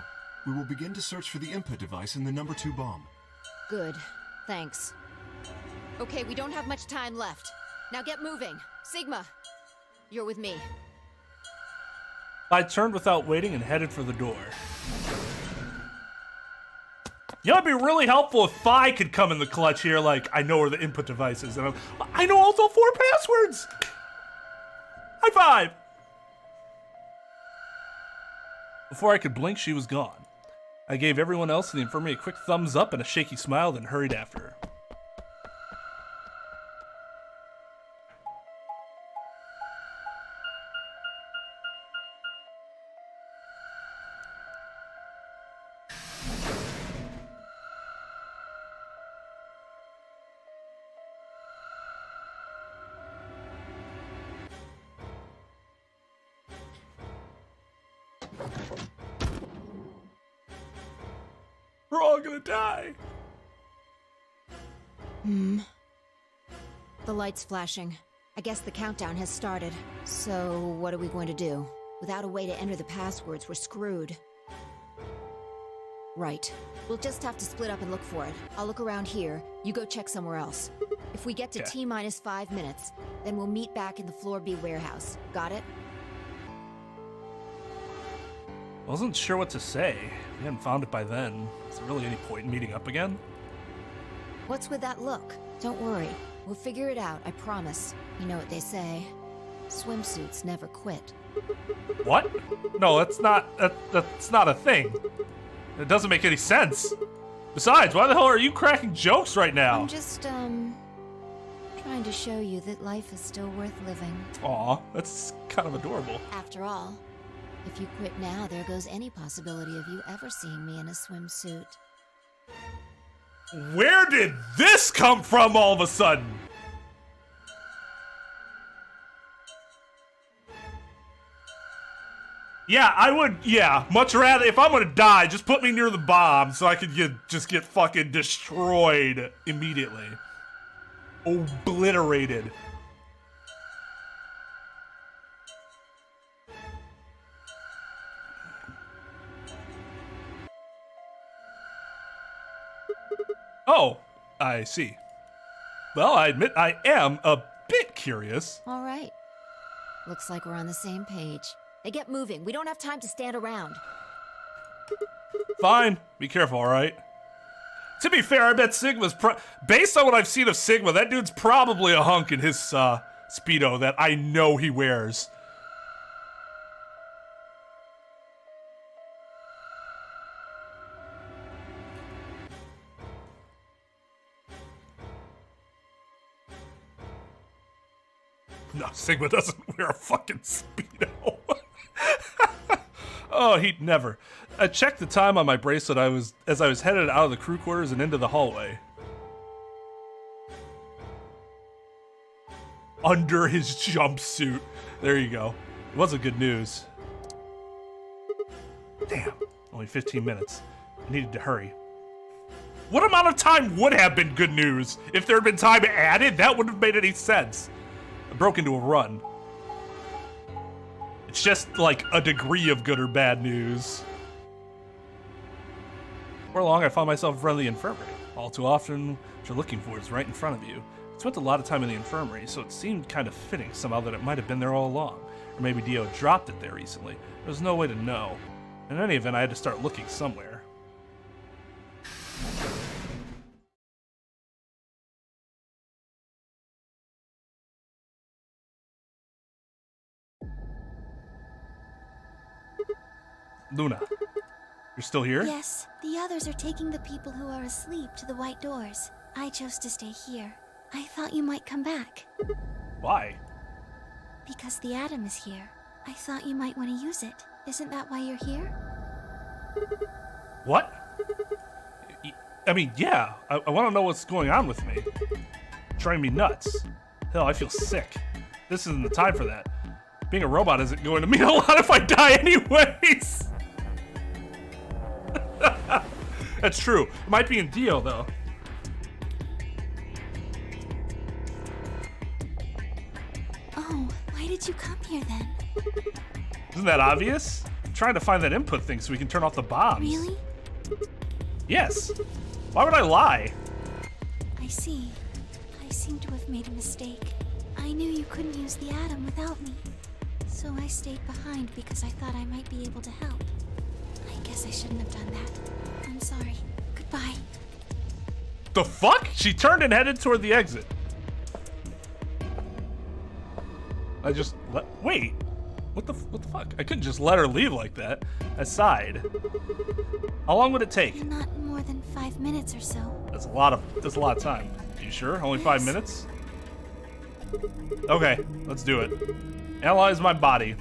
we will begin to search for the input device in the number 2 bomb. Good. Thanks. Okay, we don't have much time left. Now get moving. Sigma, you're with me. I turned without waiting and headed for the door. You know, it'd be really helpful if Phi could come in the clutch here, like, I know where the input device is, and I know all the 4 passwords! High five! Before I could blink, she was gone. I gave everyone else in the infirmary a quick thumbs up and a shaky smile, then hurried after her. We're all gonna die. The light's flashing. I guess the countdown has started. So, what are we going to do? Without a way to enter the passwords, we're screwed. Right. We'll just have to split up and look for it. I'll look around here, you go check somewhere else. If we get to T-minus 5 minutes, then we'll meet back in the Floor B warehouse. Got it? Wasn't sure what to say. We hadn't found it by then. Is there really any point in meeting up again? What's with that look? Don't worry. We'll figure it out, I promise. You know what they say. Swimsuits never quit. What? No, that's not a thing. It doesn't make any sense. Besides, why the hell are you cracking jokes right now? I'm just, trying to show you that life is still worth living. Aw, that's kind of adorable. After all, if you quit now, there goes any possibility of you ever seeing me in a swimsuit. Where did this come from all of a sudden? Yeah, I would, much rather, if I'm gonna die, just put me near the bomb so I could just get fucking destroyed immediately. Obliterated. Oh, I see. Well, I admit I am a bit curious. All right. Looks like we're on the same page. Hey, get moving. We don't have time to stand around. Fine. Be careful, all right? To be fair, I bet Sigma's based on what I've seen of Sigma, that dude's probably a hunk in his Speedo that I know he wears. No, Sigma doesn't wear a fucking Speedo. Oh, he'd never. I checked the time on my bracelet as I was headed out of the crew quarters and into the hallway. Under his jumpsuit. There you go. It wasn't good news. Damn, only 15 minutes. I needed to hurry. What amount of time would have been good news? If there had been time added, that wouldn't have made any sense. I broke into a run. It's just like a degree of good or bad news. Before long, I found myself in front of the infirmary. All too often, what you're looking for is right in front of you. I spent a lot of time in the infirmary, so it seemed kind of fitting somehow that it might have been there all along. Or maybe Dio dropped it there recently. There was no way to know. In any event, I had to start looking somewhere. Luna, you're still here? Yes, the others are taking the people who are asleep to the white doors. I chose to stay here. I thought you might come back. Why? Because the atom is here. I thought you might want to use it. Isn't that why you're here? What? I mean, yeah. I want to know what's going on with me. Driving me nuts. Hell, I feel sick. This isn't the time for that. Being a robot isn't going to mean a lot if I die anyways. That's true. It might be in Dio, though. Oh, why did you come here then? Isn't that obvious? I'm trying to find that input thing so we can turn off the bombs. Really? Yes. Why would I lie? I see. I seem to have made a mistake. I knew you couldn't use the atom without me. So I stayed behind because I thought I might be able to help. I guess I shouldn't have done that. I'm sorry. Goodbye. The fuck? She turned and headed toward the exit. Wait. What the fuck? I couldn't just let her leave like that. I sighed. How long would it take? Not more than 5 minutes or so. That's a lot of time. You sure? Only 5 minutes? Okay, let's do it. Analyze my body.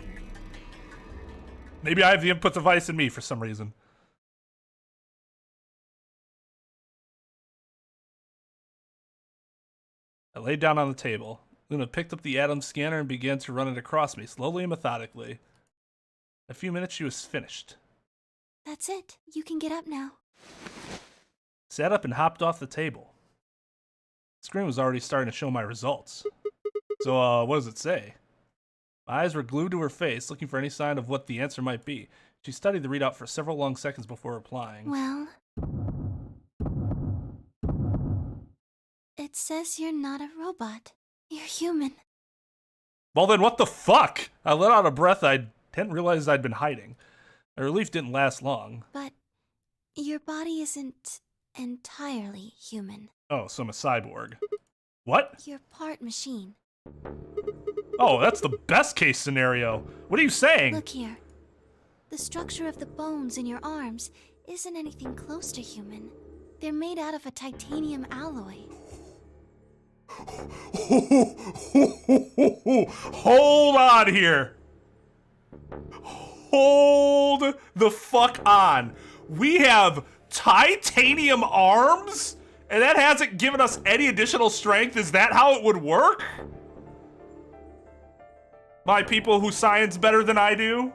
Maybe I have the input device in me for some reason. I laid down on the table. Luna picked up the atom scanner and began to run it across me, slowly and methodically. In a few minutes, she was finished. That's it. You can get up now. Sat up and hopped off the table. The screen was already starting to show my results. So, what does it say? My eyes were glued to her face, looking for any sign of what the answer might be. She studied the readout for several long seconds before replying. Well... It says you're not a robot. You're human. Well then, what the fuck? I let out a breath I hadn't realized I'd been hiding. My relief didn't last long. But your body isn't entirely human. Oh, so I'm a cyborg. What? You're part machine. Oh, that's the best case scenario. What are you saying? Look here. The structure of the bones in your arms isn't anything close to human. They're made out of a titanium alloy. Hold on here. Hold the fuck on. We have titanium arms? And that hasn't given us any additional strength? Is that how it would work? My people who science better than I do?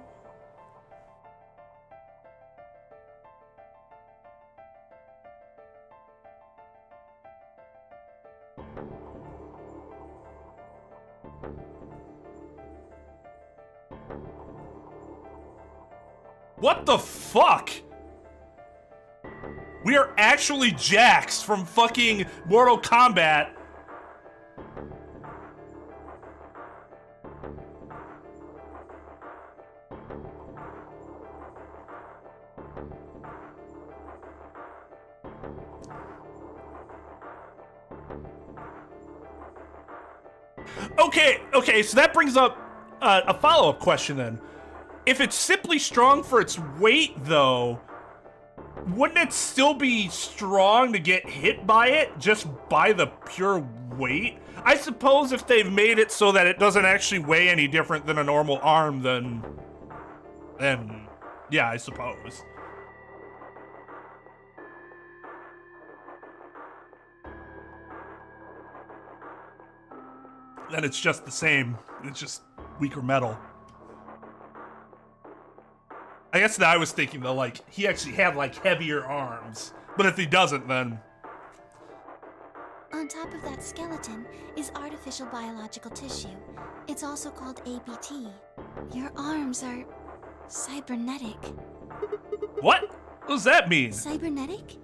What the fuck? We are actually Jax from fucking Mortal Kombat. Okay, so that brings up a follow-up question then. If it's simply strong for its weight, though, wouldn't it still be strong to get hit by it just by the pure weight? I suppose if they've made it so that it doesn't actually weigh any different than a normal arm, then yeah, I suppose. Then it's just the same. It's just weaker metal. I guess that I was thinking though, like, he actually had like heavier arms. But if he doesn't, then... On top of that skeleton is artificial biological tissue. It's also called ABT. Your arms are cybernetic. What? What does that mean? Cybernetic?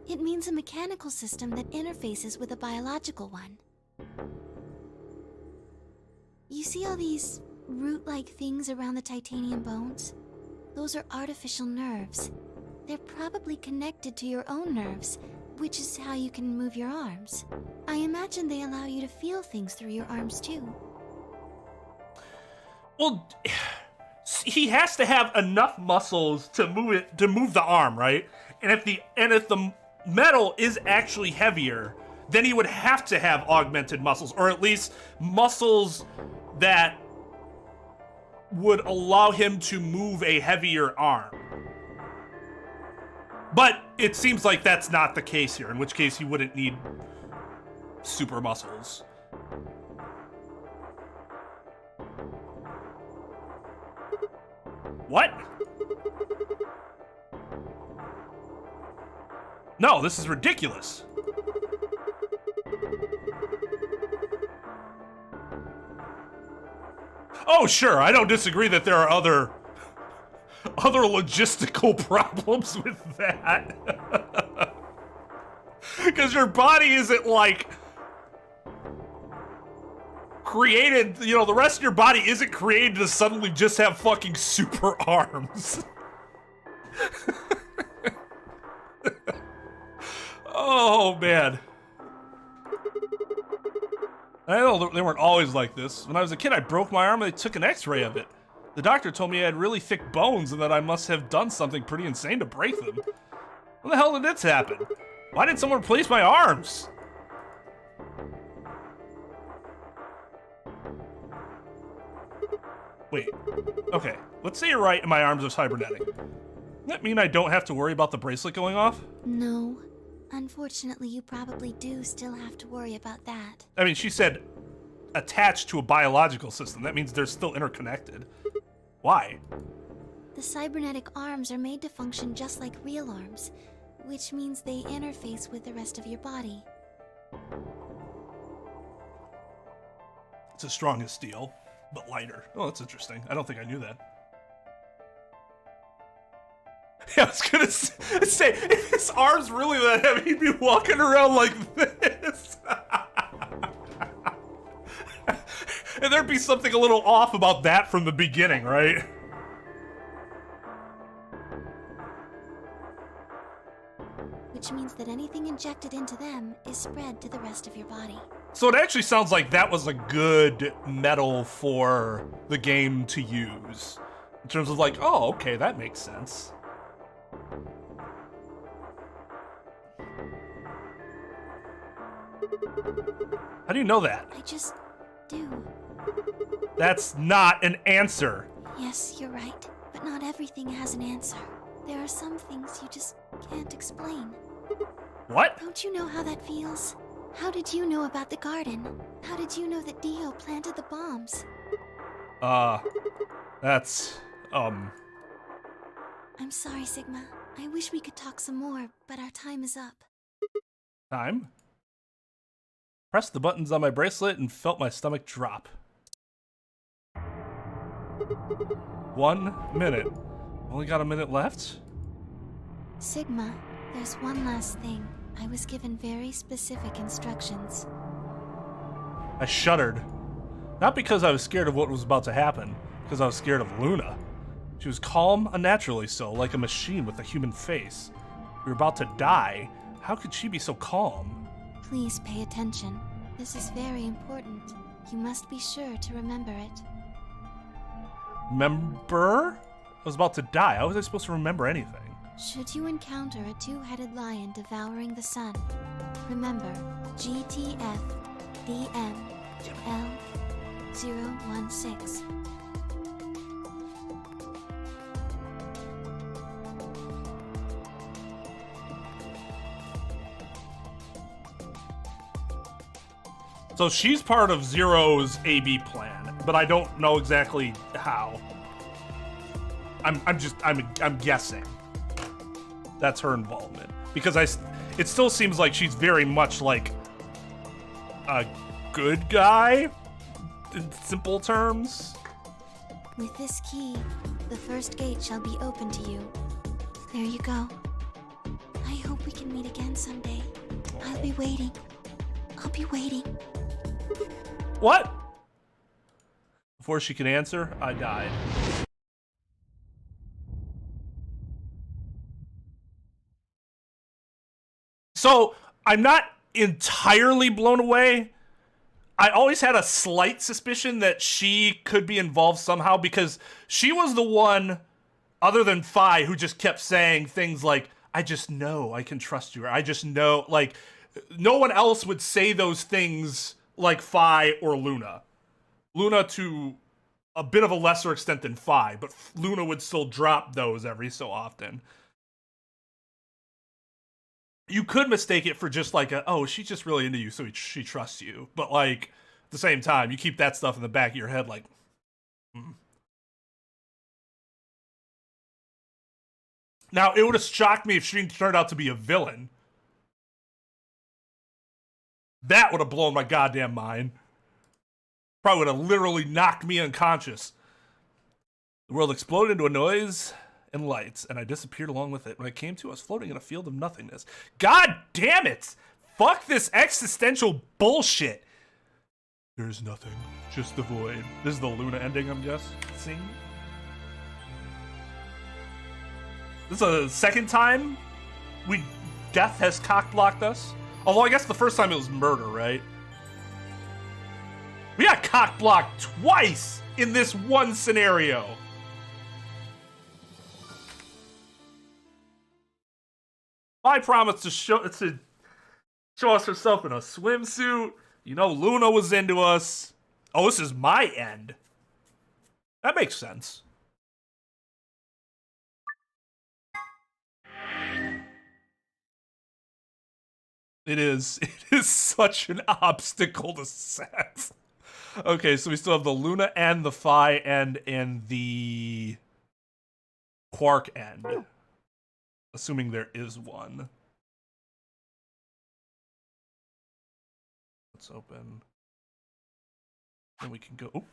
It means a mechanical system that interfaces with a biological one. You see all these root-like things around the titanium bones? Those are artificial nerves. They're probably connected to your own nerves, which is how you can move your arms. I imagine they allow you to feel things through your arms too. Well, he has to have enough muscles to move the arm, right? And if the metal is actually heavier, then he would have to have augmented muscles, or at least muscles that would allow him to move a heavier arm. But it seems like that's not the case here, in which case he wouldn't need super muscles. What? No, this is ridiculous. Oh, sure, I don't disagree that there are other logistical problems with that. Because your body isn't, like, created, you know, the rest of your body isn't created to suddenly just have fucking super arms. Oh, man. I know they weren't always like this. When I was a kid, I broke my arm and they took an x-ray of it. The doctor told me I had really thick bones and that I must have done something pretty insane to break them. When the hell did this happen? Why didn't someone replace my arms? Wait, okay, let's say you're right and my arms are cybernetic. Does that mean I don't have to worry about the bracelet going off? No. Unfortunately, you probably do still have to worry about that. I mean, she said attached to a biological system. That means they're still interconnected. Why? The cybernetic arms are made to function just like real arms, which means they interface with the rest of your body. It's as strong as steel, but lighter. Oh, that's interesting. I don't think I knew that. Yeah, I was gonna say, if his arm's really that heavy, he'd be walking around like this. And there'd be something a little off about that from the beginning, right? Which means means that anything injected into them is spread to the rest of your body. So it actually sounds like that was a good metal for the game to use. In terms of like, oh, okay, that makes sense. How do you know that? I just do. That's not an answer. Yes, you're right. But not everything has an answer. There are some things you just can't explain. What? Don't you know how that feels? How did you know about the garden? How did you know that Dio planted the bombs? That's, I'm sorry, Sigma. I wish we could talk some more, but our time is up. time. Pressed the buttons on my bracelet and felt my stomach drop. 1 minute. Only got a minute left? Sigma, there's one last thing. I was given very specific instructions. I shuddered. Not because I was scared of what was about to happen, because I was scared of Luna. She was calm, unnaturally so, like a machine with a human face. We were about to die. How could she be so calm? Please pay attention. This is very important. You must be sure to remember it. Remember? I was about to die. How was I supposed to remember anything? Should you encounter a two-headed lion devouring the sun, remember GTF DM L016. So she's part of Zero's AB plan, but I don't know exactly how. I'm guessing that's her involvement, because it still seems like she's very much like a good guy in simple terms. With this key, the first gate shall be open to you. There you go. I hope we can meet again someday. I'll be waiting. I'll be waiting. What? Before she could answer, I died. So, I'm not entirely blown away. I always had a slight suspicion that she could be involved somehow, because she was the one, other than Phi, who just kept saying things like, I just know I can trust you, or I just know, like, no one else would say those things like Phi or Luna. Luna to a bit of a lesser extent than Phi, but Luna would still drop those every so often. You could mistake it for just like oh, she's just really into you, so she trusts you. But like, at the same time, you keep that stuff in the back of your head like, Now, it would have shocked me if she turned out to be a villain. That would have blown my goddamn mind. Probably would have literally knocked me unconscious. The world exploded into a noise and lights, and I disappeared along with it. When I came to, I was floating in a field of nothingness. God damn it! Fuck this existential bullshit! There's nothing, just the void. This is the Luna ending, I'm guessing. This is the second time death has cock-blocked us. Although I guess the first time it was murder, right? We got cock-blocked twice in this one scenario. I promised to show us herself in a swimsuit. You know, Luna was into us. Oh, this is my end. That makes sense. It is such an obstacle to set. Okay, so we still have the Luna and the Phi end and the Quark end. Assuming there is one. Let's open. And we can go. Oh.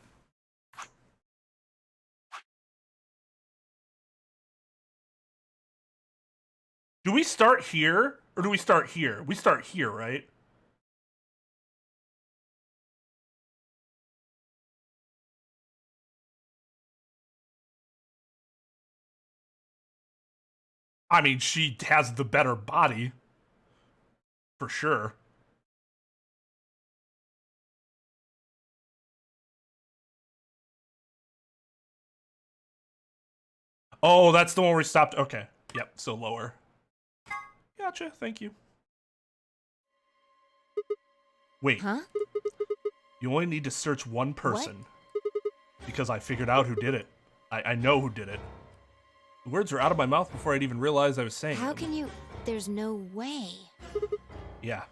Do we start here? Or do we start here? We start here, right? I mean, she has the better body. For sure. Oh, that's the one where we stopped. Okay. Yep, so lower. Gotcha, thank you. Wait. Huh? You only need to search one person. Because I figured out who did it. I know who did it. The words were out of my mouth before I'd even realized I was saying How them. can you... There's no way. Yeah.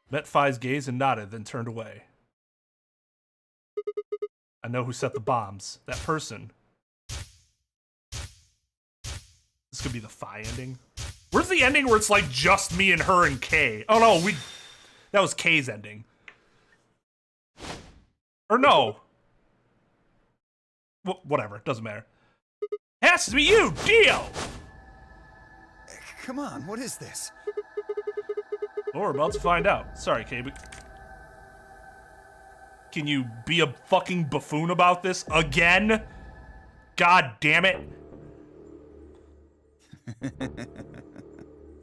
Met Fi's gaze and nodded, then turned away. I know who set the bombs. That person. This could be the Fi ending. Where's the ending where it's like just me and her and Kay? Oh no, that was Kay's ending. Or no. Whatever, doesn't matter. Has to be you, Dio! Come on, what is this? Oh, we're about to find out. Sorry, Kay, but... Can you be a fucking buffoon about this again? God damn it.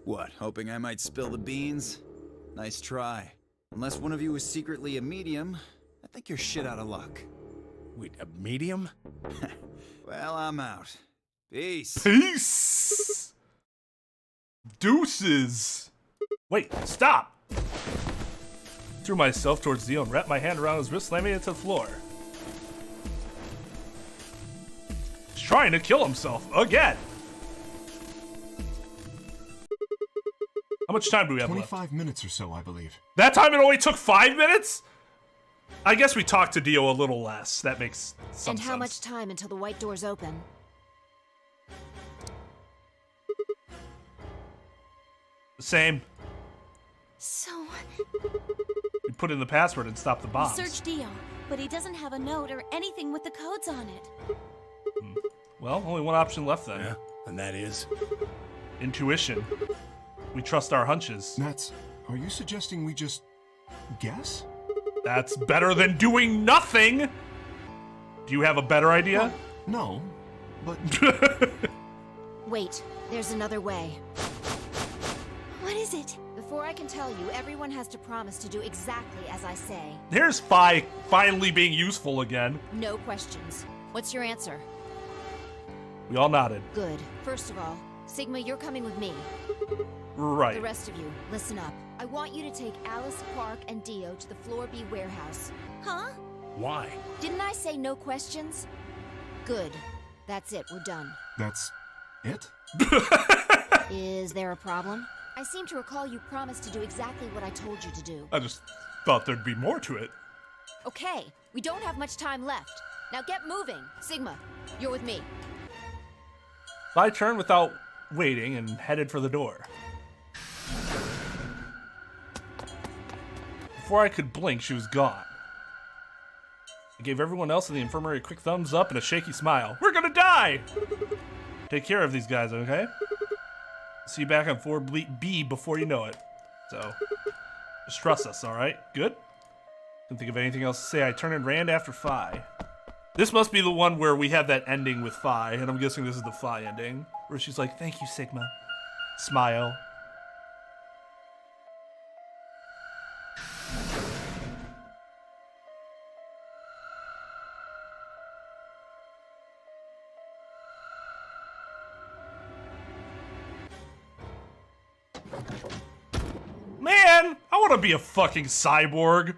What, hoping I might spill the beans? Nice try. Unless one of you is secretly a medium, I think you're shit out of luck. Wait, a medium? Well, I'm out. Peace. Peace! Deuces! Wait, stop! Threw myself towards Dio and wrapped my hand around his wrist, slamming it to the floor. He's trying to kill himself again! How much time do we have 25 left? minutes or so, I believe. That time it only took 5 minutes? I guess we talked to Dio a little less. That makes some And sense. how much time until the white doors open? The same. So, We put in the password and stop the We bombs. searched Dio, but he doesn't have a note or anything with the codes on it. Well, only one option left then. Yeah, and that is? Intuition. We trust our hunches. Nats, are you suggesting we just guess? That's better than doing nothing! Do you have a better idea? No, but Wait, there's another way. what is it? Before I can tell you, everyone has to promise to do exactly as I say. Here's Fi finally being useful again. No questions. What's your answer? We all nodded. Good. First of all, Sigma, you're coming with me. Right. The rest of you, listen up. I want you to take Alice, Quark, and Dio to the Floor B warehouse. Huh? Why? Didn't I say no questions? Good. That's it, we're done. that's it? Is there a problem? I seem to recall you promised to do exactly what I told you to do. I just thought there'd be more to it. Okay, we don't have much time left. Now get moving. Sigma, you're with me. I turned without waiting and headed for the door. Before I could blink, she was gone. I gave everyone else in the infirmary a quick thumbs up and a shaky smile. We're gonna die! Take care of these guys, okay? See you back on floor B before you know it. So, just trust us, alright? Good? Couldn't think of anything else to say. I turned and ran after Fi. This must be the one where we have that ending with Fi, and I'm guessing this is the Fi ending. Where she's like, thank you, Sigma. Smile. Man, I want to be a fucking cyborg.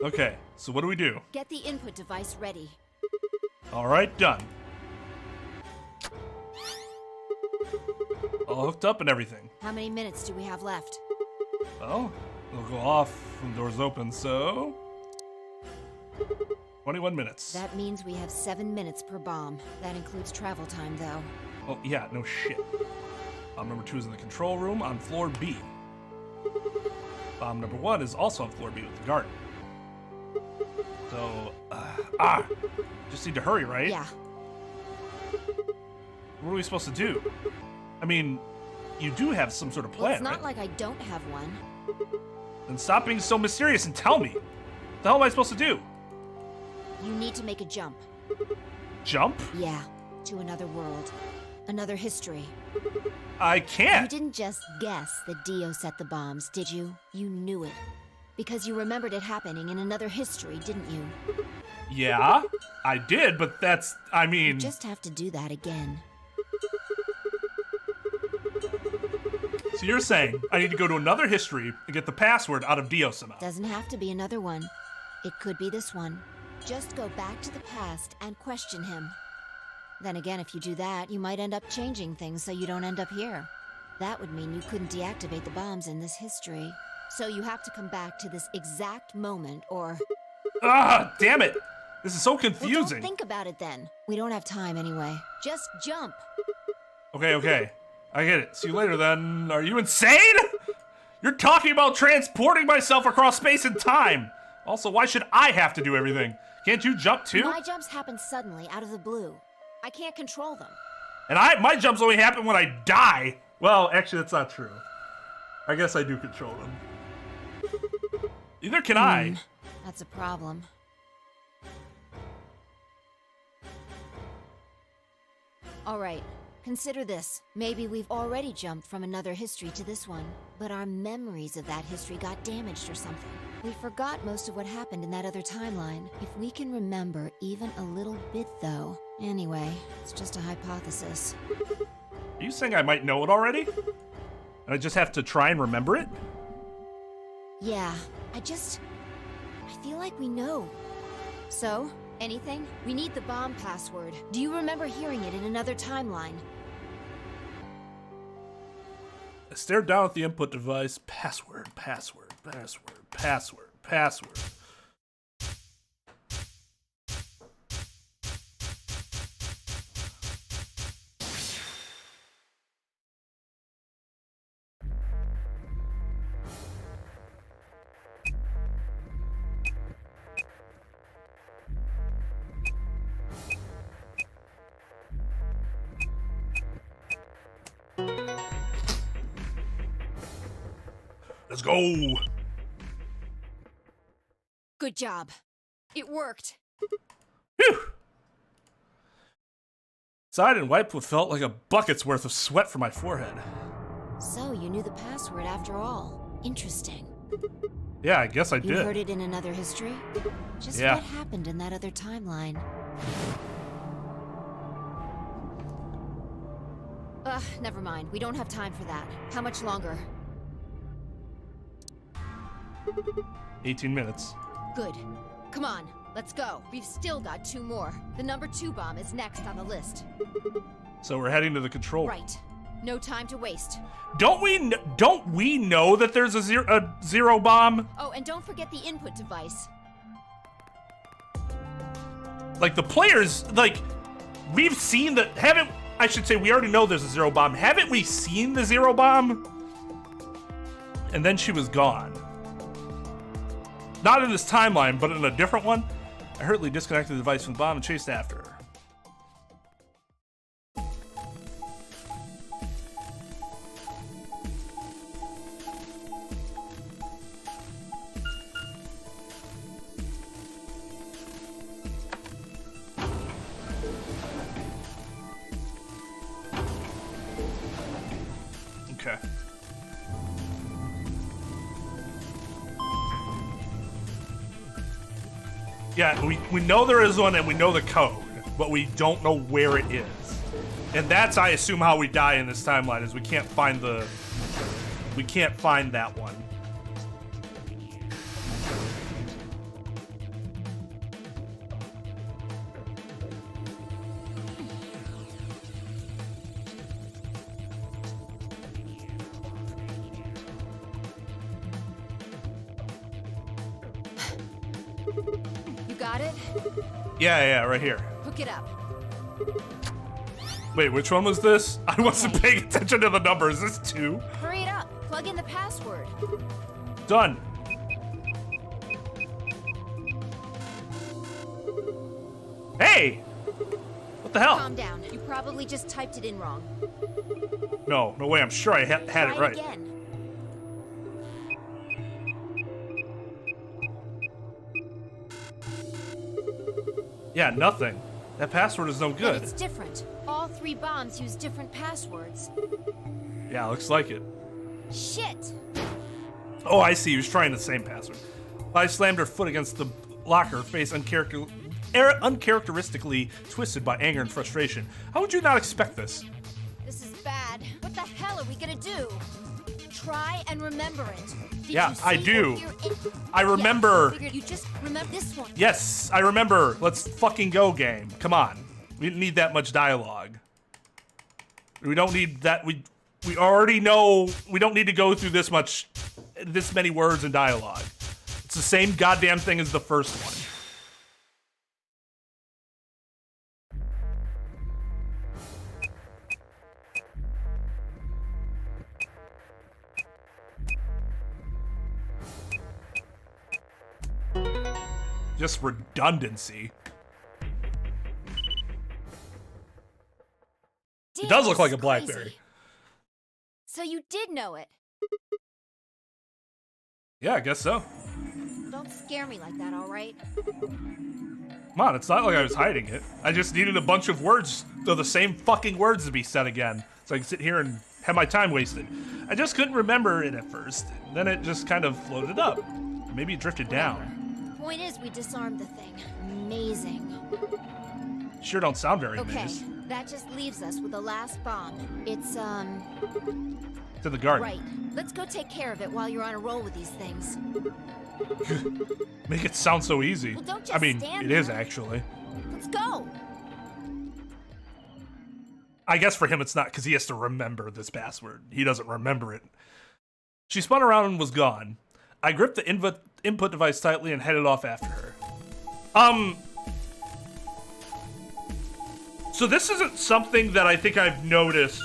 Okay, so what do we do? Get the input device ready. Alright, done. All hooked up and everything. How many minutes do we have left? Well, it'll go off when the doors open, so... 21 minutes. That means we have 7 minutes per bomb. That includes travel time, though. Oh, yeah, no shit. Bomb number 2 is in the control room on floor B. Bomb number 1 is also on floor B with the garden. So, just need to hurry, right? Yeah. What are we supposed to do? I mean, you do have some sort of Well, plan, it's not right? like I don't have one. Then stop being so mysterious and tell me. What the hell am I supposed to do? You need to make a jump. Jump? Yeah, to another world. Another history. I You can't. didn't just guess that Dio set the bombs, did you? You knew it. Because you remembered it happening in another history, didn't you? Yeah, I did, but that's, I You mean... just have to do that again. So you're saying I need to go to another history and get the password out of Dio somehow. Doesn't have to be another one. It could be this one. Just go back to the past and question him. Then again, if you do that, you might end up changing things so you don't end up here. That would mean you couldn't deactivate the bombs in this history. So you have to come back to this exact moment, or... Ah, damn it! This is so Well, confusing. don't think about it then. We don't have time anyway. Just jump. Okay. I get it. See you later then. Are you insane? You're talking about transporting myself across space and time. Also, why should I have to do everything? Can't you jump too? My jumps happen suddenly, out of the blue. I can't control them. And my jumps only happen when I die. Well, actually, that's not true. I guess I do control them. Neither can I. That's a problem. All right, consider this. Maybe we've already jumped from another history to this one, but our memories of that history got damaged or something. We forgot most of what happened in that other timeline. If we can remember even a little bit, though. Anyway, it's just a hypothesis. Are you saying I might know it already? And I just have to try and remember it? Yeah, I feel like we know. So, anything? We need the bomb password. Do you remember hearing it in another timeline? I stared down at the input device. Password. Let's go. Good job. It worked. Phew. Sighed and wiped what felt like a bucket's worth of sweat from my forehead. So, you knew the password after all. Interesting. Yeah, I guess I You did. heard it in another history? Just Yeah. what happened in that other timeline? Never mind. We don't have time for that. How much longer? 18 minutes. Good. Come on, let's go. We've still got 2 more. The number 2 bomb is next on the list. So we're heading to the control room. Right. No time to waste. Don't we know that there's a zero bomb? Oh, and don't forget the input device. Like the players, like we've seen that. I should say we already know there's a zero bomb. Haven't we seen the zero bomb? And then she was gone. Not in this timeline, but in a different one. I hurriedly disconnected the device from the bomb and chased after her. Okay. Yeah, we know there is one and we know the code, but we don't know where it is. And that's, I assume, how we die in this timeline, is we can't find that one. Got it? Yeah, right here. Hook it up. Wait, which one was this? I wasn't paying attention to the number. Is this 2? Hurry it up. Plug in the password. Done. Hey! What the hell? Calm down. You probably just typed it in wrong. No way. I'm sure I had it Try right. again. Yeah, nothing. That password is no But good. it's different. All 3 3 bombs use different passwords. Yeah, looks like it. Shit! Oh, I see. He was trying the same password. I slammed her foot against the locker, face uncharacteristically twisted by anger and frustration. How would you not expect this? This is bad. What the hell are we gonna do? Try and remember it. Did Yeah, you see I do. or hear it? I remember. Yeah, I figured you just remember this one. Yes, I remember. Let's fucking go, game. Come on. We didn't need that much dialogue. We don't need that. We already know. We don't need to go through this many words and dialogue. It's the same goddamn thing as the first one. Just redundancy. It does look like a BlackBerry. Crazy. So you did know it. Yeah, I guess so. Don't scare me like that, all right? Come on, it's not like I was hiding it. I just needed a bunch of words, the same fucking words to be said again, so I can sit here and have my time wasted. I just couldn't remember it at first. Then it just kind of floated up. Maybe it drifted down. Point is, we disarmed the thing. Amazing. Sure don't sound very Okay, amazed. that just leaves us with the last bomb. It's, To the garden. right. Let's go take care of it while you're on a roll with these things. Make it sound so easy. Well, don't just I mean, stand it is there. actually. Let's go! I guess for him it's not, because he has to remember this password. He doesn't remember it. She spun around and was gone. I gripped the input device tightly and headed off after her. So this isn't something that I think I've noticed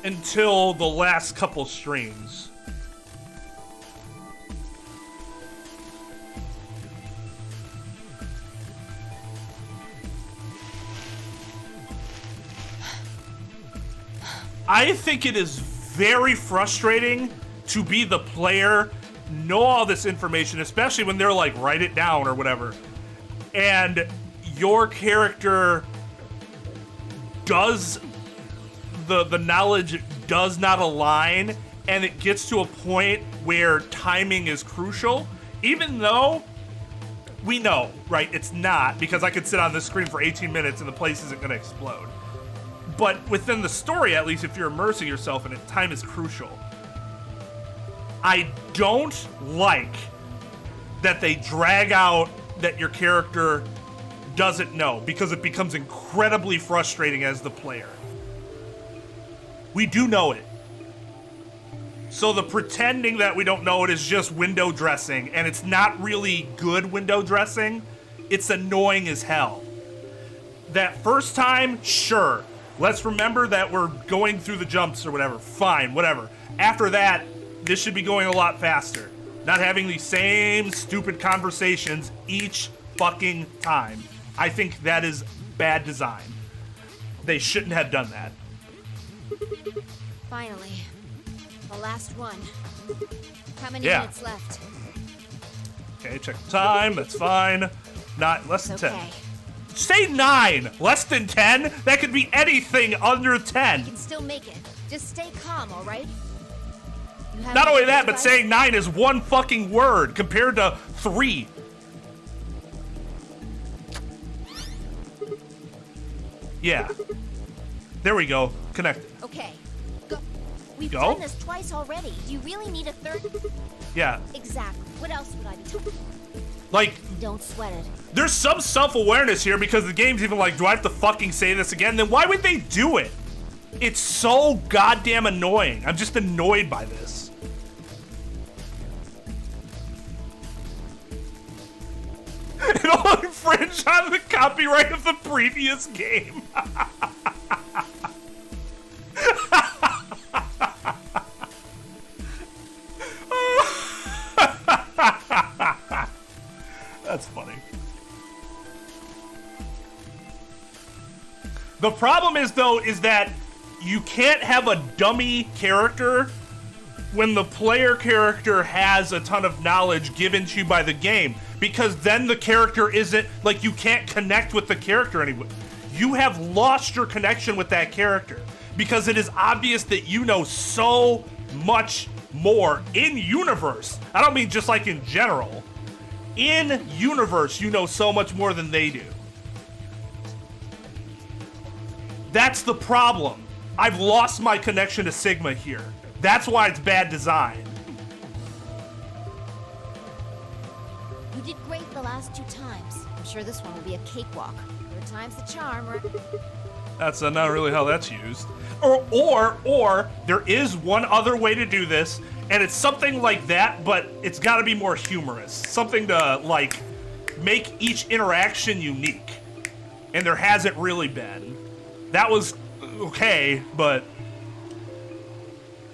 until the last couple streams. I think it is very frustrating to be the player, know all this information, especially when they're like, write it down or whatever, and your character does, the knowledge does not align, and it gets to a point where timing is crucial, even though we know, right, it's not, because I could sit on this screen for 18 minutes and the place isn't going to explode. But within the story, at least, if you're immersing yourself in it, time is crucial. I don't like that they drag out that your character doesn't know, because it becomes incredibly frustrating as the player. We do know it. So the pretending that we don't know it is just window dressing, and it's not really good window dressing. It's annoying as hell. That first time, sure. Let's remember that we're going through the jumps or whatever. Fine, whatever. After that, this should be going a lot faster. Not having these same stupid conversations each fucking time. I think that is bad design. They shouldn't have done that. Finally. The last one. How many Yeah. minutes left? Okay, check the time. That's fine. Not less than Okay. 10. Say 9! Less than 10? That could be anything under 10. You can still make it. Just stay calm, all right? You have Not any only that, but advice? saying 9 is one fucking word compared to 3. Yeah. There we go. Connected. Okay. Go. We've Go? done this twice already. Do you really need a third? Yeah. Exactly. What else would I be doing? Like, Don't sweat it. there's some self-awareness here, because the game's even like, do I have to fucking say this again? Then why would they do it? It's so goddamn annoying. I'm just annoyed by this. It'll infringe on the copyright of the previous game. That's funny. The problem is, though, is that you can't have a dummy character when the player character has a ton of knowledge given to you by the game, because then the character isn't, like, you can't connect with the character anymore. You have lost your connection with that character because it is obvious that you know so much more in universe. I don't mean just like in general. In universe, you know so much more than they do. That's the problem. I've lost my connection to Sigma here. That's why it's bad design. You did great the last 2 times. I'm sure this one will be a cakewalk. 3rd time's the charm, right? That's not really how that's used. Or there is one other way to do this, and it's something like that, but it's got to be more humorous. Something to, like, make each interaction unique. And there hasn't really been. That was okay, but...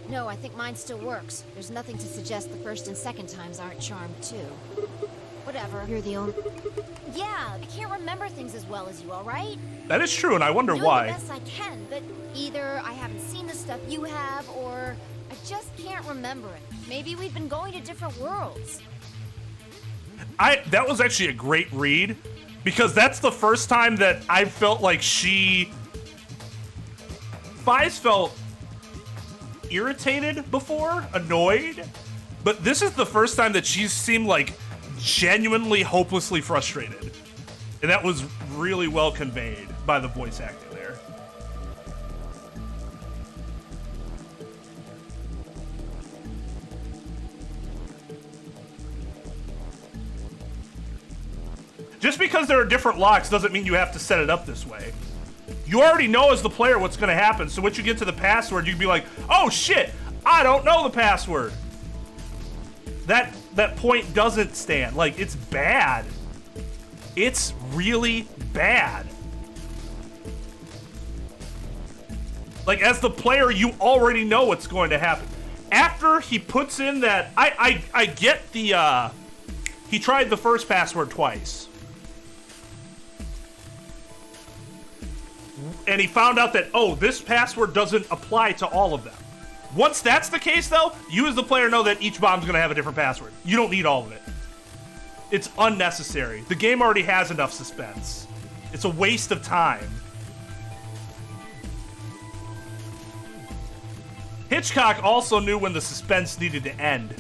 No, I think mine still works. There's nothing to suggest the 1st and 2nd times aren't charmed, too. Whatever. You're the only... Yeah, I can't remember things as well as you, all right? That is true, and I wonder Doing why. the best I can, but Either I haven't seen the stuff you have, or I just can't remember it. Maybe we've been going to different worlds. That was actually a great read, because that's the first time that I felt like Fies felt irritated before, annoyed, but this is the first time that she seemed like genuinely hopelessly frustrated. And that was really well conveyed by the voice acting there. Just because there are different locks doesn't mean you have to set it up this way. You already know as the player what's going to happen, so once you get to the password, you'd be like, oh shit, I don't know the password. That point doesn't stand. Like, it's bad. It's really bad. Like, as the player, you already know what's going to happen. After he puts in that, I get the, he tried the first password twice. And he found out that, oh, this password doesn't apply to all of them. Once that's the case, though, you as the player know that each bomb's going to have a different password. You don't need all of it. It's unnecessary. The game already has enough suspense. It's a waste of time. Hitchcock also knew when the suspense needed to end.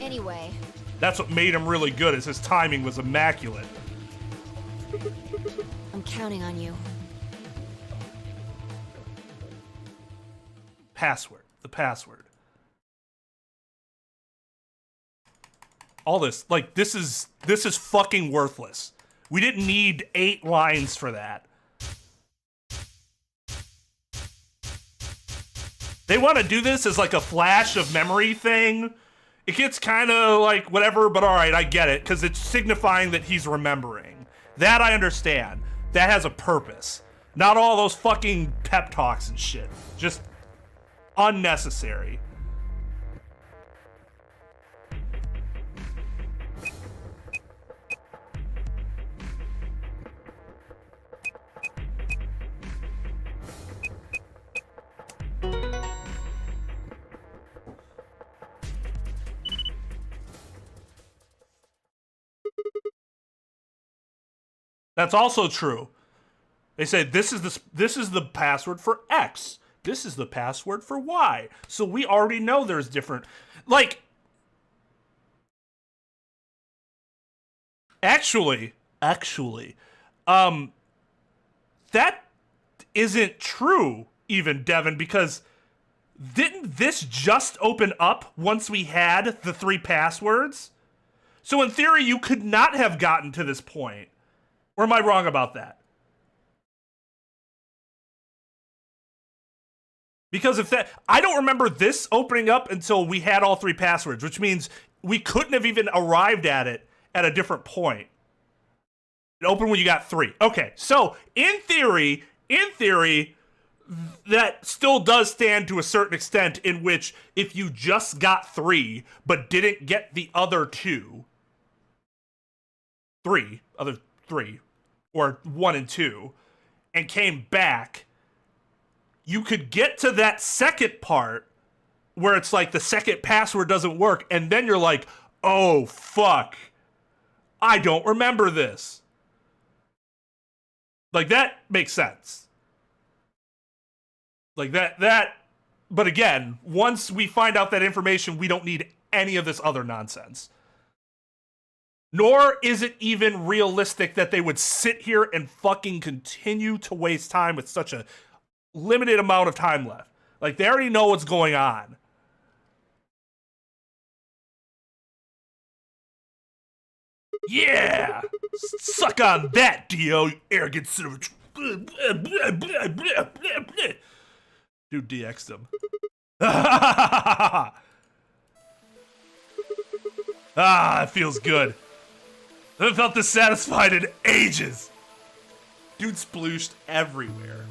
Anyway. That's what made him really good, is his timing was immaculate. I'm counting on you. Password. The password. All this, like, this is fucking worthless. We didn't need 8 lines for that. They want to do this as like a flash of memory thing. It gets kind of like whatever, but all right, I get it, because it's signifying that he's remembering. That I understand. That has a purpose. Not all those fucking pep talks and shit. Just unnecessary. That's also true. They say this is the password for X. This is the password for Y. So we already know there's different, like, actually, that isn't true even, Devin, because didn't this just open up once we had the 3 passwords? So in theory, you could not have gotten to this point. Or am I wrong about that? Because if that, I don't remember this opening up until we had all 3 passwords, which means we couldn't have even arrived at it at a different point. It opened when you got 3. Okay, so in theory, that still does stand to a certain extent, in which if you just got 3 but didn't get the other 2, other 3, or 1 and 2, and came back, you could get to that second part where it's like the second password doesn't work, and then you're like, oh, fuck. I don't remember this. Like, that makes sense. Like, that, but again, once we find out that information, we don't need any of this other nonsense. Nor is it even realistic that they would sit here and fucking continue to waste time with such a limited amount of time left. Like, they already know what's going on. Yeah! Suck on that, Dio, you arrogant son of a... Dude DX'd him. Ah, it feels good. I haven't felt this satisfied in ages. Dude splooshed everywhere.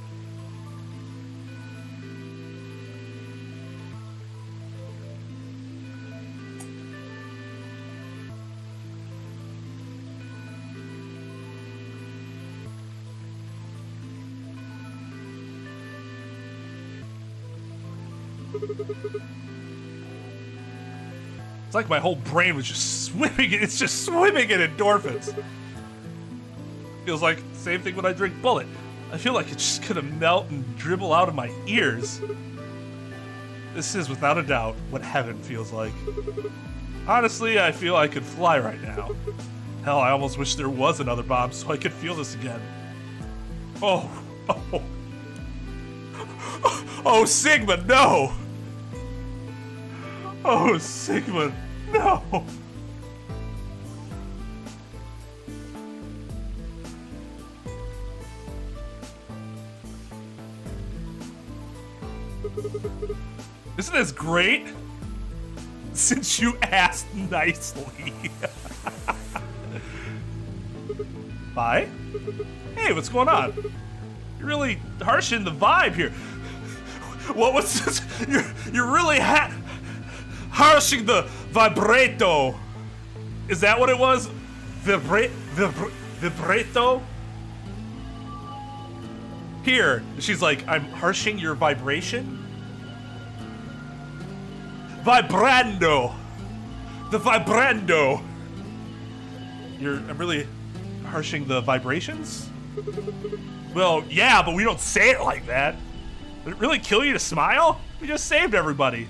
It's like my whole brain was just swimming. It's just swimming in endorphins. Feels like the same thing when I drink Bullet. I feel like it's just gonna melt and dribble out of my ears. This is without a doubt what heaven feels like. Honestly, I feel I could fly right now. Hell, I almost wish there was another bomb so I could feel this again. Oh, oh. Oh, Sigma, no! Oh, Sigma, no! Isn't this great? Since you asked nicely. Bye? Hey, what's going on? You're really harshing the vibe here. What was this? You're really harshing the vibrato. Is that what it was? Vibrato? Here, she's like, I'm harshing your vibration? Vibrando. The vibrando. I'm really harshing the vibrations? Well, yeah, but we don't say it like that. Did it really kill you to smile? We just saved everybody.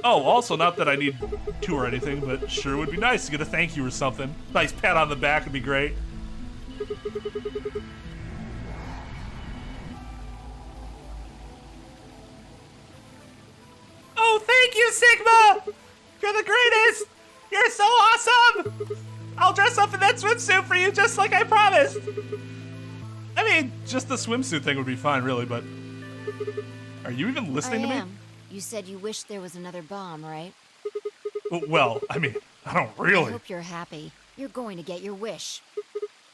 Oh, also, not that I need to or anything, but sure would be nice to get a thank you or something. Nice pat on the back would be great. Oh, thank you, Sigma! You're the greatest! You're so awesome! I'll dress up in that swimsuit for you just like I promised! I mean, just the swimsuit thing would be fine, really, but... Are you even listening to me? You said you wished there was another bomb, right? Well, I mean, I don't really. I hope you're happy. You're going to get your wish.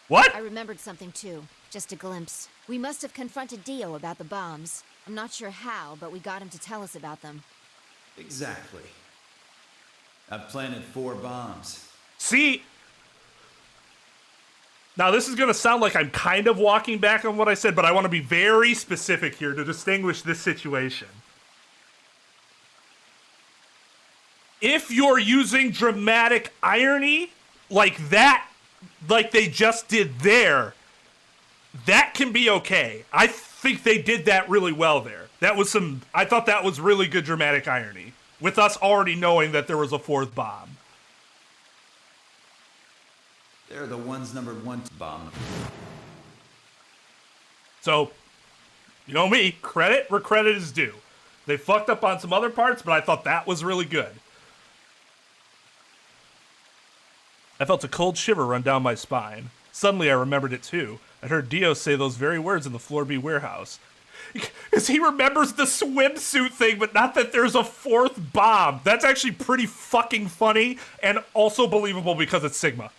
What? I remembered something, too. Just a glimpse. We must have confronted Dio about the bombs. I'm not sure how, but we got him to tell us about them. Exactly. I've planted 4 bombs. See? Now, this is going to sound like I'm kind of walking back on what I said, but I want to be very specific here to distinguish this situation. If you're using dramatic irony like that, like they just did there, that can be okay. I think they did that really well there. I thought that was really good dramatic irony, with us already knowing that there was a 4th bomb. They're the ones numbered 1 bomb. So, you know me, credit where credit is due. They fucked up on some other parts, but I thought that was really good. I felt a cold shiver run down my spine. Suddenly I remembered it too. I heard Dio say those very words in the Floor B warehouse. Because he remembers the swimsuit thing, but not that there's a 4th bomb. That's actually pretty fucking funny and also believable because it's Sigma.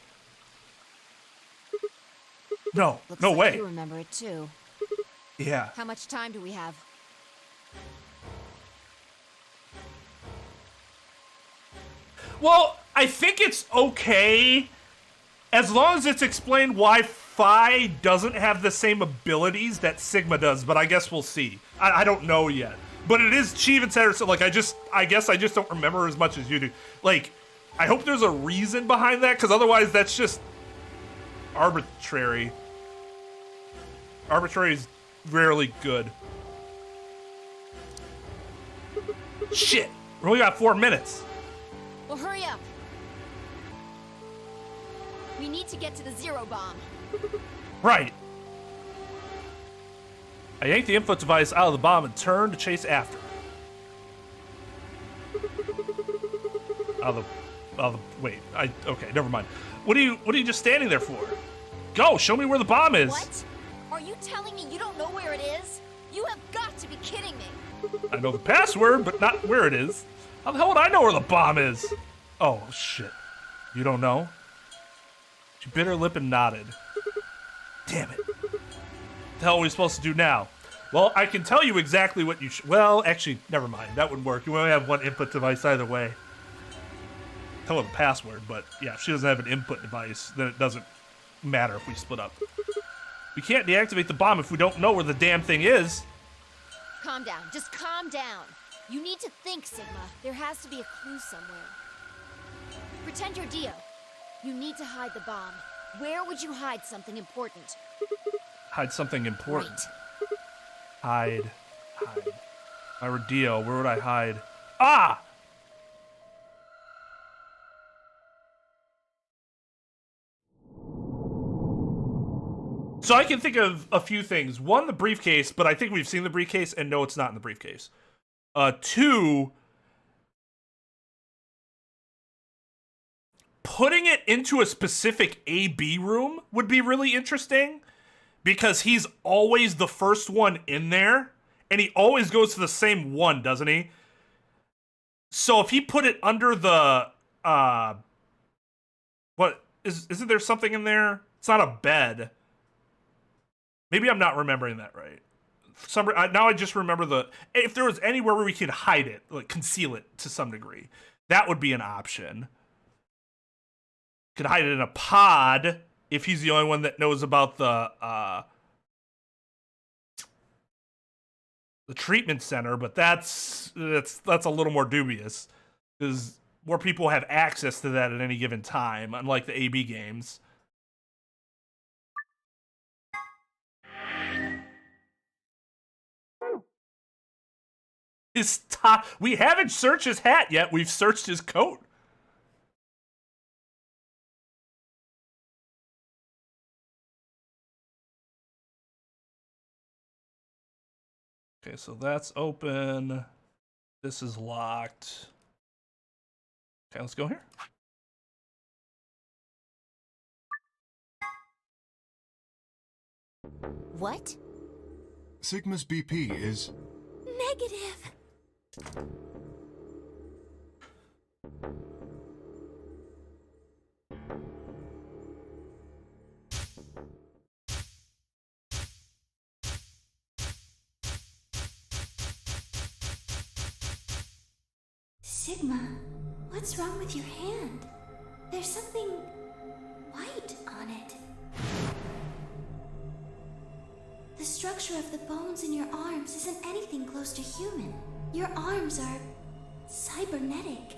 No, Looks no like way. You remember it too. Yeah. How much time do we have? Well, I think it's okay as long as it's explained why Phi doesn't have the same abilities that Sigma does, but I guess we'll see. I don't know yet. But it is Chief and Center, so like I guess I just don't remember as much as you do. Like, I hope there's a reason behind that, because otherwise that's just arbitrary. Arbitrary is rarely good. Shit! We only got 4 minutes. Well, hurry up. We need to get to the zero bomb. Right. I yanked the input device out of the bomb and turned to chase after. Wait, okay, never mind. What are you just standing there for? Go, show me where the bomb is. What? Are you telling me you don't know where it is? You have got to be kidding me. I know the password, but not where it is. How the hell would I know where the bomb is? Oh, shit. You don't know? She bit her lip and nodded. Damn it. What the hell are we supposed to do now? Well, I can tell you exactly what you well, actually, never mind. That wouldn't work. You only have one input device either way. Tell her the password, but yeah, if she doesn't have an input device, then it doesn't matter if we split up. We can't deactivate the bomb if we don't know where the damn thing is. Calm down. Just calm down. You need to think, Sigma. There has to be a clue somewhere. Pretend you're Dio. You need to hide the bomb. Where would you hide something important? Hide something important. Right. Hide. If I were Dio, where would I hide? Ah! So I can think of a few things. One, the briefcase, but I think we've seen the briefcase, and no, it's not in the briefcase. Two, putting it into a specific A-B room would be really interesting, because he's always the first one in there, and he always goes to the same one, doesn't he? So if he put it under the, isn't there something in there? It's not a bed. Maybe I'm not remembering that right. Now I just remember if there was anywhere where we could hide it, like conceal it to some degree, that would be an option. Could hide it in a pod if he's the only one that knows about the treatment center, but that's a little more dubious because more people have access to that at any given time, unlike the AB games. His top. We haven't searched his hat yet. We've searched his coat. Okay, so that's open. This is locked. Okay, let's go here. What? Sigma's BP is Negative. Sigma, what's wrong with your hand? There's something white on it. The structure of the bones in your arms isn't anything close to human. Your arms are cybernetic.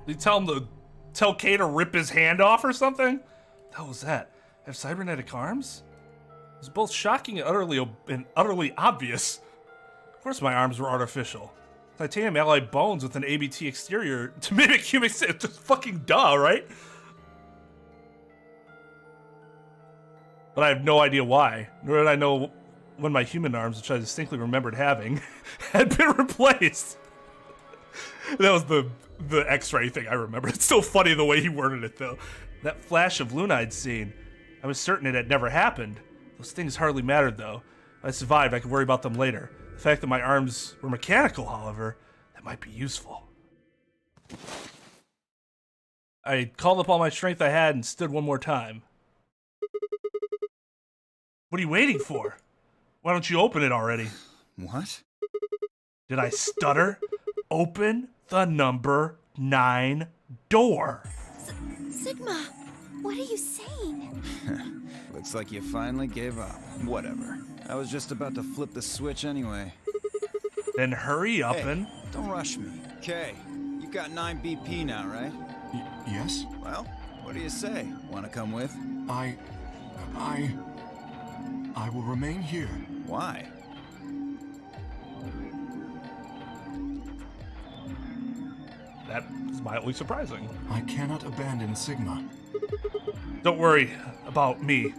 Did you tell Kay to rip his hand off or something? What the hell was that? I have cybernetic arms? It was both shocking and utterly obvious. Of course my arms were artificial. Titanium alloyed bones with an ABT exterior to mimic human skin. It's just fucking duh, right? But I have no idea why. Nor did I know when my human arms, which I distinctly remembered having, had been replaced. That was the X-ray thing I remember. It's so funny the way he worded it, though. That flash of Luna I'd seen, I was certain it had never happened. Those things hardly mattered, though. If I survived, I could worry about them later. The fact that my arms were mechanical, however, that might be useful. I called up all my strength I had and stood one more time. What are you waiting for? Why don't you open it already? What? Did I stutter? Open the number 9 door. Sigma! What are you saying? Looks like you finally gave up. Whatever. I was just about to flip the switch anyway. Then hurry up Hey, and... don't rush me. Okay, you've got 9 BP now, right? Yes? Well, what do you say? Want to come with? I will remain here. Why? That is mildly surprising. I cannot abandon Sigma. Don't worry about me.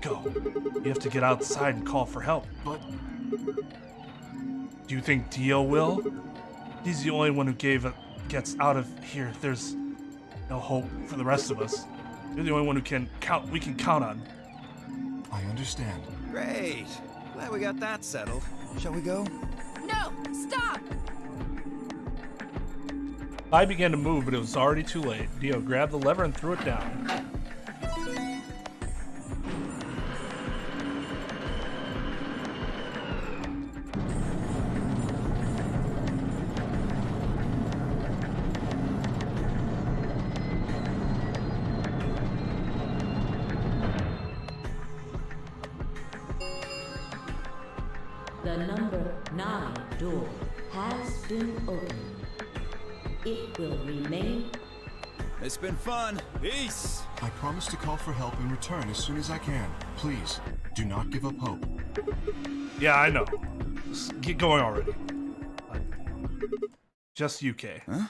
Go. You have to get outside and call for help. But Do you think Dio will? He's the only one who gets out of here. There's no hope for the rest of us. You're the only one we can count on. I understand. Great. Glad we got that settled. Shall we go? No! Stop! I began to move, but it was already too late. Dio grabbed the lever and threw it down. The number 9 door has been opened. It will remain. It's been fun. Peace. I promise to call for help and return as soon as I can. Please, do not give up hope. Yeah, I know. Just get going already. Just UK. Huh?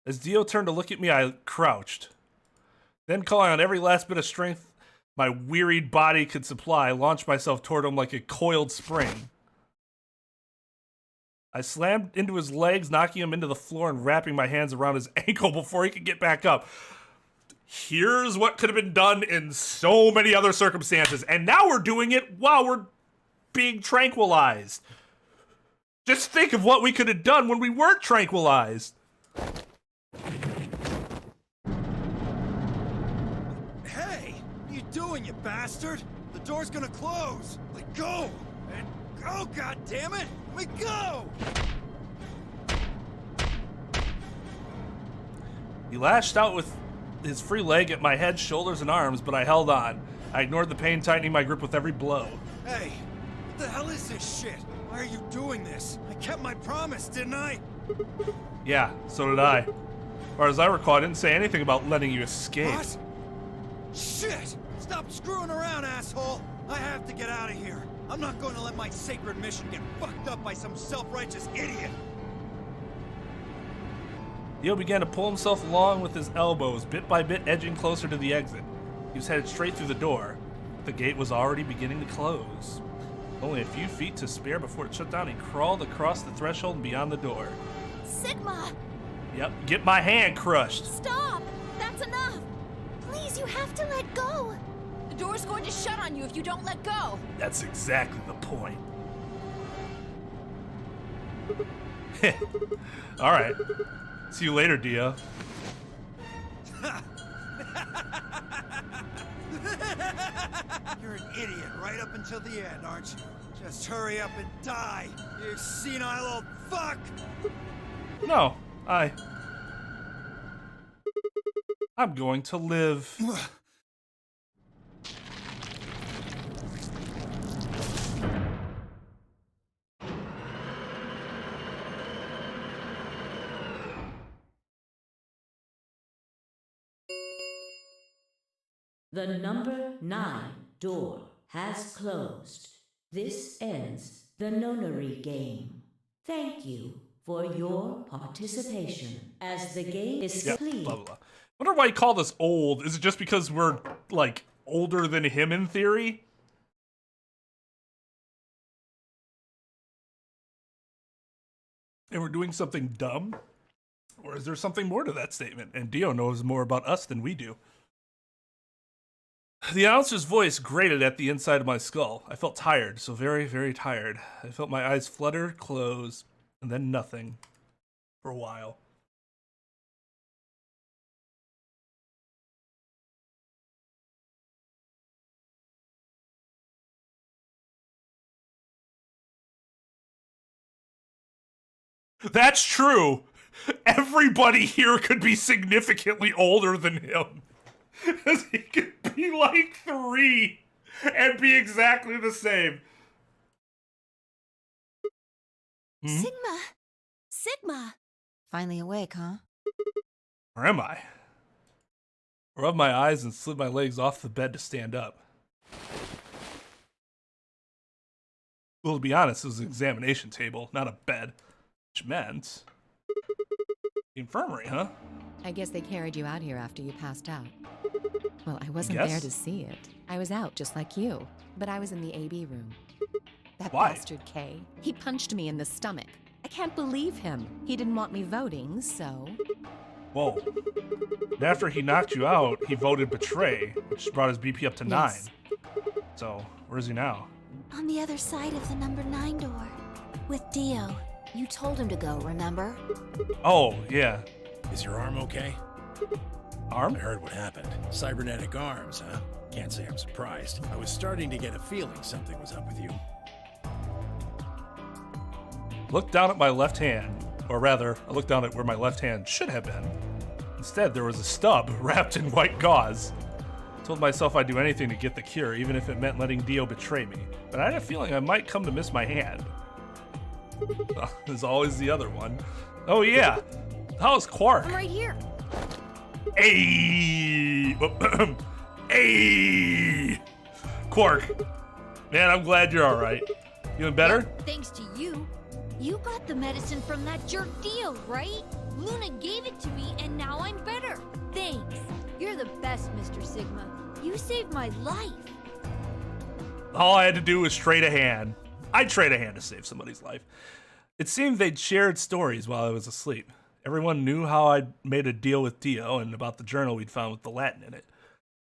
As Dio turned to look at me, I crouched. Then, calling on every last bit of strength my wearied body could supply, I launched myself toward him like a coiled spring. I slammed into his legs, knocking him into the floor and wrapping my hands around his ankle before he could get back up. Here's what could have been done in so many other circumstances, and now we're doing it while we're being tranquilized. Just think of what we could have done when we weren't tranquilized. Hey! What are you doing, you bastard? The door's gonna close! Let go! And go, goddammit! Let me go! He lashed out with his free leg at my head, shoulders, and arms, but I held on. I ignored the pain, tightening my grip with every blow. Hey! What the hell is this shit? Why are you doing this? I kept my promise, didn't I? Yeah, so did I. As far as I recall, I didn't say anything about letting you escape. What? Shit! Stop screwing around, asshole! I have to get out of here. I'm not going to let my sacred mission get fucked up by some self-righteous idiot. Dio began to pull himself along with his elbows, bit by bit edging closer to the exit. He was headed straight through the door. The gate was already beginning to close. Only a few feet to spare before it shut down, he crawled across the threshold and beyond the door. Sigma! Yep, get my hand crushed. Stop! That's enough! Please, you have to let go. The door's going to shut on you if you don't let go. That's exactly the point. All right. See you later, Dio. You're an idiot right up until the end, aren't you? Just hurry up and die, you senile old fuck! No, I'm going to live. The number 9 door has closed. This ends the Nonary game. Thank you for your participation. As the game is Yep, complete. blah, blah, blah. Wonder why he called us old. Is it just because we're, like, older than him in theory? And we're doing something dumb? Or is there something more to that statement? And Dio knows more about us than we do. The announcer's voice grated at the inside of my skull. I felt tired, so very, very tired. I felt my eyes flutter, close, and then nothing. For a while. That's true. Everybody here could be significantly older than him. Because he could be like 3 and be exactly the same. Sigma! Sigma! Finally awake, huh? Or am I? I rubbed my eyes and slid my legs off the bed to stand up. Well, to be honest, it was an examination table, not a bed. Which meant... the infirmary, huh? I guess they carried you out here after you passed out. Well, I wasn't Yes. there to see it. I was out just like you, but I was in the AB room. That Why? bastard K, he punched me in the stomach. I can't believe him. He didn't want me voting, so... Whoa. And after he knocked you out, he voted betray, which brought his BP up to 9. Yes. So, where is he now? On the other side of the number 9 door. With Dio. You told him to go, remember? Oh, yeah. Is your arm okay? Arm? I heard what happened. Cybernetic arms, huh? Can't say I'm surprised. I was starting to get a feeling something was up with you. Looked down at my left hand, or rather, I looked down at where my left hand should have been. Instead, there was a stub wrapped in white gauze. Told myself I'd do anything to get the cure, even if it meant letting Dio betray me. But I had a feeling I might come to miss my hand. There's always the other one. Oh yeah, how's Quark? I'm right here. Hey, hey, Quark. Man, I'm glad you're all right. Feeling better? Thanks to you. You got the medicine from that jerk Dio, right? Luna gave it to me, and now I'm better. Thanks. You're the best, Mr. Sigma. You saved my life. All I had to do was trade a hand. I'd trade a hand to save somebody's life. It seemed they'd shared stories while I was asleep. Everyone knew how I'd made a deal with Dio and about the journal we'd found with the Latin in it.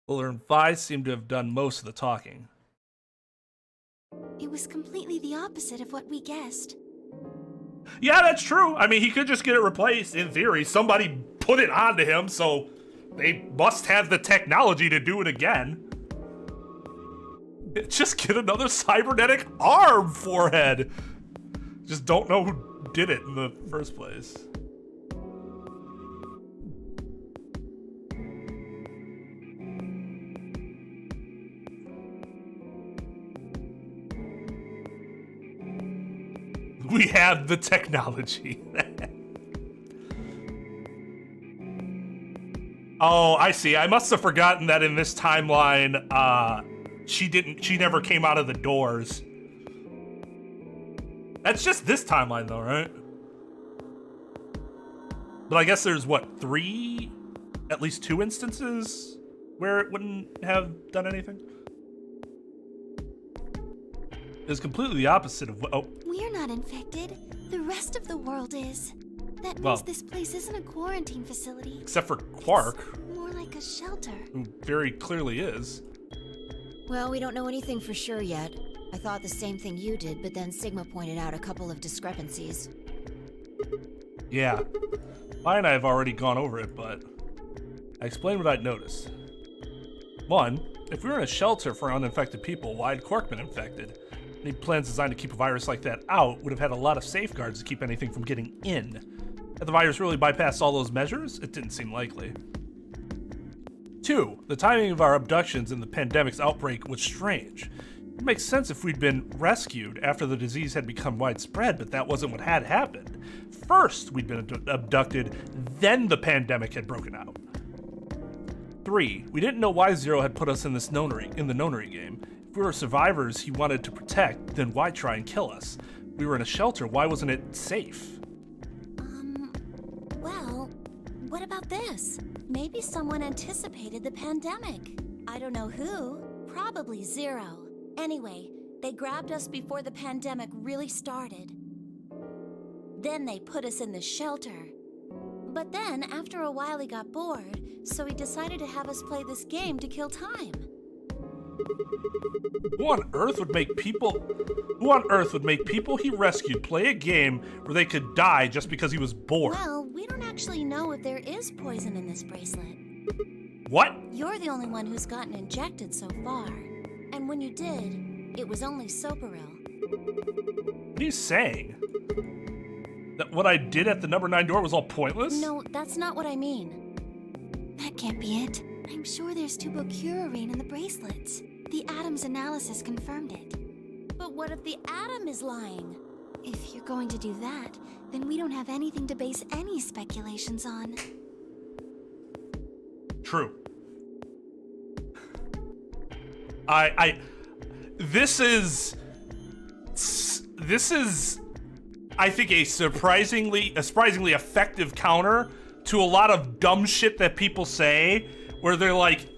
Fuller and Vi seemed to have done most of the talking. It was completely the opposite of what we guessed. Yeah, that's true. I mean, he could just get it replaced, in theory. Somebody put it onto him, so they must have the technology to do it again. Just get another cybernetic arm forehead. Just don't know who did it in the first place. We have the technology. Oh, I see. I must have forgotten that in this timeline, she never came out of the doors. That's just this timeline though, right? But I guess there's what, at least 2 instances where it wouldn't have done anything? It's completely the opposite of what, oh. We're not infected. The rest of the world is. That means Well, this place isn't a quarantine facility. Except for Quark, It's more like a shelter. who very clearly is. Well, we don't know anything for sure yet. I thought the same thing you did, but then Sigma pointed out a couple of discrepancies. Yeah. Vi and I have already gone over it, but I explained what I'd noticed. 1, if we were in a shelter for uninfected people, why had Quark been infected? Any plans designed to keep a virus like that out would have had a lot of safeguards to keep anything from getting in. Had the virus really bypassed all those measures? It didn't seem likely. 2, the timing of our abductions and the pandemic's outbreak was strange. It makes sense if we'd been rescued after the disease had become widespread, but that wasn't what had happened. First, we'd been abducted, then the pandemic had broken out. 3, we didn't know why Zero had put us in the Nonary game. If we were survivors he wanted to protect, then why try and kill us? We were in a shelter, why wasn't it safe? Well, what about this? Maybe someone anticipated the pandemic. I don't know who. Probably Zero. Anyway, they grabbed us before the pandemic really started. Then they put us in the shelter. But then, after a while, he got bored, so he decided to have us play this game to kill time. Who on earth would make people he rescued play a game where they could die just because he was bored? Well, we don't actually know if there is poison in this bracelet. What? You're the only one who's gotten injected so far. And when you did, it was only Soparil. What are you saying? That what I did at the number 9 door was all pointless? No, that's not what I mean. That can't be it. I'm sure there's tubercularine in the bracelets. The Adam's analysis confirmed it. But what if the Atom is lying? If you're going to do that, then we don't have anything to base any speculations on. True. This is, I think, a surprisingly effective counter to a lot of dumb shit that people say, where they're like,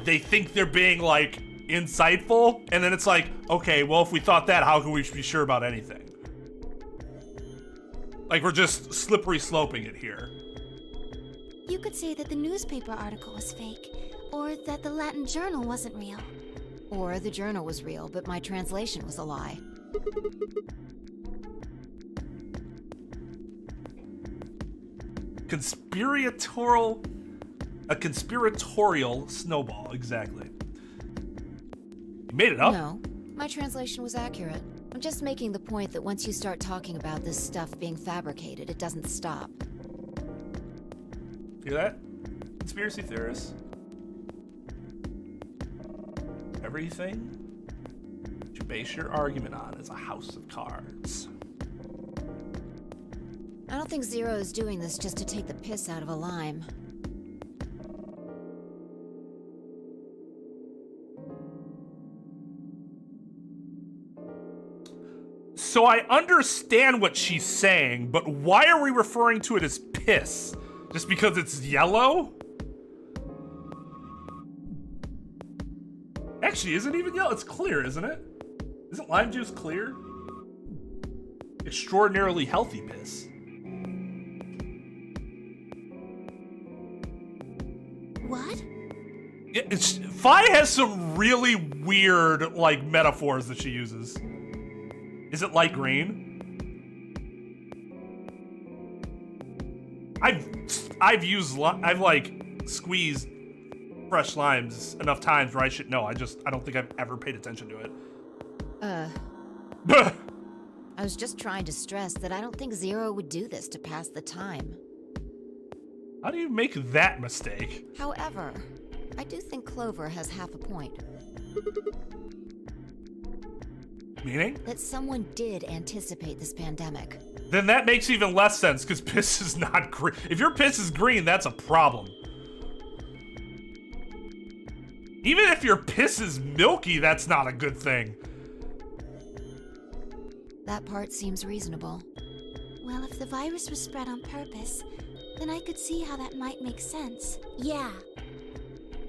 they think they're being like insightful, and then it's like, okay, well, if we thought that, how can we be sure about anything? Like, we're just slippery sloping it here. You could say that the newspaper article was fake, or that the Latin journal wasn't real. Or the journal was real, but my translation was a lie. A conspiratorial snowball, exactly. You made it up? No, my translation was accurate. I'm just making the point that once you start talking about this stuff being fabricated, it doesn't stop. Hear that? Conspiracy theorists. Everything you base your argument on is a house of cards. I don't think Zero is doing this just to take the piss out of a lime. So I understand what she's saying, but why are we referring to it as piss? Just because it's yellow? Actually, isn't it even yellow? It's clear, isn't it? Isn't lime juice clear? Extraordinarily healthy piss. What? Yeah, Fi has some really weird, like, metaphors that she uses. Is it light green? I've like squeezed fresh limes enough times where I should know. I don't think I've ever paid attention to it. I was just trying to stress that I don't think Zero would do this to pass the time. How do you make that mistake? However, I do think Clover has half a point. Meaning? That someone did anticipate this pandemic. Then that makes even less sense, because piss is not green. If your piss is green, that's a problem. Even if your piss is milky, that's not a good thing. That part seems reasonable. Well, if the virus was spread on purpose, then I could see how that might make sense. Yeah.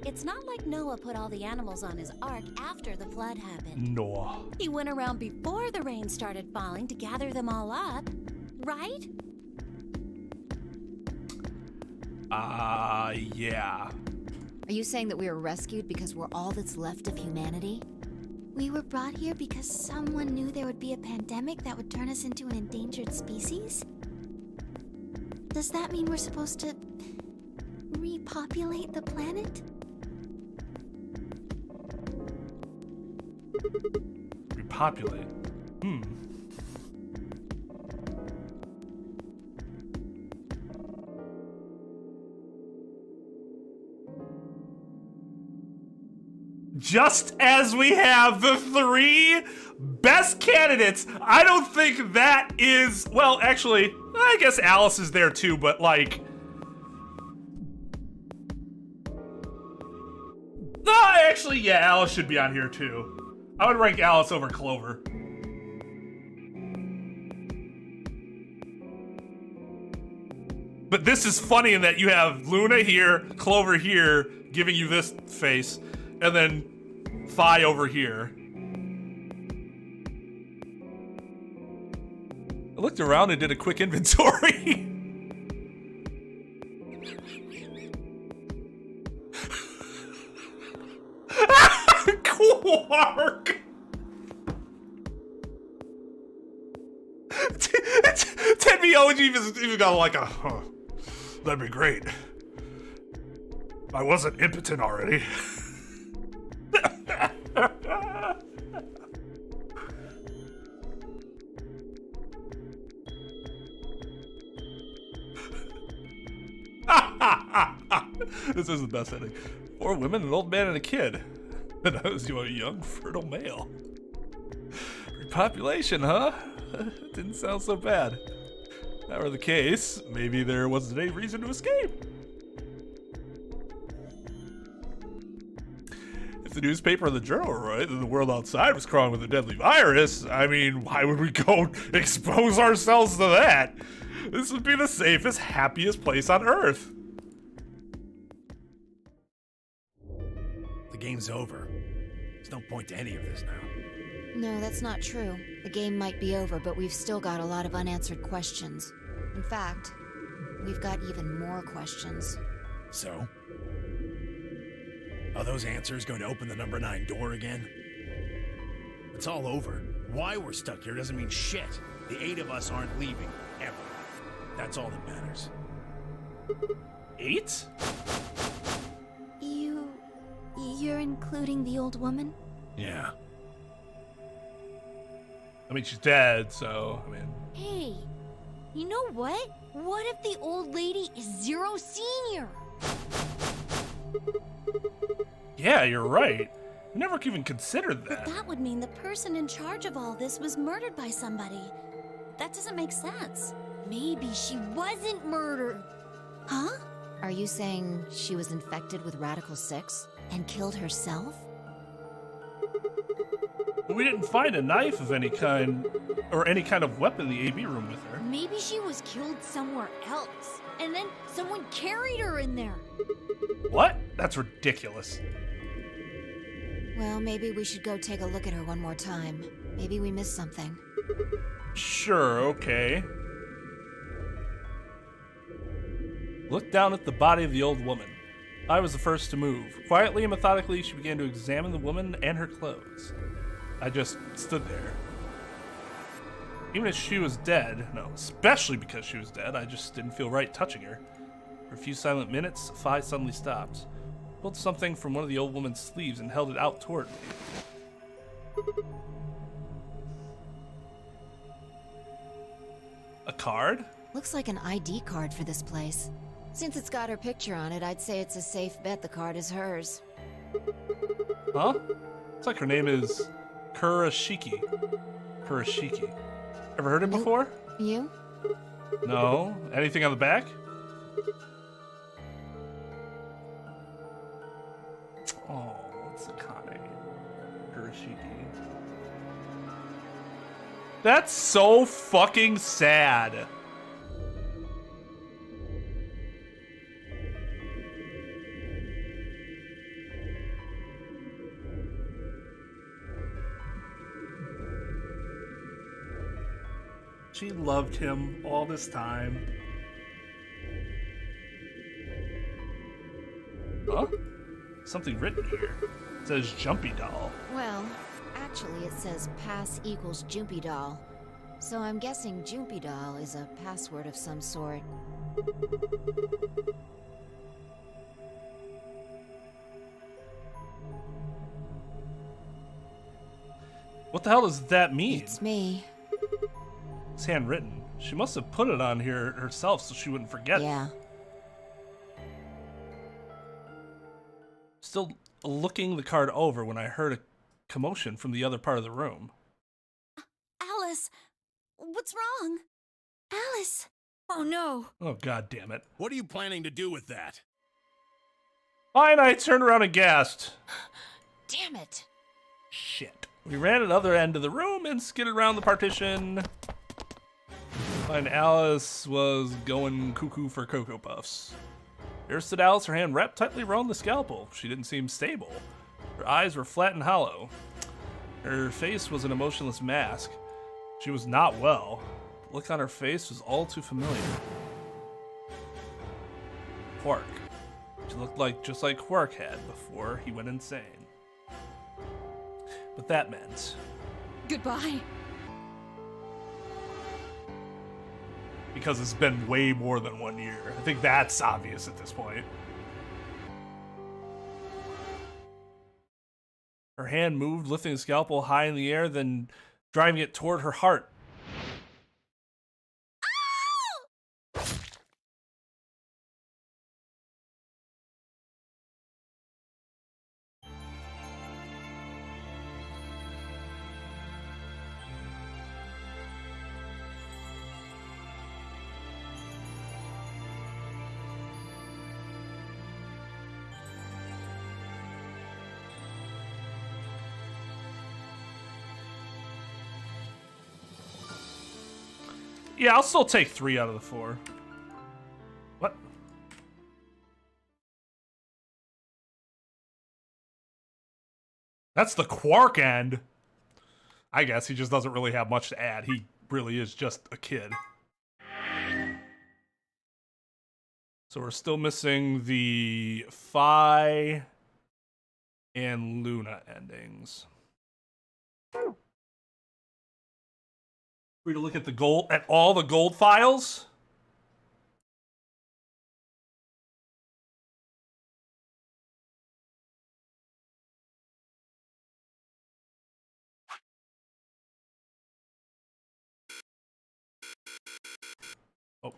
It's not like Noah put all the animals on his ark after the flood happened. Noah. He went around before the rain started falling to gather them all up, right? Yeah. Are you saying that we were rescued because we're all that's left of humanity? We were brought here because someone knew there would be a pandemic that would turn us into an endangered species? Does that mean we're supposed to repopulate the planet? Repopulate. Just as we have the 3 best candidates, I don't think that is, well, actually, I guess Alice is there too, but like, no, actually, yeah, Alice should be on here too. I would rank Alice over Clover. But this is funny in that you have Luna here, Clover here, giving you this face, and then Fi over here. I looked around and did a quick inventory. Quark! 10VO even got like a, that'd be great. I wasn't impotent already. This is the best ending. 4 women, an old man, and a kid. And I was a young, fertile male. Repopulation, huh? Didn't sound so bad. If that were the case, maybe there wasn't any reason to escape. If the newspaper or the journal were right, then the world outside was crawling with a deadly virus. I mean, why would we go expose ourselves to that? This would be the safest, happiest place on Earth. The game's over. There's no point to any of this now. No, that's not true. The game might be over, but we've still got a lot of unanswered questions. In fact, we've got even more questions. So? Are those answers going to open the number 9 door again? It's all over. Why we're stuck here doesn't mean shit. The 8 of us aren't leaving, ever. That's all that matters. 8? You're including the old woman? Yeah. I mean, she's dead, so, I mean... Hey, you know what? What if the old lady is Zero Senior? Yeah, you're right. I never even considered that. But that would mean the person in charge of all this was murdered by somebody. That doesn't make sense. Maybe she wasn't murdered. Huh? Are you saying she was infected with Radical 6 and killed herself? We didn't find a knife of any kind, or any kind of weapon in the AB room with her. Maybe she was killed somewhere else, and then someone carried her in there. What? That's ridiculous. Well, maybe we should go take a look at her one more time. Maybe we missed something. Sure, okay. Looked down at the body of the old woman. I was the first to move. Quietly and methodically, she began to examine the woman and her clothes. I just stood there. Even if she was dead, no, especially because she was dead, I just didn't feel right touching her. For a few silent minutes, Phi suddenly stopped. Pulled something from one of the old woman's sleeves and held it out toward me. A card? Looks like an ID card for this place. Since it's got her picture on it, I'd say it's a safe bet the card is hers. Huh? It's like her name is Kurashiki. Kurashiki. Ever heard it before? You? No. Anything on the back? Oh, it's Akane. Kurashiki. That's so fucking sad. She loved him all this time. Huh? Something written here. It says Jumpy Doll. Well, actually it says pass equals Jumpy Doll. So I'm guessing Jumpy Doll is a password of some sort. What the hell does that mean? It's me. It's handwritten. She must have put it on here herself so she wouldn't forget. Yeah. Still looking the card over when I heard a commotion from the other part of the room. Alice, what's wrong? Alice! Oh no. Oh, god damn it. What are you planning to do with that? Fine, I turned around and gasped. Damn it. Shit. We ran to the other end of the room and skidded around the partition. And Alice was going cuckoo for Cocoa Puffs. Here stood Alice, her hand wrapped tightly around the scalpel. She didn't seem stable. Her eyes were flat and hollow. Her face was an emotionless mask. She was not well. The look on her face was all too familiar. Quark. She looked just like Quark had before he went insane. But that meant... Goodbye. Because it's been way more than 1 year. I think that's obvious at this point. Her hand moved, lifting the scalpel high in the air, then driving it toward her heart. Yeah, I'll still take 3 out of the 4. What? That's the Quark end. I guess he just doesn't really have much to add. He really is just a kid. So we're still missing the Phi and Luna endings. We're to look at the gold, at all the gold files. Oh.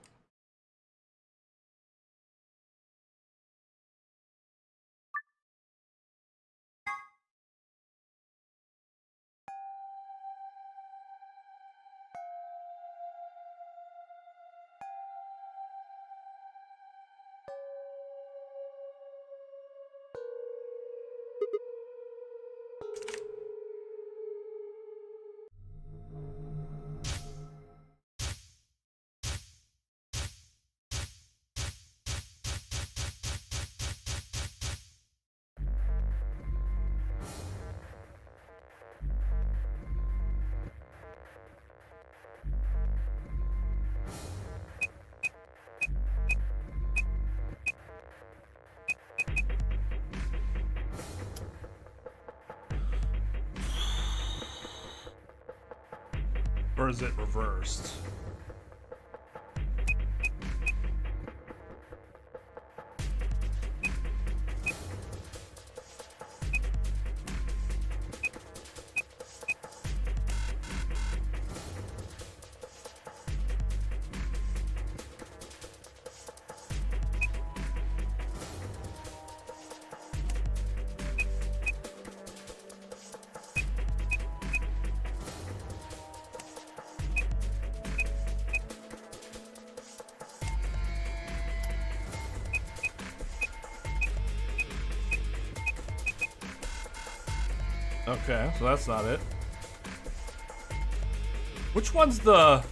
Or is it reversed? Okay, so that's not it. Which one's the...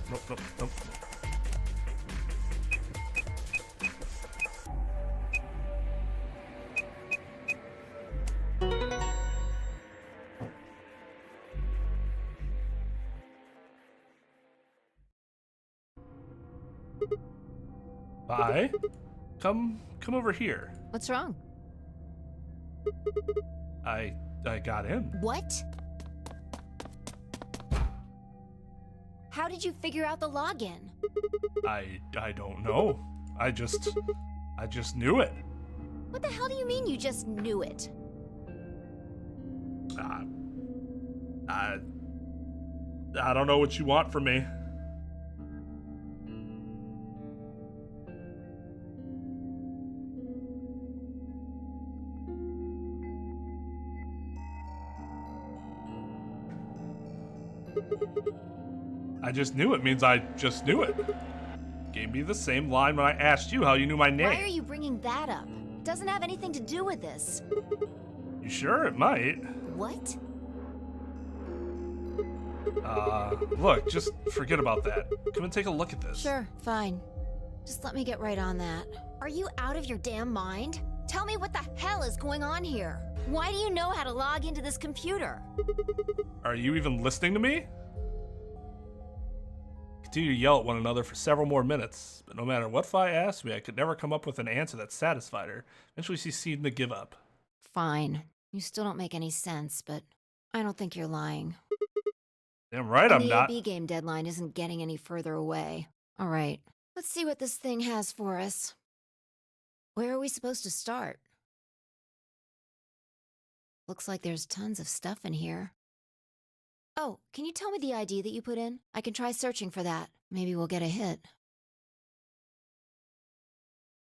Nope, nope, nope. Bye. Come over here. What's wrong? I got in. What? How did you figure out the login? I don't know. I just knew it. What the hell do you mean you just knew it? I don't know what you want from me. I just knew it means I just knew it. Gave me the same line when I asked you how you knew my name. Why are you bringing that up? It doesn't have anything to do with this. You sure it might? What? Look, just forget about that. Come and take a look at this. Sure, fine. Just let me get right on that. Are you out of your damn mind? Tell me what the hell is going on here. Why do you know how to log into this computer? Are you even listening to me? Continue to yell at one another for several more minutes, but no matter what Phi asked me, I could never come up with an answer that satisfied her. Eventually, she seemed to give up. Fine. You still don't make any sense, but I don't think you're lying. Damn right I'm not. The AB game deadline isn't getting any further away. All right, let's see what this thing has for us. Where are we supposed to start? Looks like there's tons of stuff in here. Oh, can you tell me the ID that you put in? I can try searching for that. Maybe we'll get a hit.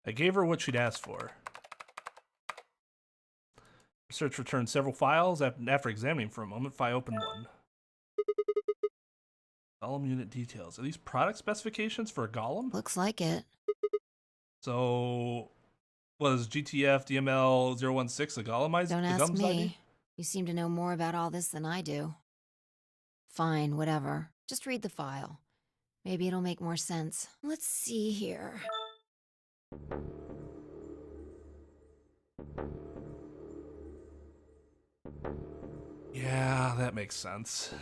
I gave her what she'd asked for. Research returned several files. After examining for a moment, Phi opened one. Golem unit details. Are these product specifications for a golem? Looks like it. So, was GTF DML 016 a golemized? Don't ask me. You seem to know more about all this than I do. Fine, whatever. Just read the file. Maybe it'll make more sense. Let's see here. Yeah, that makes sense.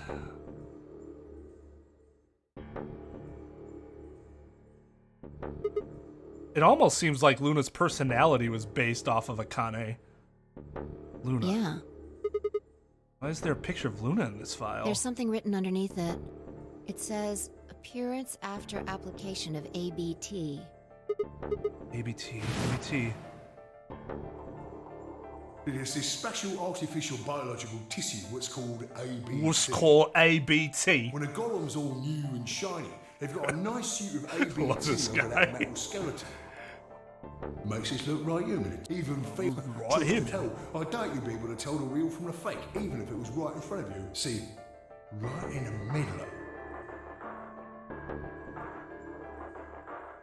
It almost seems like Luna's personality was based off of Akane. Luna. Yeah. Why is there a picture of Luna in this file? There's something written underneath it. It says, appearance after application of ABT. ABT. There's this special artificial biological tissue, what's called ABT. What's called ABT? When a golem's all new and shiny, they've got a nice suit of ABT What's this over guy? that metal skeleton. Makes it look right human. Even fake. Right human. I doubt you'd be able to tell the real from the fake, even if it was right in front of you. See, right in the middle.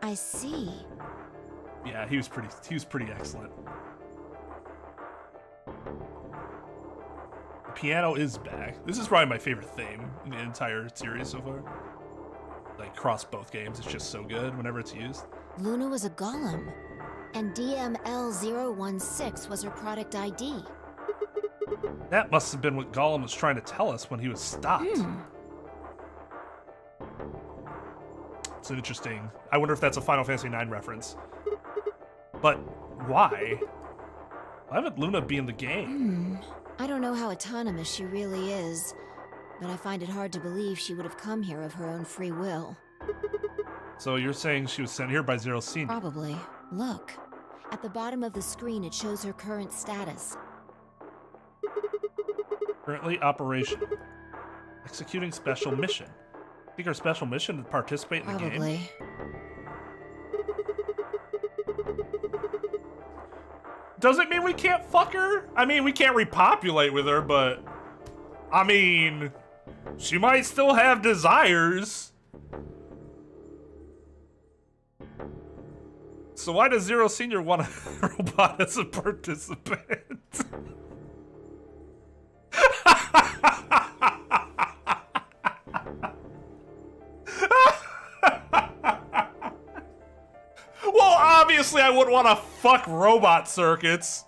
I see. Yeah, he was pretty excellent. The piano is back. This is probably my favorite theme in the entire series so far. Like, cross both games, it's just so good whenever it's used. Luna was a golem, and DML016 was her product ID. That must have been what Gollum was trying to tell us when he was stopped. It's an interesting... I wonder if that's a Final Fantasy IX reference. But why? Why would Luna be in the game? I don't know how autonomous she really is, but I find it hard to believe she would have come here of her own free will. So you're saying she was sent here by Zero Senior? Probably. Look. At the bottom of the screen, it shows her current status. Currently operational. Executing special mission. Think her special mission to participate in the game? Probably. Does it mean we can't fuck her? I mean, we can't repopulate with her, but... I mean... She might still have desires. So why does Zero Senior want a robot as a participant? Well, obviously I wouldn't want to fuck robot circuits.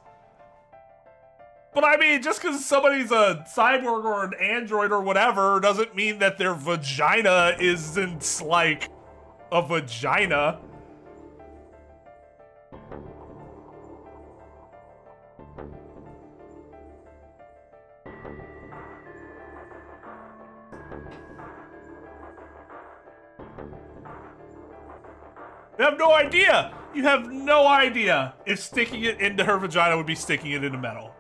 But I mean, just because somebody's a cyborg or an android or whatever doesn't mean that their vagina isn't, like, a vagina. You have no idea! You have no idea if sticking it into her vagina would be sticking it into metal.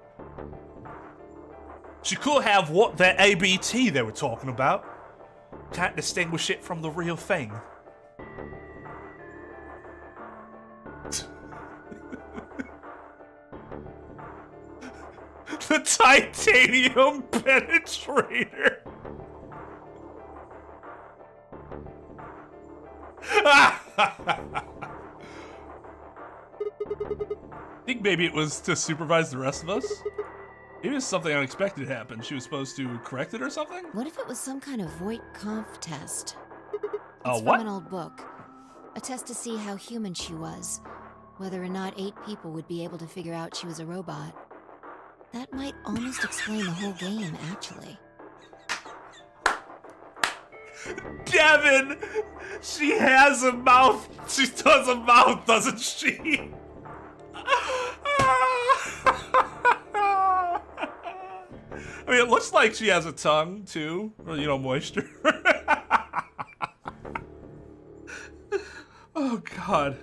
She could have what that ABT they were talking about. Can't distinguish it from the real thing. The titanium penetrator. I think maybe it was to supervise the rest of us. Maybe it's something unexpected happened. She was supposed to correct it or something? What if it was some kind of Voight-Kampf test? A It's what? from an old book. A test to see how human she was. Whether or not 8 people would be able to figure out she was a robot. That might almost explain the whole game, actually. Devin! She has a mouth! She does a mouth, doesn't she? I mean, it looks like she has a tongue, too. Or, you know, moisture. Oh, God.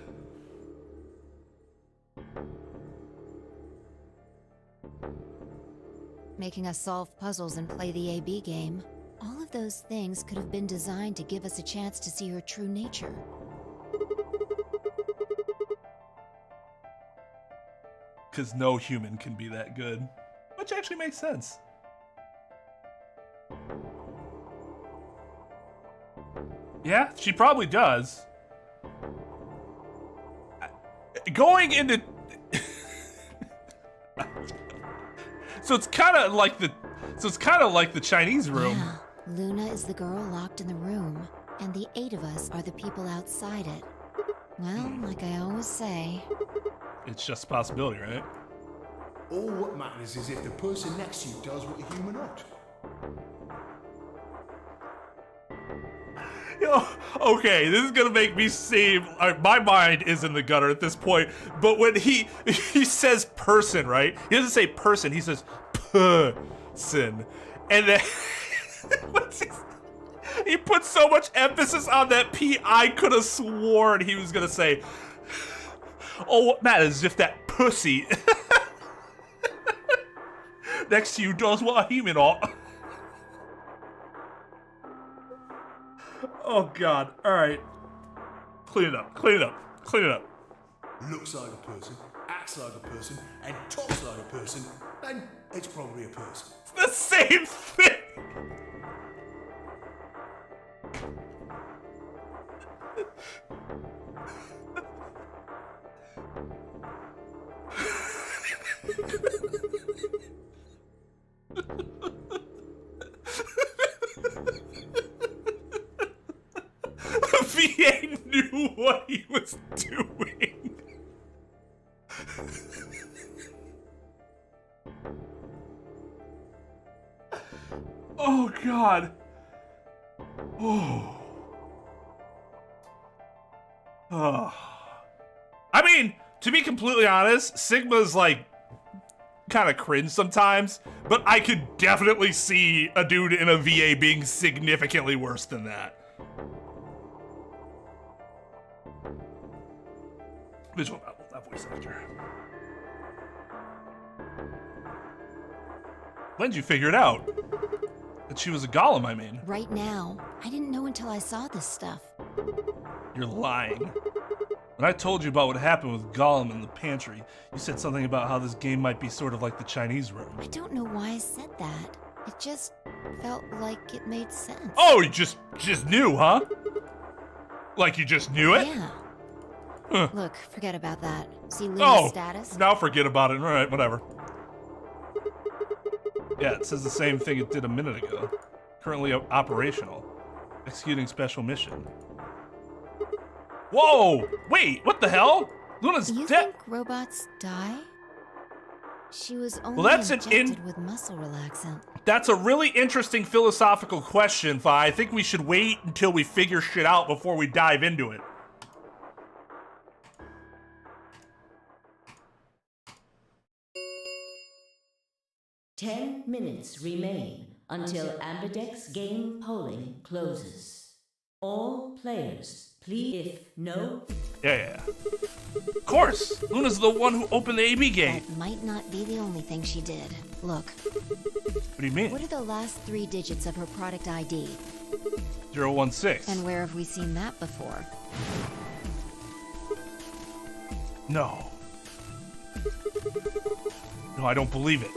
Making us solve puzzles and play the AB game. All of those things could have been designed to give us a chance to see her true nature. Because no human can be that good. Which actually makes sense. Yeah, she probably does. Going into... So it's kind of like the Chinese room. Yeah, Luna is the girl locked in the room, and the 8 of us are the people outside it. Well, like I always say, It's just a possibility, right? All what matters is if the person next to you does what a human ought. Yo, okay, this is gonna make me seem my mind is in the gutter at this point. But when he says person, right? He doesn't say person. He says person, and then he puts so much emphasis on that P. I could have sworn he was gonna say, "Oh, what matters is if that pussy next to you does what a human ought." Oh God! All right, clean it up. Clean it up. Clean it up. Looks like a person, acts like a person, and talks like a person, then it's probably a person. It's the same thing. VA knew what he was doing. Oh God. Oh. Oh. I mean, to be completely honest, Sigma's like kind of cringe sometimes, but I could definitely see a dude in a VA being significantly worse than that. Visual novel, not voice actor. When did you figure it out? That she was a golem, I mean. right now. I didn't know until I saw this stuff. You're lying. When I told you about what happened with Gollum in the pantry, you said something about how this game might be sort of like the Chinese room. I don't know why I said that. It just felt like it made sense. Oh, you just knew, huh? Like you just knew it? Yeah. Huh. Look, forget about that. See Luna's Oh, status? now forget about it. All right, whatever. Yeah, it says the same thing it did a minute ago. Currently operational. Executing special mission. Whoa! Wait, what the hell? Luna's You dead. think robots die? She was only that's injected with muscle relaxant. That's a really interesting philosophical question, Fi. I think we should wait until we figure shit out before we dive into it. Ten minutes remain until Ambidex game polling closes. All players, please, if no... Yeah. Of course! Luna's the one who opened the AB gate. That might not be the only thing she did. Look. What do you mean? What are the last 3 digits of her product ID? 016. And where have we seen that before? No. No, I don't believe it.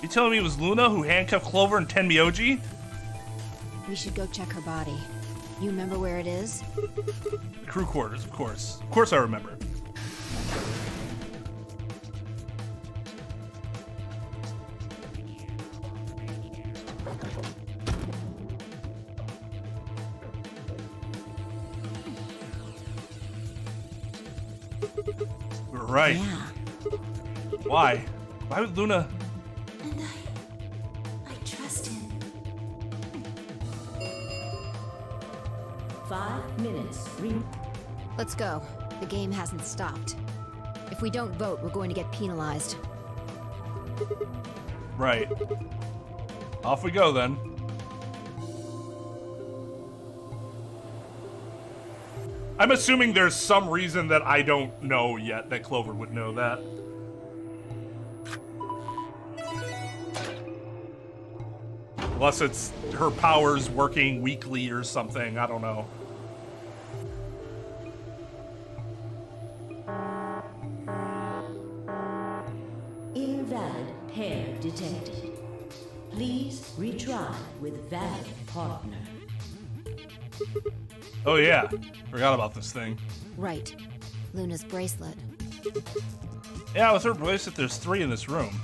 You telling me it was Luna who handcuffed Clover and Tenmyoji? We should go check her body. You remember where it is? The crew quarters, of course. Of course I remember. We're right. Yeah. Why? Why would Luna... And I trust him. 5 minutes remain. Let's go. The game hasn't stopped. If we don't vote, we're going to get penalized. Right. Off we go then. I'm assuming there's some reason that I don't know yet that Clover would know that. Unless it's her powers working weekly or something, I don't know. Invalid pair detected. with valid partner. Oh yeah, forgot about this thing. Right. Luna's bracelet. Yeah, with her bracelet, there's 3 in this room.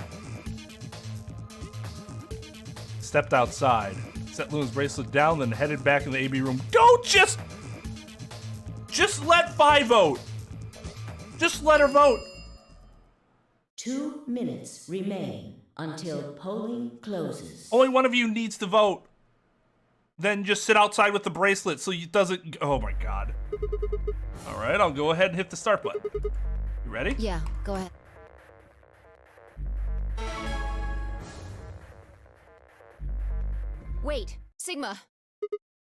Stepped outside, set Luna's bracelet down, then headed back in the AB room. Don't just let Vi vote. Just let her vote. 2 minutes remain until polling closes. Only one of you needs to vote. Then just sit outside with the bracelet so it doesn't. Oh my god. All right, I'll go ahead and hit the start button. You ready? Yeah, go ahead. Wait, Sigma.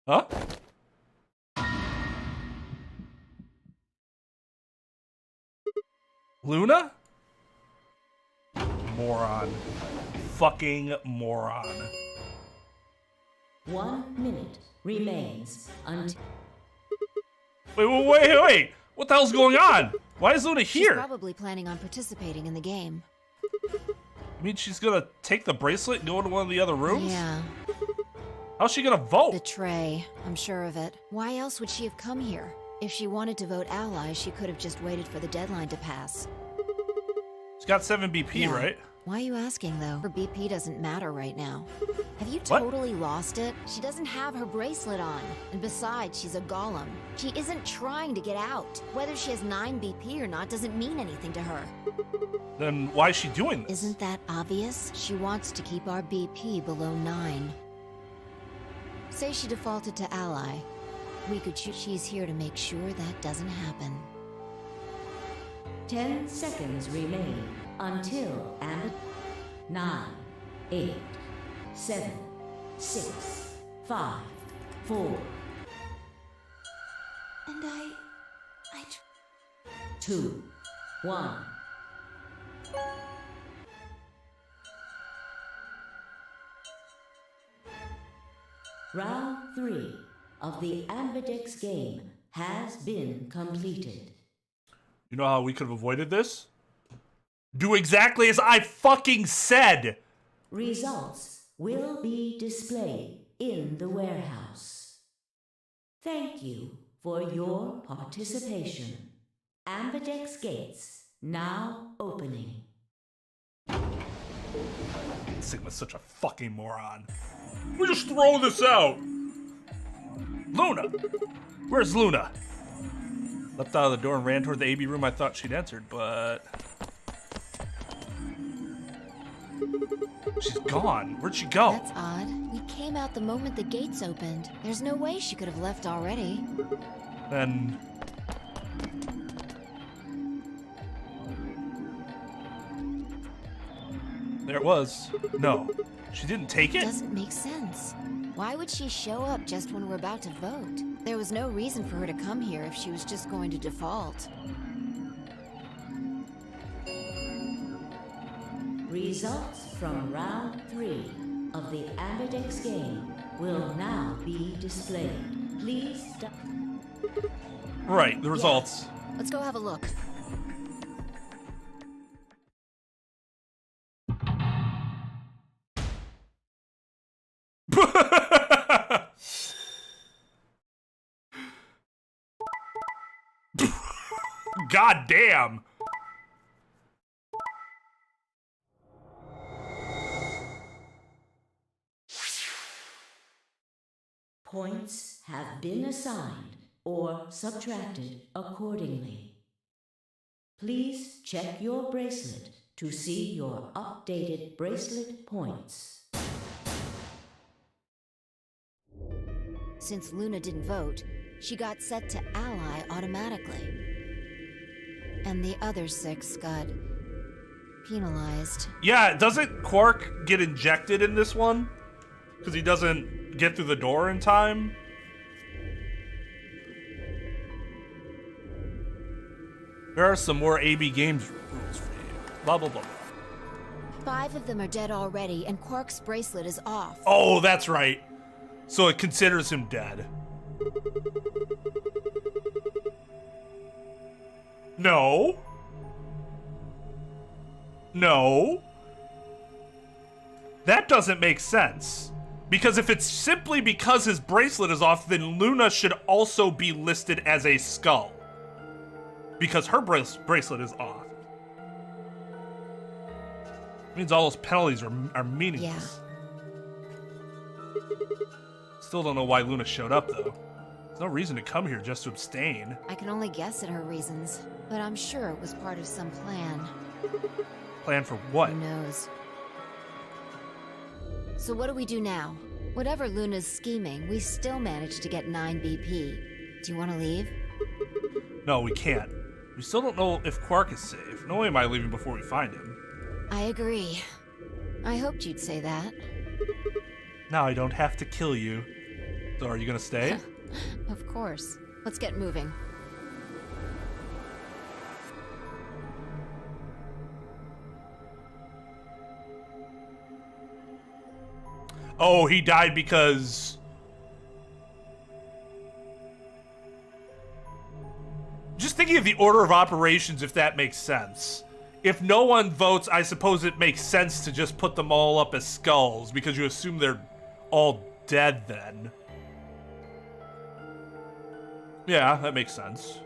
Huh? Luna? Moron. Fucking moron. 1 minute remains until... Wait. What the hell's going on? Why is Luna She's here? probably planning on participating in the game. I mean, she's gonna take the bracelet and go into one of the other rooms? Yeah. How's she gonna vote? Betray. I'm sure of it. Why else would she have come here? If she wanted to vote ally, she could have just waited for the deadline to pass. She's got 7 BP, Yeah. right? Why are you asking, though? Her BP doesn't matter right now. Have you What? totally lost it? She doesn't have her bracelet on. And besides, she's a golem. She isn't trying to get out. Whether she has 9 BP or not doesn't mean anything to her. Then why is she doing this? Isn't that obvious? She wants to keep our BP below 9. Say she defaulted to ally. She's here to make sure that doesn't happen. 10 seconds remain until and 9, 8, 7, 6, 5, 4, And I 2, 1. Round 3 of the Ambidex game has been completed. You know how we could have avoided this? Do exactly as I fucking said! Results will be displayed in the warehouse. Thank you for your participation. Ambidex gates now opening. Sigma's such a fucking moron. We just throw this out! Luna! Where's Luna? Leapt out of the door and ran toward the AB room I thought she'd entered, but... She's gone. Where'd she go? That's odd. We came out the moment the gates opened. There's no way she could have left already. Then... There it was. No. She didn't take it? Doesn't make sense. Why would she show up just when we're about to vote? There was no reason for her to come here if she was just going to default. Results from round 3 of the Ambidex game will now be displayed. Please Right, the results. Let's go have a look. God damn! Points have been assigned or subtracted accordingly. Please check your bracelet to see your updated bracelet points. Since Luna didn't vote, she got set to ally automatically. And the other 6 got penalized. Yeah, doesn't Quark get injected in this one? Because he doesn't get through the door in time? There are some more AB Games rules for you. Blah, blah, blah. 5 of them are dead already, and Quark's bracelet is off. Oh, that's right. So it considers him dead. No. No. That doesn't make sense. Because if it's simply because his bracelet is off, then Luna should also be listed as a skull. Because her bracelet is off. Means all those penalties are meaningless. Still don't know why Luna showed up, though. There's no reason to come here just to abstain. I can only guess at her reasons, but I'm sure it was part of some plan. Plan for what? Who knows? So what do we do now? Whatever Luna's scheming, we still managed to get 9 BP. Do you want to leave? No, we can't. We still don't know if Quark is safe. No way am I leaving before we find him. I agree. I hoped you'd say that. Now I don't have to kill you. So are you gonna stay? Of course. Let's get moving. Oh, he died because... Just thinking of the order of operations, if that makes sense. If no one votes, I suppose it makes sense to just put them all up as skulls, because you assume they're all dead then. Yeah, that makes sense.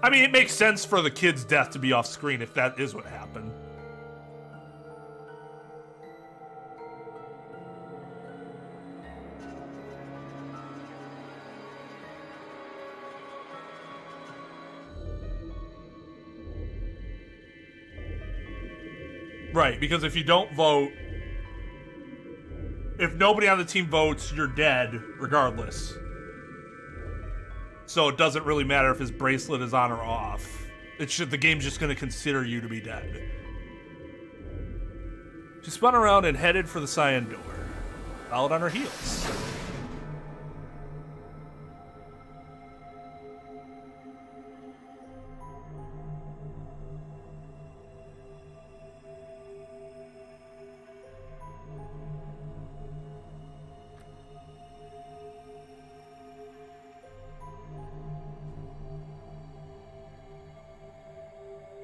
I mean, it makes sense for the kid's death to be off screen if that is what happened. Right, because if you don't vote, if nobody on the team votes, you're dead, regardless. So it doesn't really matter if his bracelet is on or off. The game's just gonna consider you to be dead. She spun around and headed for the cyan door, followed on her heels.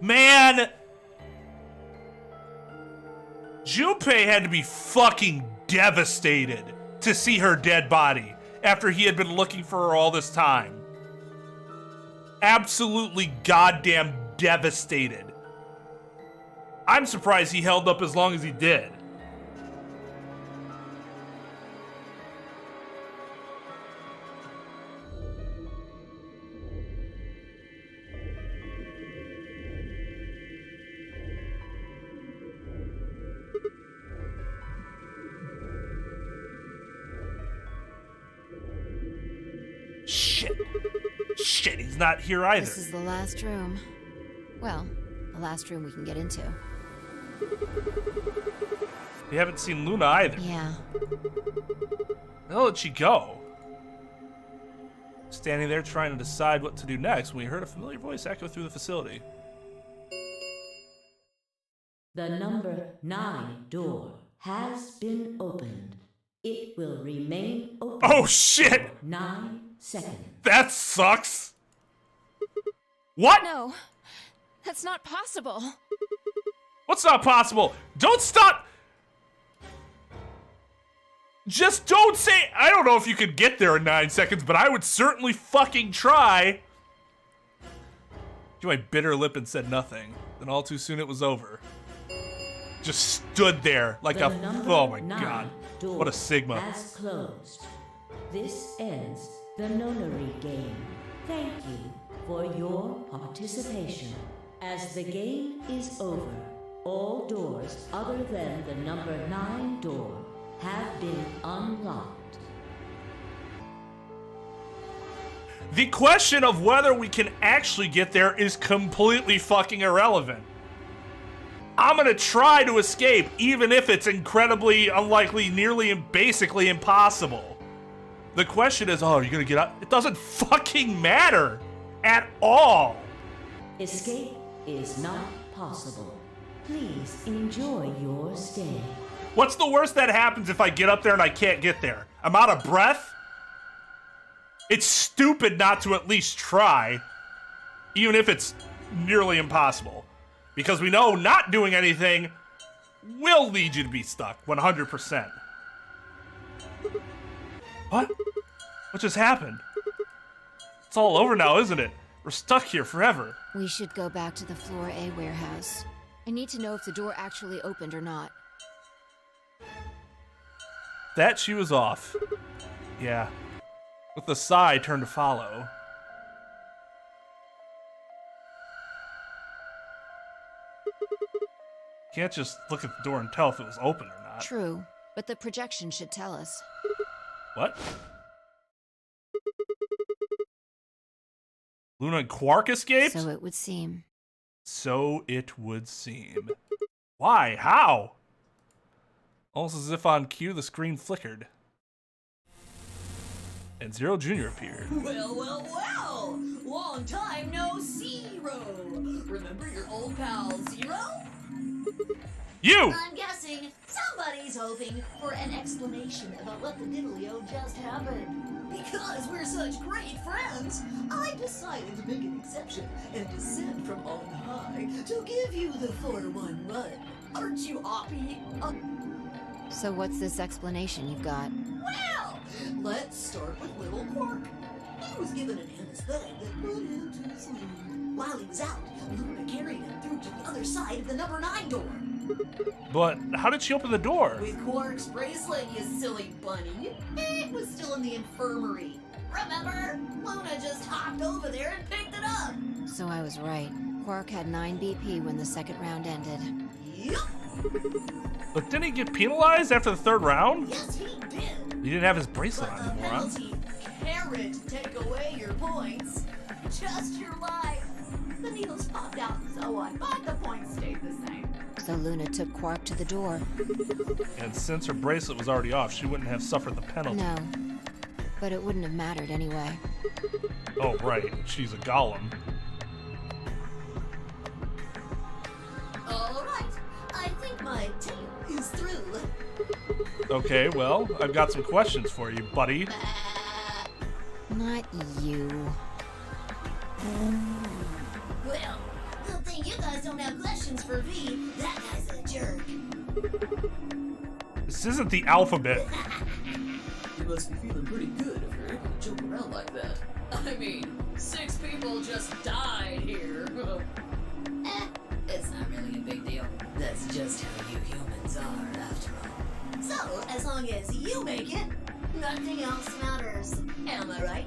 Man! Junpei had to be fucking devastated to see her dead body after he had been looking for her all this time. Absolutely goddamn devastated. I'm surprised he held up as long as he did. Shit, he's not here either. This is the last room. Well, the last room we can get into. We haven't seen Luna either. Yeah. Where did she go? Standing there trying to decide what to do next when we heard a familiar voice echo through the facility. The number 9 door has been opened. It will remain open. Oh shit! 9 seconds. That sucks. What? No, that's not possible. What's not possible? Don't stop. Just don't say. I don't know if you could get there in 9 seconds, but I would certainly fucking try. She went bitter lip and said nothing. Then all too soon it was over. Just stood there like The a. Oh my god. door What a Sigma. has closed. This ends the Nonary game. Thank you for your participation. As the game is over, all doors other than the number 9 door have been unlocked. The question of whether we can actually get there is completely fucking irrelevant. I'm gonna try to escape, even if it's incredibly unlikely, nearly and basically impossible. The question is, oh, are you gonna get out? It doesn't fucking matter at all. Escape is not possible. Please enjoy your stay. What's the worst that happens if I get up there and I can't get there? I'm out of breath? It's stupid not to at least try, even if it's nearly impossible. Because we know not doing anything will lead you to be stuck, 100%. What? What just happened? It's all over now, isn't it? We're stuck here forever. We should go back to the Floor A warehouse. I need to know if the door actually opened or not. That she was off. Yeah. With a sigh, turned to follow. Can't just look at the door and tell if it was open or not. True, but the projection should tell us. What? Luna and Quark escaped? So it would seem. So it would seem. Why? How? Almost as if on cue, the screen flickered. And Zero Jr. appeared. Well, well, well! Long time no Zero! Remember your old pal Zero? You! I'm guessing somebody's hoping for an explanation about what the diddly-o just happened. Because we're such great friends, I decided to make an exception and descend from on high to give you the 4-1 run. Aren't you happy? So what's this explanation you've got? Well, let's start with little Quark. He was given an anesthetic that put him to sleep. While he was out, Luna carried him through to the other side of the number 9 door. But how did she open the door? With Quark's bracelet, you silly bunny. It was still in the infirmary. Remember? Luna just hopped over there and picked it up. So I was right. Quark had 9 BP when the second round ended. Yup. But didn't he get penalized after the 3rd round? Yes, he did. He didn't have his bracelet But on the anymore, huh? penalty carrot take away your points. Just your life. The needles popped out and so on, but the points stayed the same. So Luna took Quark to the door. And since her bracelet was already off, she wouldn't have suffered the penalty. No. But it wouldn't have mattered anyway. Oh, right. She's a golem. All right. I think my tale is through. Okay, well, I've got some questions for you, buddy. Not you. Well, good thing you guys don't have questions for V. That guy's a jerk. This isn't the alphabet. You must be feeling pretty good if you're able to joke around like that. I mean, 6 people just died here. It's not really a big deal. That's just how you humans are, after all. So, as long as you make it, nothing else matters. Am I right?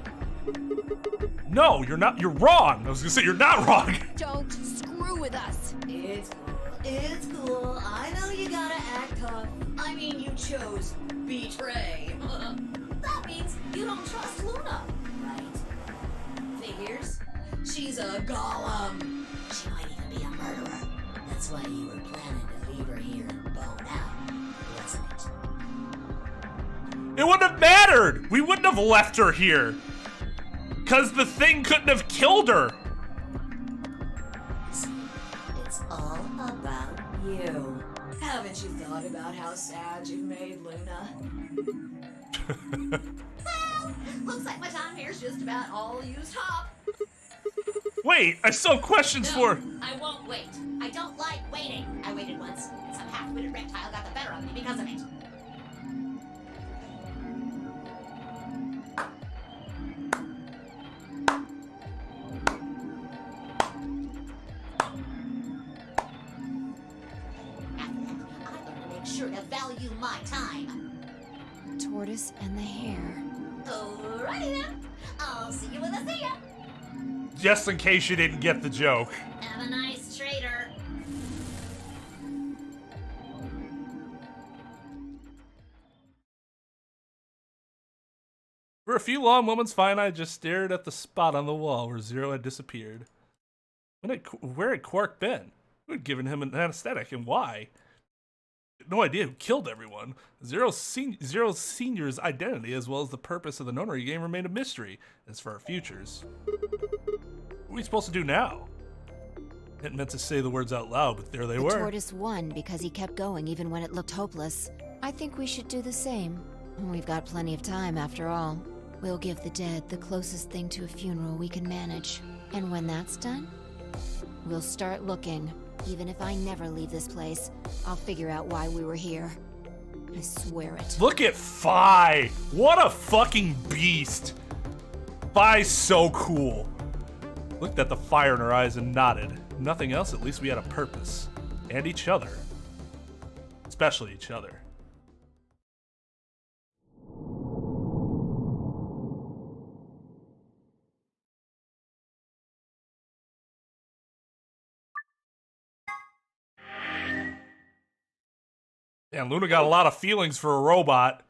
No, you're not. You're wrong. I was gonna say you're not wrong. Don't screw with us. It's cool. It's cool. I know you gotta act tough. I mean, you chose betray. That means you don't trust Luna, right? Figures. She's a golem. She might even be a murderer. That's why you were planning to leave her here and bone out, wasn't it? It wouldn't have mattered. We wouldn't have left her here. Because the thing couldn't have killed her. It's all about you. Haven't you thought about how sad you've made Luna? Well, looks like my time here's just about all used up. Wait, I still have questions for. I won't wait. I don't like waiting. I waited once. Some half-witted reptile got the better of me because of it. After that, I learned to make sure to value my time. Tortoise and the hare. Alrighty then. I'll see you when I see ya. Just in case you didn't get the joke. Have a nice trader. For a few long moments, Fine Eye just stared at the spot on the wall where Zero had disappeared. Where had Quark been? Who had given him an anesthetic and why? No idea who killed everyone. Zero Senior's identity, as well as the purpose of the Nonary game, remained a mystery. As for our futures, what are we supposed to do now? I hadn't meant to say the words out loud, but there they were. The tortoise won because he kept going even when it looked hopeless. I think we should do the same. We've got plenty of time after all. We'll give the dead the closest thing to a funeral we can manage. And when that's done, we'll start looking. Even if I never leave this place, I'll figure out why we were here. I swear it. Look at Phi. What a fucking beast. Phi's so cool. Looked at the fire in her eyes and nodded. Nothing else, at least we had a purpose. And each other. Especially each other. And Luna got a lot of feelings for a robot.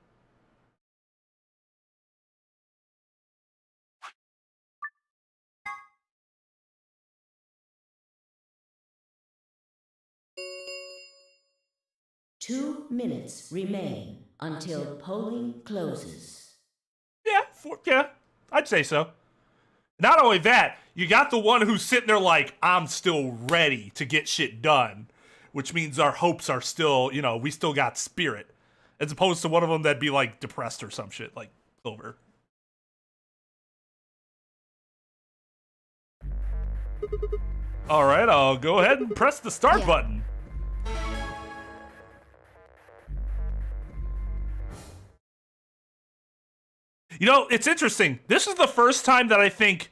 Two minutes remain until polling closes. Yeah, I'd say so. Not only that, you got the one who's sitting there like, I'm still ready to get shit done. Which means our hopes are still, you know, we still got spirit. As opposed to one of them that'd be like depressed or some shit, like Clover. All right, I'll go ahead and press the start button. You know, it's interesting. This is the first time that I think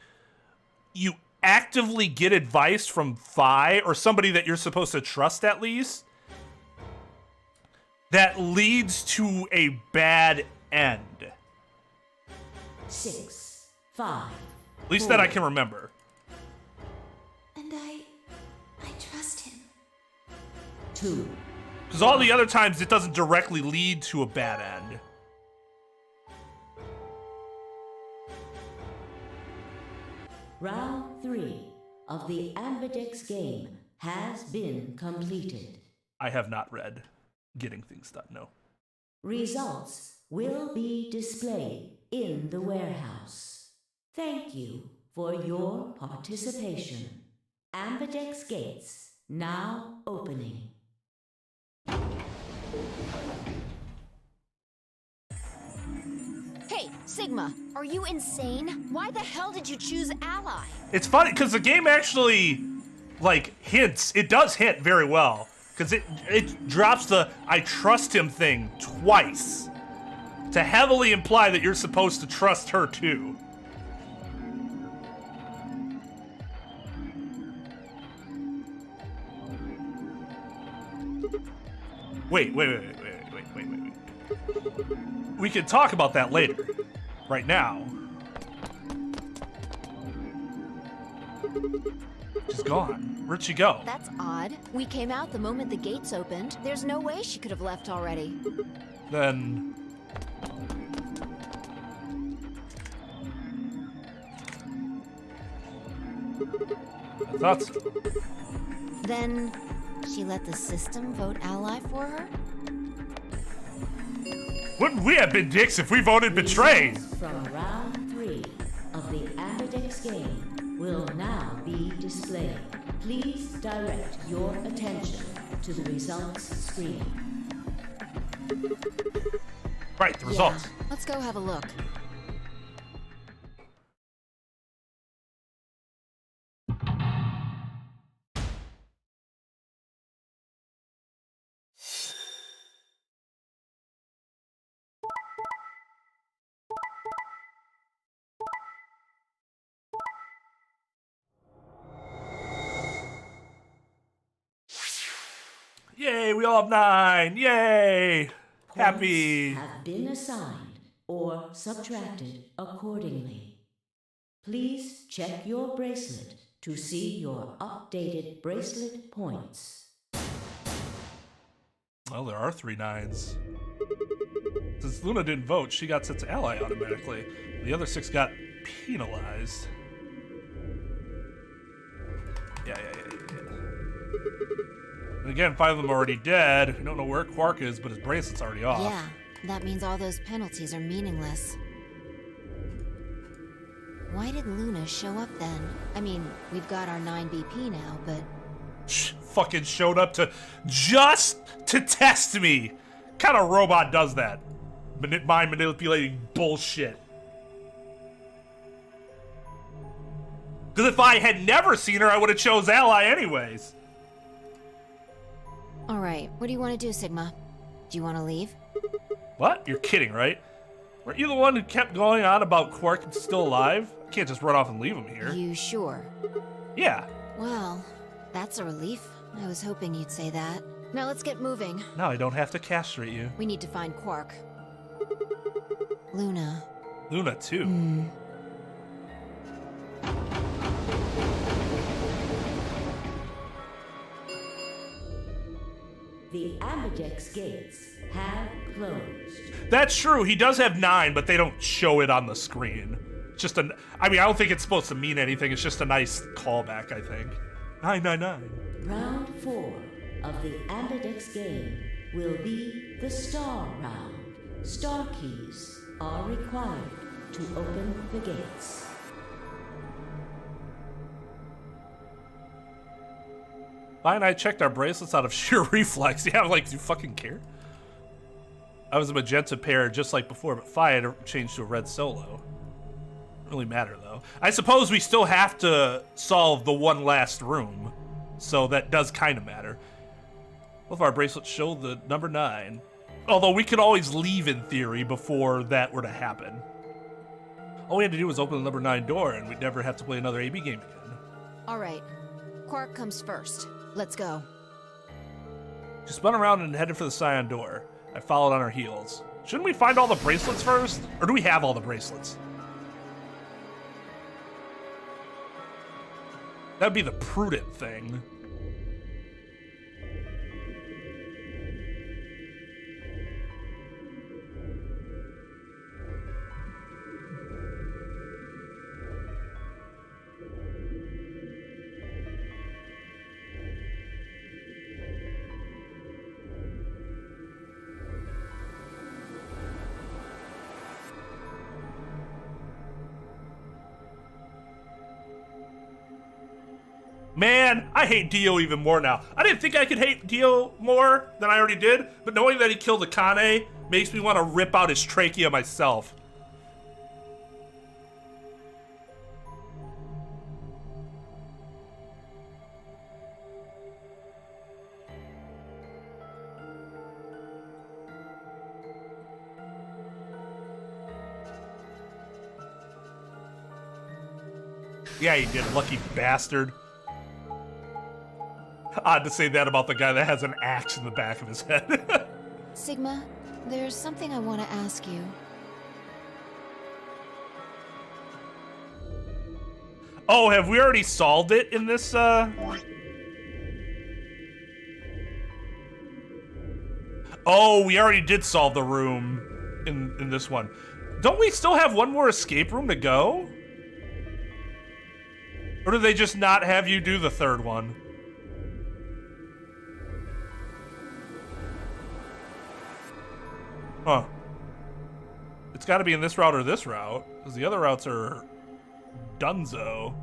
you actively get advice from Phi or somebody that you're supposed to trust at least that leads to a bad end. 6, 5. At least that I can remember. And I trust him. 2. Because all the other times it doesn't directly lead to a bad end. Round 3 of the Ambidex game has been completed. I have not read Getting Things Done, no. Results will be displayed in the warehouse. Thank you for your participation. Ambidex gates now opening. Hey, Sigma, are you insane? Why the hell did you choose Ally? It's funny because the game actually, like, hints. It does hint very well. Because it drops the I trust him thing twice. To heavily imply that you're supposed to trust her too. Wait. We can talk about that later. Right now. She's gone. Where'd she go? That's odd. We came out the moment the gates opened. There's no way she could have left already. Then... I thought so. Then she let the system vote Ally for her? Wouldn't we have been dicks if we voted Betray? Results from round 3 of the Ambidex game will now be displayed. Please direct your attention to the results screen. Right, the results. Yeah, let's go have a look. Yay, we all have 9. Yay! Happy. Points have been assigned or subtracted accordingly. Please check your bracelet to see your updated bracelet points. Well, there are 3 9s. Since Luna didn't vote, she got sent to ally automatically. The other 6 got penalized. Yeah. And again, 5 of them are already dead. We don't know where Quark is, but his bracelet's already off. Yeah, that means all those penalties are meaningless. Why did Luna show up then? I mean, we've got our 9 BP now, but... Fucking showed up to just to test me. What kind of robot does that? Mind manipulating bullshit. Because if I had never seen her, I would have chose ally anyways. All right, what do you want to do, Sigma? Do you want to leave? What? You're kidding, right? Weren't you the one who kept going on about Quark still alive? I can't just run off and leave him here. You sure? Yeah. Well, that's a relief. I was hoping you'd say that. Now let's get moving. Now I don't have to castrate you. We need to find Quark. Luna. Luna, too. The Ambidex gates have closed. That's true. He does have 9, but they don't show it on the screen. It's just a... I mean, I don't think it's supposed to mean anything. It's just a nice callback, I think. 999. Round 4 of the Ambidex game will be the Star Round. Star keys are required to open the gates. Vi and I checked our bracelets out of sheer reflex. Yeah, like, do you fucking care? I was a magenta pair just like before, but Fi had changed to a red solo. Doesn't really matter, though. I suppose we still have to solve the one last room, so that does kind of matter. Both of our bracelets show the number 9. Although we could always leave, in theory, before that were to happen. All we had to do was open the number 9 door, and we'd never have to play another AB game again. All right. Quark comes first. Let's go. She spun around and headed for the Scion door. I followed on her heels. Shouldn't we find all the bracelets first? Or do we have all the bracelets? That'd be the prudent thing. Man, I hate Dio even more now. I didn't think I could hate Dio more than I already did, but knowing that he killed Akane makes me want to rip out his trachea myself. Yeah, he did, lucky bastard. Odd to say that about the guy that has an axe in the back of his head. Sigma, there's something I want to ask you. Oh, have we already solved it in this, Oh, we already did solve the room in this one. Don't we still have one more escape room to go? Or do they just not have you do the third one? Huh. It's got to be in this route or this route, because the other routes are dunzo.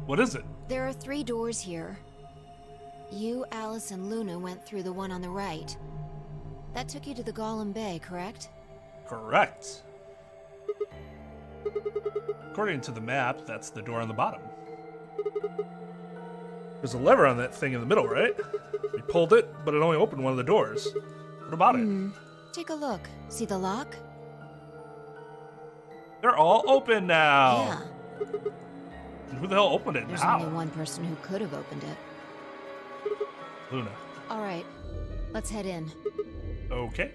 What is it? There are 3 doors here. You, Alice, and Luna went through the one on the right. That took you to the Golem Bay, correct? Correct. According to the map, that's the door on the bottom. There's a lever on that thing in the middle, right? We pulled it, but it only opened one of the doors. What about it? Take a look. See the lock? They're all open now. Yeah. Who the hell opened it? There's How? only one person who could have opened it. Luna. All right. Let's head in. Okay.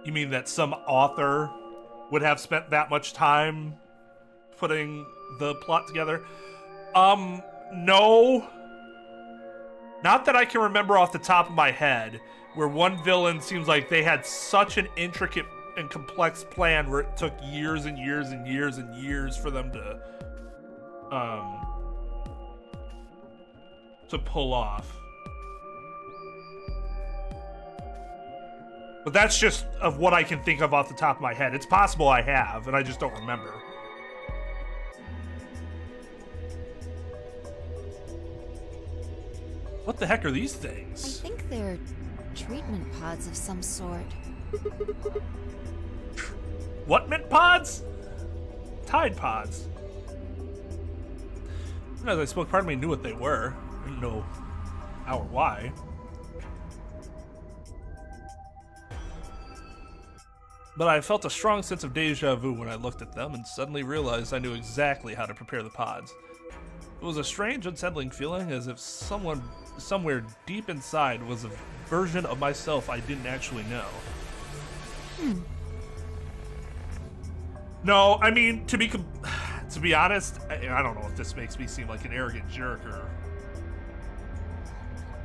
You mean that some author would have spent that much time putting the plot together? No. Not that I can remember off the top of my head, where one villain seems like they had such an intricate and complex plan where it took years and years and years and years for them to pull off. But that's just of what I can think of off the top of my head. It's possible I have, and I just don't remember. What the heck are these I things? think they're treatment pods of some sort. What mint pods? Tide pods. As I spoke, part of me knew what they were. I didn't know how or why. But I felt a strong sense of deja vu when I looked at them and suddenly realized I knew exactly how to prepare the pods. It was a strange, unsettling feeling, as if someone somewhere deep inside was a version of myself I didn't actually know. No, I mean, to be honest, I don't know if this makes me seem like an arrogant jerk or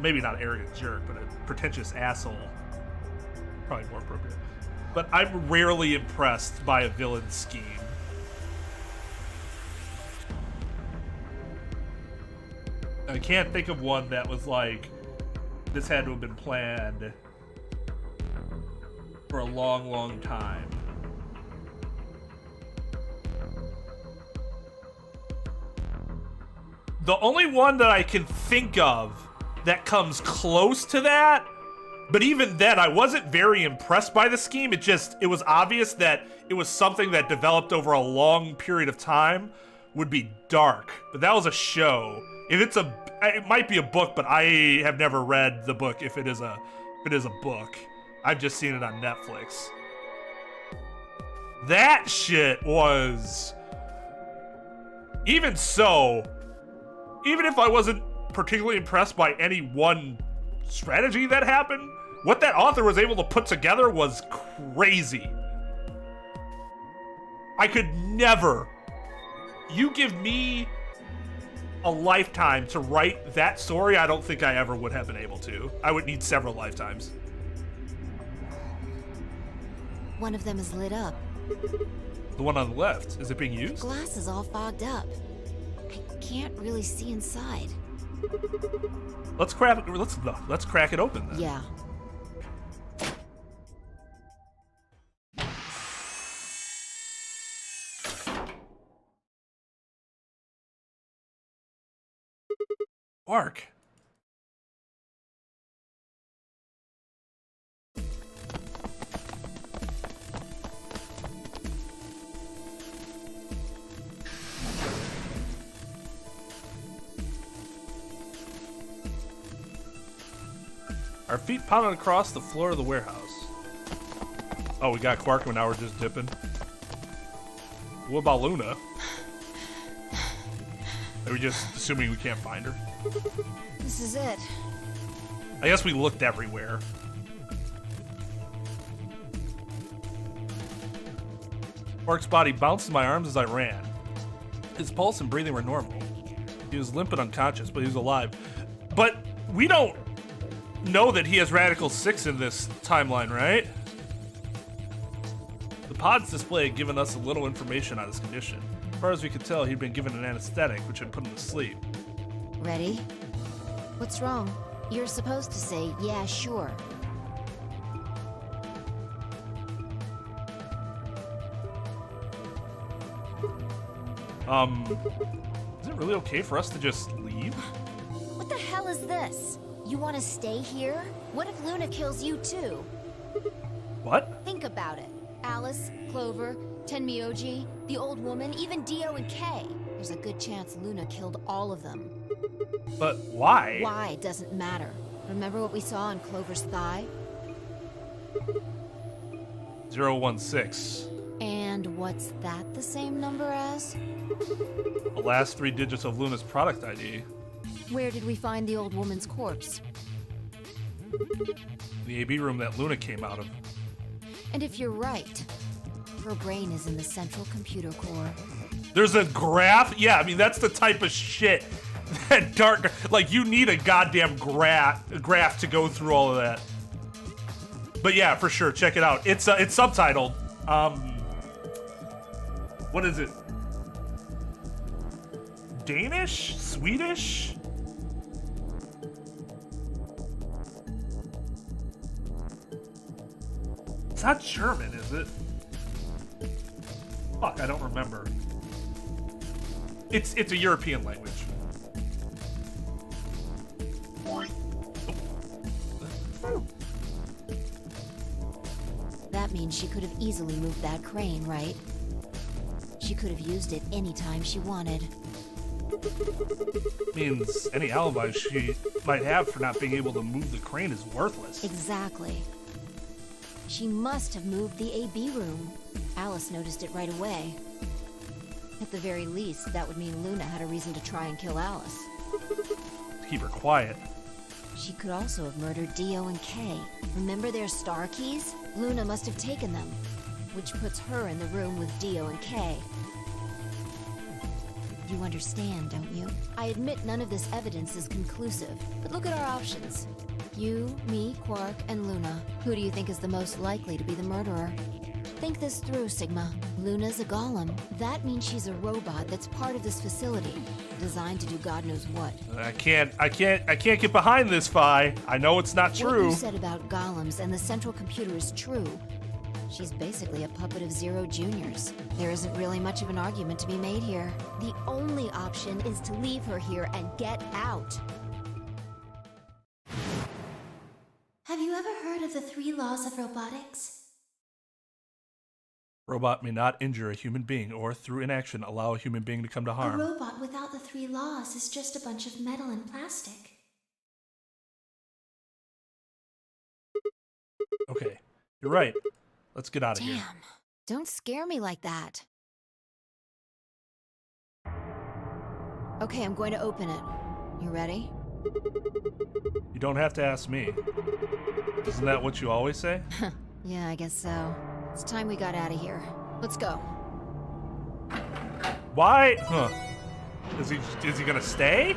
maybe not arrogant jerk, but a pretentious asshole. Probably more appropriate. But I'm rarely impressed by a villain's scheme. I can't think of one that was like, this had to have been planned for a long, long time. The only one that I can think of that comes close to that, but even then I wasn't very impressed by the scheme. It was obvious that it was something that developed over a long period of time, would be Dark. But that was a show. It might be a book, but I have never read the book if it is a book. I've just seen it on Netflix. That shit was... Even so, even if I wasn't particularly impressed by any one strategy that happened, what that author was able to put together was crazy. I could never... You give me a lifetime to write that story, I don't think I ever would have been able to. I would need several lifetimes. One of them is lit up. The one on the left, is it being used? Glass is all fogged up. I can't really see inside. Let's crack it open then. Yeah. Ark. Our feet pounded across the floor of the warehouse. Oh, we got Quark, and now we're just dipping. What about Luna? Are we just assuming we can't find her? This is it. I guess we looked everywhere. Quark's body bounced in my arms as I ran. His pulse and breathing were normal. He was limp and unconscious, but he was alive. But we don't know that he has Radical 6 in this timeline, right? The pod's display had given us a little information on his condition. As far as we could tell, he'd been given an anesthetic, which had put him to sleep. Ready? What's wrong? You're supposed to say, yeah, sure. Is it really okay for us to just leave? What the hell is this? You want to stay here? What if Luna kills you too? What? Think about it. Alice, Clover, Tenmyoji, the old woman, even Dio and Kay. There's a good chance Luna killed all of them. But why? Why doesn't matter. Remember what we saw on Clover's thigh? 016. And what's that the same number as? The last 3 digits of Luna's product ID. Where did we find the old woman's corpse? The AB room that Luna came out of. And if you're right, her brain is in the central computer core. There's a graph? Yeah, I mean, that's the type of shit that Dark... Like, you need a goddamn graph to go through all of that. But yeah, for sure, check it out. It's subtitled. What is it? Danish? Swedish? It's not German, is it? Fuck, I don't remember. It's a European language. means she could have easily moved that crane, right? She could have used it any time she wanted. Means any alibi she might have for not being able to move the crane is worthless. Exactly. She must have moved the AB room. Alice noticed it right away. At the very least, that would mean Luna had a reason to try and kill Alice. Keep her quiet. She could also have murdered Dio and Kay. Remember their star keys? Luna must have taken them, which puts her in the room with Dio and Kay. You understand, don't you? I admit none of this evidence is conclusive, but look at our options. You, me, Quark, and Luna. Who do you think is the most likely to be the murderer? Think this through, Sigma. Luna's a golem. That means she's a robot that's part of this facility, designed to do God knows what. I can't get behind this, Phi. I know it's not true. What you said about golems and the central computer is true. She's basically a puppet of Zero Junior's. There isn't really much of an argument to be made here. The only option is to leave her here and get out. Have you ever heard of the 3 laws of robotics? Robot may not injure a human being or, through inaction, allow a human being to come to harm. A robot without the 3 laws is just a bunch of metal and plastic. Okay, you're right. Let's get out of here. Damn, don't scare me like that. Okay, I'm going to open it. You ready? You don't have to ask me. Isn't that what you always say? Yeah, I guess so. It's time we got out of here. Let's go. Why? Huh. Is he gonna stay?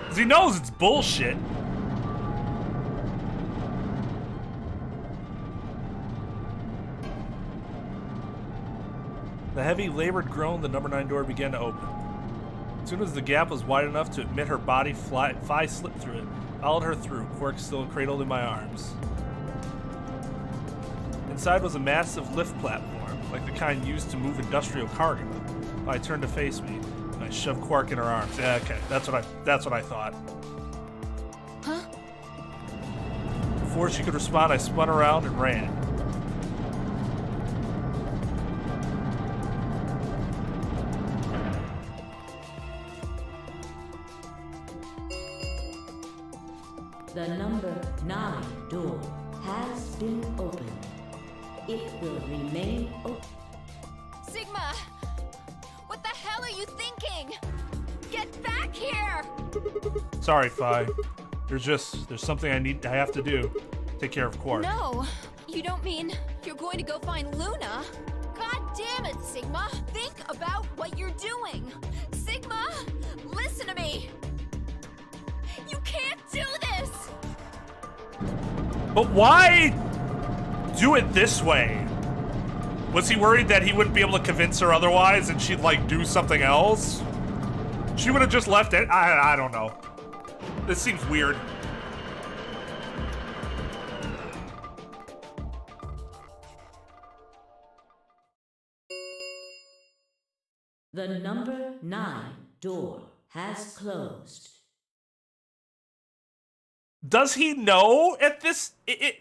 'Cause he knows it's bullshit. The heavy, labored groan, the number 9 door began to open. As soon as the gap was wide enough to admit her body, Phi slipped through it, followed her through, Quark still cradled in my arms. Inside was a massive lift platform, like the kind used to move industrial cargo. I turned to face me, and I shoved Quark in her arms. Yeah, okay, that's what I thought. Huh? Before she could respond, I spun around and ran. The number 9 door has been opened. It will remain open. Sigma! What the hell are you thinking? Get back here! Sorry, Phi. There's something I have to do. Take care of Quark. No, you don't mean you're going to go find Luna? God damn it, Sigma! Think about what you're doing! Sigma, listen to me! You can't do this! But why do it this way? Was he worried that he wouldn't be able to convince her otherwise and she'd like do something else? She would have just left it. I don't know. This seems weird. The number 9 door has closed. Does he know at this?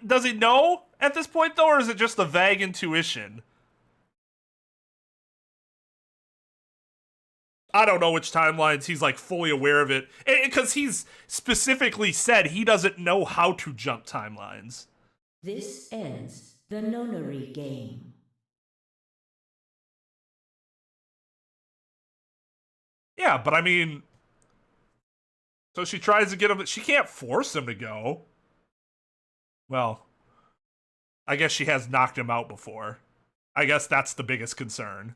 Does he know at this point though, or is it just a vague intuition? I don't know which timelines he's like fully aware of it, because he's specifically said he doesn't know how to jump timelines. This ends the Nonary game. Yeah, but I mean, so she tries to get him. She can't force him to go. Well, I guess she has knocked him out before. I guess that's the biggest concern.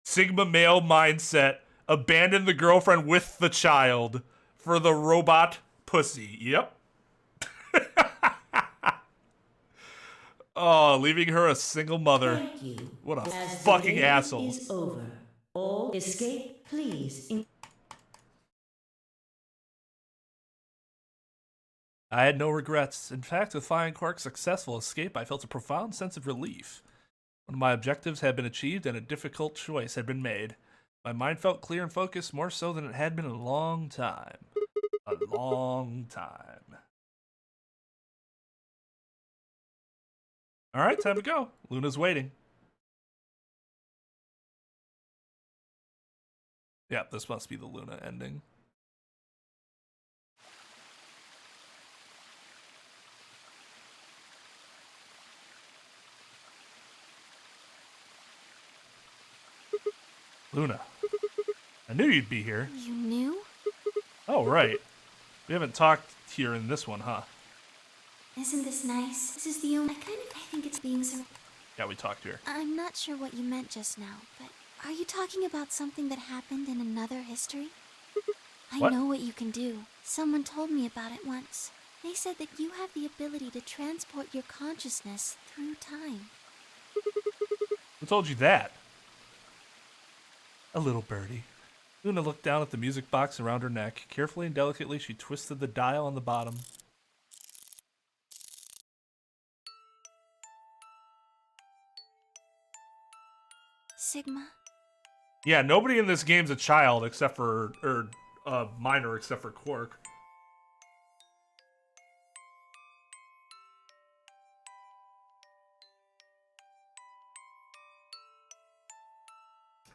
Sigma male mindset. Abandon the girlfriend with the child for the robot pussy. Yep. Oh, leaving her a single mother. Thank you. What a As the fucking game asshole. is over. All escape, please. I had no regrets. In fact, with finding Quark's successful escape, I felt a profound sense of relief. One of my objectives had been achieved and a difficult choice had been made. My mind felt clear and focused, more so than it had been in a long time. A long time. All right, time to go. Luna's waiting. Yeah, this must be the Luna ending. Luna, I knew you'd be here. You knew? Oh, right. We haven't talked here in this one, huh? Isn't this nice? This is the only... I think it's being so... Yeah, we talked here. I'm not sure what you meant just now, but are you talking about something that happened in another history? What? I know what you can do. Someone told me about it once. They said that you have the ability to transport your consciousness through time. Who told you that? A little birdie. Luna looked down at the music box around her neck. Carefully and delicately, she twisted the dial on the bottom. Sigma? Yeah, nobody in this game's a child except for, or a minor except for Quark.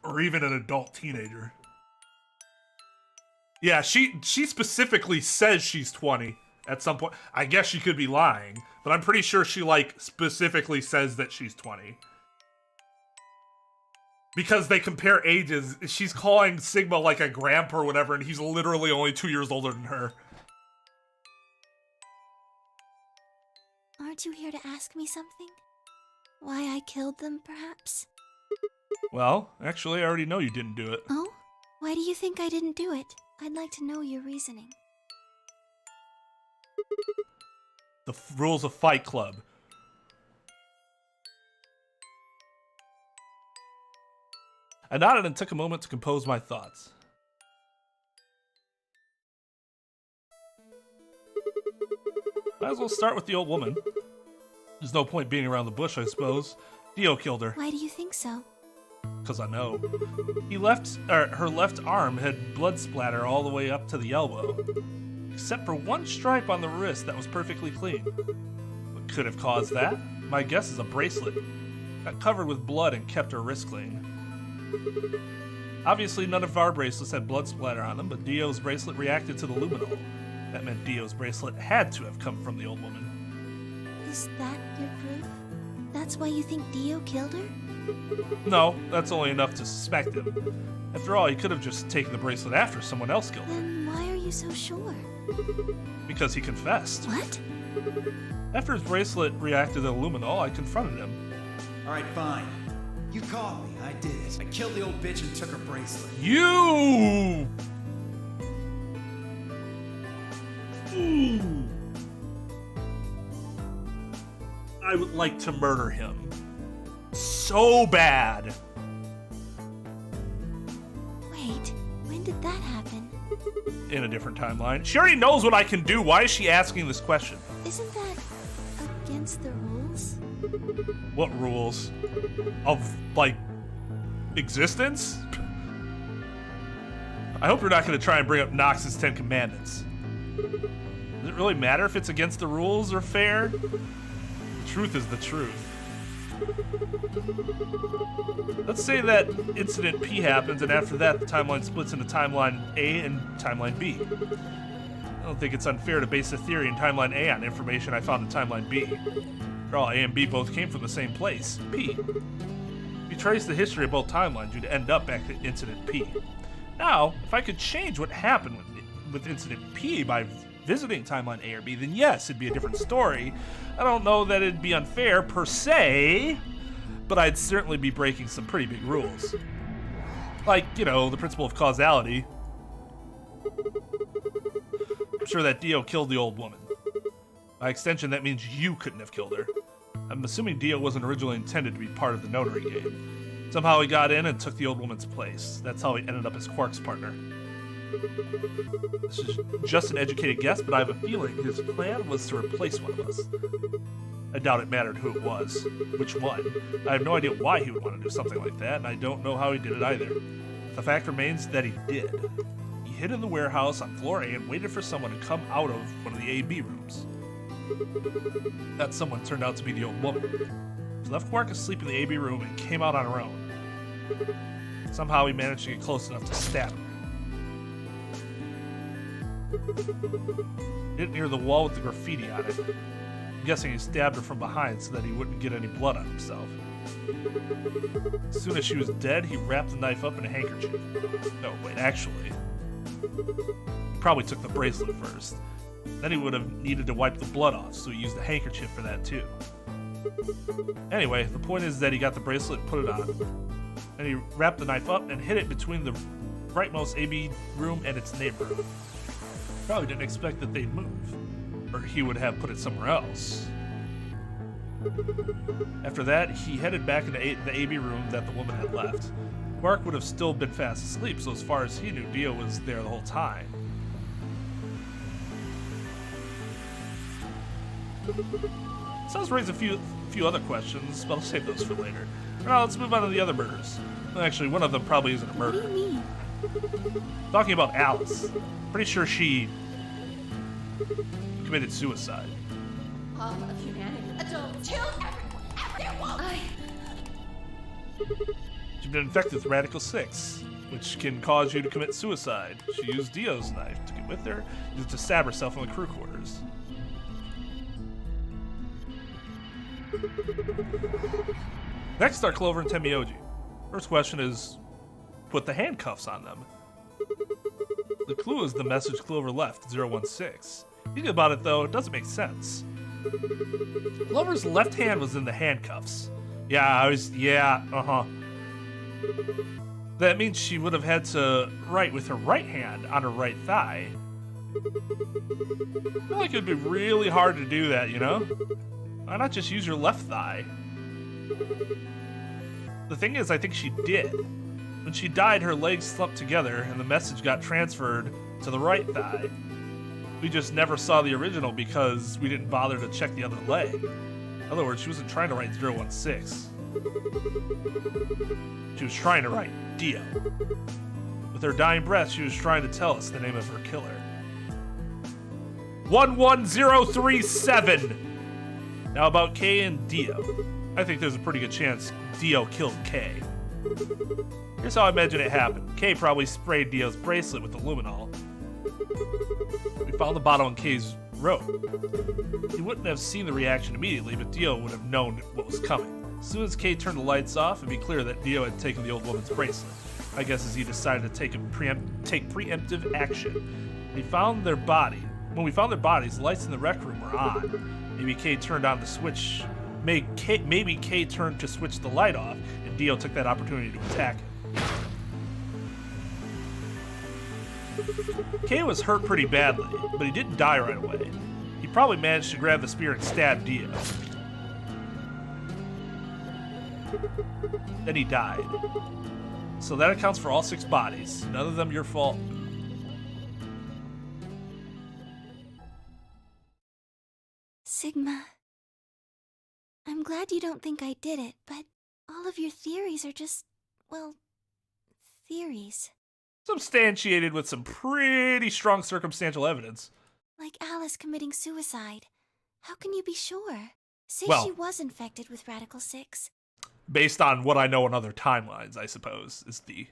Or even an adult teenager. Yeah, she specifically says she's 20 at some point. I guess she could be lying, but I'm pretty sure she, like, specifically says that she's 20. Because they compare ages. She's calling Sigma, like, a grandpa or whatever, and he's literally only 2 years older than her. Aren't you here to ask me something? Why I killed them, perhaps? Well, actually, I already know you didn't do it. Oh? Why do you think I didn't do it? I'd like to know your reasoning. The rules of Fight Club. I nodded and took a moment to compose my thoughts. Might as well start with the old woman. There's no point beating around the bush, I suppose. Dio killed her. Why do you think so? Because I know. Her left arm had blood splatter all the way up to the elbow. Except for one stripe on the wrist that was perfectly clean. What could have caused that? My guess is a bracelet. Got covered with blood and kept her wrist clean. Obviously, none of our bracelets had blood splatter on them, but Dio's bracelet reacted to the luminol. That meant Dio's bracelet had to have come from the old woman. Is that your proof? That's why you think Dio killed her? No, that's only enough to suspect him. After all, he could have just taken the bracelet after someone else killed him. Then why are you so sure? Because he confessed. What? After his bracelet reacted to the luminol, I confronted him. Alright, fine. You caught me. I did it. I killed the old bitch and took her bracelet. You! Ooh. I would like to murder him. So bad. Wait, when did that happen? In a different timeline. She already knows what I can do. Why is she asking this question? Isn't that against the rules? What rules? Of, like, existence? I hope you're not going to try and bring up Nox's 10 Commandments. Does it really matter if it's against the rules or fair? The truth is the truth. Let's say that incident P happens, and after that, the timeline splits into timeline A and timeline B. I don't think it's unfair to base a theory in timeline A on information I found in timeline B. After all, A and B both came from the same place, P. If you trace the history of both timelines, you'd end up back at incident P. Now, if I could change what happened with incident P by visiting timeline A or B, then yes, it'd be a different story. I don't know that it'd be unfair per se, but I'd certainly be breaking some pretty big rules. Like, you know, the principle of causality. I'm sure that Dio killed the old woman. By extension, that means you couldn't have killed her. I'm assuming Dio wasn't originally intended to be part of the Nonary game. Somehow he got in and took the old woman's place. That's how he ended up as Quark's partner. This is just an educated guess, but I have a feeling his plan was to replace one of us. I doubt it mattered who it was. Which one? I have no idea why he would want to do something like that, and I don't know how he did it either. The fact remains that he did. He hid in the warehouse on floor A and waited for someone to come out of one of the A-B rooms. That someone turned out to be the old woman. She left Quark asleep in the AB room and came out on her own. Somehow he managed to get close enough to stab her. He hit near the wall with the graffiti on it. I'm guessing he stabbed her from behind so that he wouldn't get any blood on himself. As soon as she was dead, he wrapped the knife up in a handkerchief. No, wait, actually, he probably took the bracelet first. Then he would have needed to wipe the blood off, so he used the handkerchief for that too. Anyway, the point is that he got the bracelet and put it on. Then he wrapped the knife up and hid it between the rightmost AB room and its neighbor. Probably didn't expect that they'd move, or he would have put it somewhere else. After that, he headed back into the AB room that the woman had left. Quark would have still been fast asleep, so as far as he knew, Dio was there the whole time. This does raise a few other questions, but I'll save those for later. Now let's move on to the other murders. Well, actually, one of them probably isn't a murder. What do you mean? Talking about Alice. Pretty sure she committed suicide. All of humanity. Adults, children, everyone. She'd been infected with Radical 6, which can cause you to commit suicide. She used Dio's knife to get with her, used it to stab herself in the crew quarters. Next are Clover and Temioji. First question is, put the handcuffs on them. The clue is the message Clover left, 016. Thinking about it though, it doesn't make sense. Clover's left hand was in the handcuffs. That means she would have had to write with her right hand on her right thigh. I feel like it'd be really hard to do that, you know? Why not just use your left thigh? The thing is, I think she did. When she died, her legs slumped together and the message got transferred to the right thigh. We just never saw the original because we didn't bother to check the other leg. In other words, she wasn't trying to write 016. She was trying to write Dio. With her dying breath, she was trying to tell us the name of her killer. 11037! Now about Kay and Dio. I think there's a pretty good chance Dio killed Kay. Here's how I imagine it happened. Kay probably sprayed Dio's bracelet with the luminol. We found the bottle in Kay's robe. He wouldn't have seen the reaction immediately, but Dio would have known what was coming. As soon as Kay turned the lights off, it'd be clear that Dio had taken the old woman's bracelet. My guess is he decided to take preemptive action. When we found their bodies, the lights in the rec room were on. Maybe Kay turned on the switch. Maybe Kay turned to switch the light off, and Dio took that opportunity to attack him. Kay was hurt pretty badly, but he didn't die right away. He probably managed to grab the spear and stab Dio. Then he died. So that accounts for all 6 bodies. None of them your fault. Sigma. I'm glad you don't think I did it, but all of your theories are just, well, theories. Substantiated with some pretty strong circumstantial evidence. Like Alice committing suicide. How can you be sure? Say Well, she was infected with Radical 6. Based on what I know in other timelines, I suppose, is the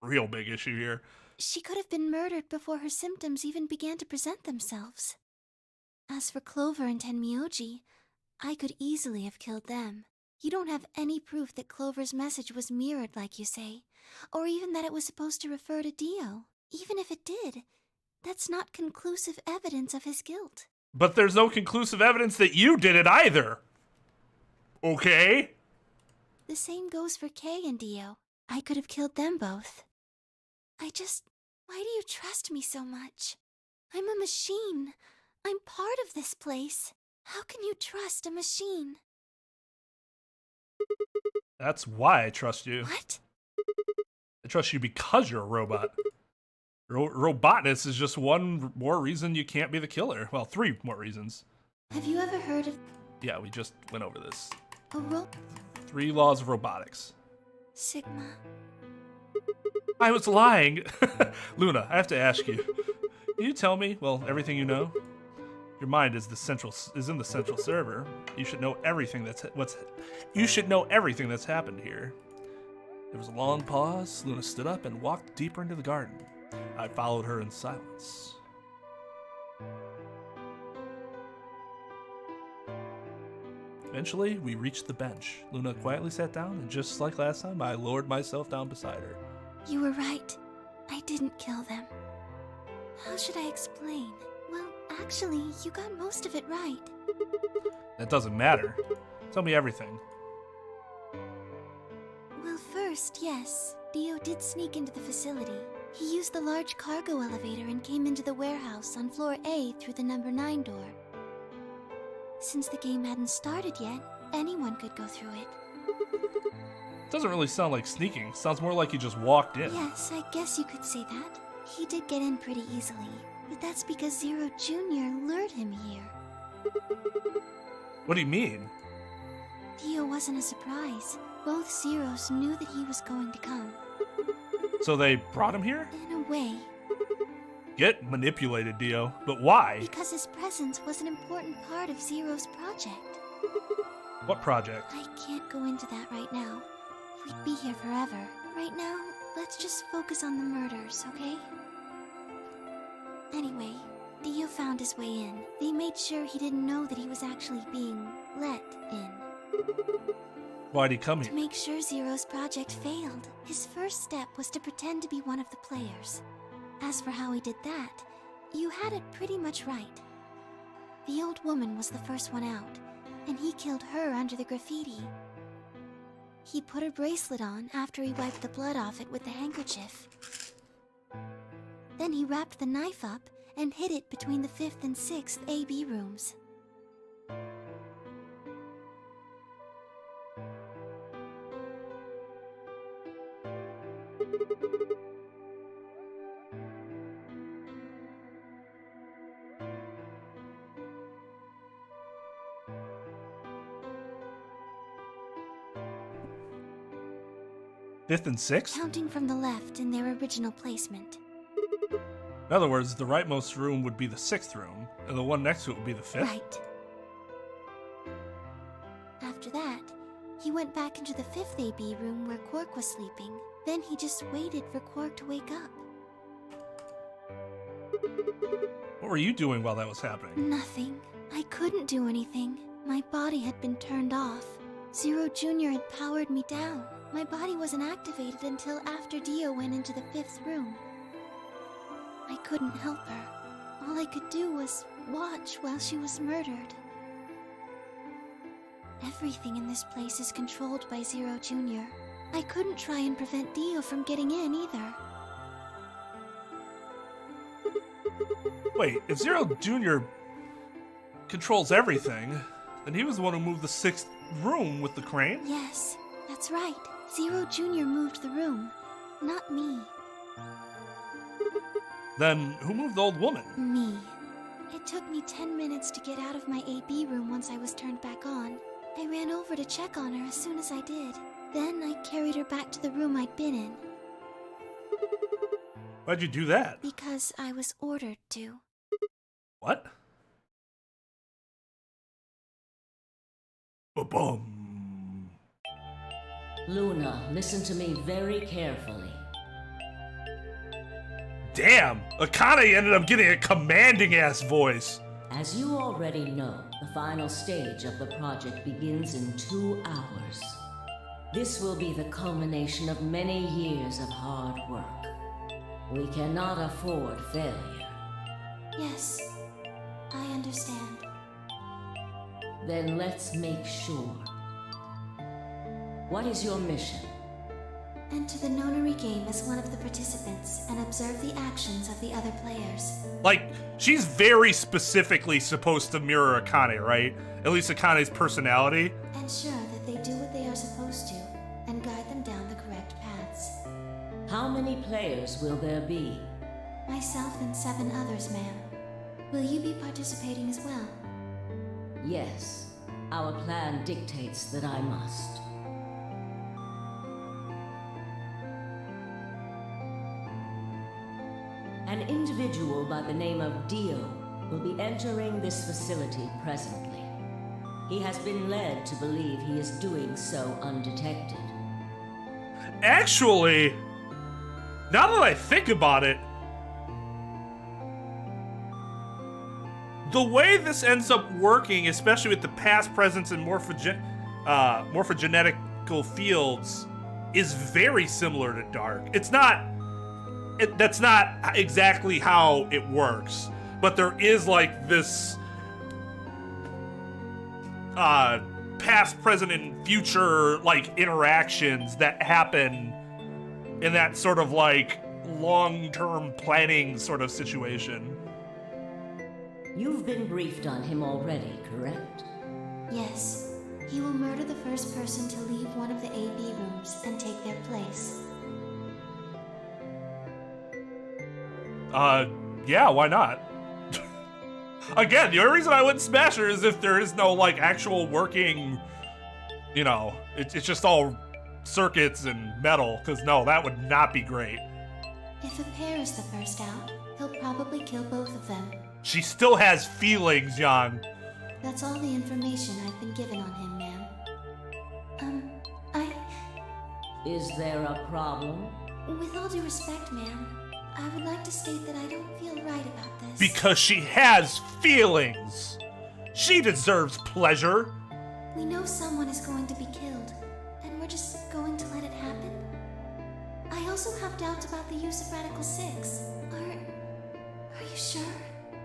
real big issue here. She could have been murdered before her symptoms even began to present themselves. As for Clover and Tenmyoji, I could easily have killed them. You don't have any proof that Clover's message was mirrored like you say, or even that it was supposed to refer to Dio. Even if it did, that's not conclusive evidence of his guilt. But there's no conclusive evidence that you did it either. Okay? The same goes for Kay and Dio. I could have killed them both. Why do you trust me so much? I'm a machine. I'm part of this place. How can you trust a machine? That's why I trust you. What? I trust you because you're a robot. Robotness is just one more reason you can't be the killer. Well, 3 more reasons. Have you ever heard of... Yeah, we just went over this. a 3 laws of robotics. Sigma. I was lying. Luna, I have to ask you. Can you tell me, well, everything you know? Your mind is in the central server. You should know everything that's happened here. There was a long pause. Luna stood up and walked deeper into the garden. I followed her in silence. Eventually, we reached the bench. Luna quietly sat down, and just like last time, I lowered myself down beside her. You were right. I didn't kill them. How should I explain? Well, actually, you got most of it right. That doesn't matter. Tell me everything. Well, first, yes. Dio did sneak into the facility. He used the large cargo elevator and came into the warehouse on floor A through the number 9 door. Since the game hadn't started yet, anyone could go through it. Doesn't really sound like sneaking. Sounds more like he just walked in. Yes, I guess you could say that. He did get in pretty easily, but that's because Zero Jr. lured him here. What do you mean? Dio wasn't a surprise. Both Zeros knew that he was going to come. So they brought him here? In a way. Get manipulated, Dio. But why? Because his presence was an important part of Zero's project. What project? I can't go into that right now. We'd be here forever. Right now, let's just focus on the murders, okay? Anyway, Dio found his way in. They made sure he didn't know that he was actually being let in. Why'd he come here? To make sure Zero's project failed. His first step was to pretend to be one of the players. As for how he did that, you had it pretty much right. The old woman was the first one out, and he killed her under the graffiti. He put her bracelet on after he wiped the blood off it with the handkerchief. Then he wrapped the knife up and hid it between the 5th and 6th AB rooms. Fifth and 6th? Counting from the left in their original placement. In other words, the rightmost room would be the 6th room, and the one next to it would be the 5th? Right. After that, he went back into the 5th AB room where Quark was sleeping. Then he just waited for Quark to wake up. What were you doing while that was happening? Nothing. I couldn't do anything. My body had been turned off. Zero Jr. had powered me down. My body wasn't activated until after Dio went into the 5th room. I couldn't help her. All I could do was watch while she was murdered. Everything in this place is controlled by Zero Jr. I couldn't try and prevent Dio from getting in either. Wait, if Zero Jr. controls everything, then he was the one who moved the 6th room with the crane? Yes, that's right. Zero Jr. moved the room, not me. Then who moved the old woman? Me. It took me 10 minutes to get out of my AB room once I was turned back on. I ran over to check on her as soon as I did. Then I carried her back to the room I'd been in. Why'd you do that? Because I was ordered to. What? Ba-bum. Luna, listen to me very carefully. Damn! Akane ended up getting a commanding-ass voice. As you already know, the final stage of the project begins in 2 hours. This will be the culmination of many years of hard work. We cannot afford failure. Yes, I understand. Then let's make sure. What is your mission? Enter the Nonary game as one of the participants and observe the actions of the other players. Like, she's very specifically supposed to mirror Akane, right? At least Akane's personality. Ensure that they do what they are supposed to and guide them down the correct paths. How many players will there be? Myself and 7 others, ma'am. Will you be participating as well? Yes. Our plan dictates that I must. An individual by the name of Dio will be entering this facility presently. He has been led to believe he is doing so undetected. Actually, now that I think about it, the way this ends up working, especially with the past, presence, and morphogenetical fields, is very similar to Dark. It's not... that's not exactly how it works, but there is like this past, present, and future like interactions that happen in that sort of like long-term planning sort of situation. You've been briefed on him already, correct? Yes. He will murder the first person to leave one of the AB rooms and take their place. Yeah, why not? Again, the only reason I wouldn't smash her is if there is no, like, actual working, you know, it's just all circuits and metal, because no, that would not be great. If a pair is the first out, he'll probably kill both of them. She still has feelings, Yang. That's all the information I've been given on him, ma'am. Is there a problem? With all due respect, ma'am, I would like to state that I don't feel right about this. Because she has feelings. She deserves pleasure. We know someone is going to be killed, and we're just going to let it happen? I also have doubts about the use of Radical 6. Are you sure?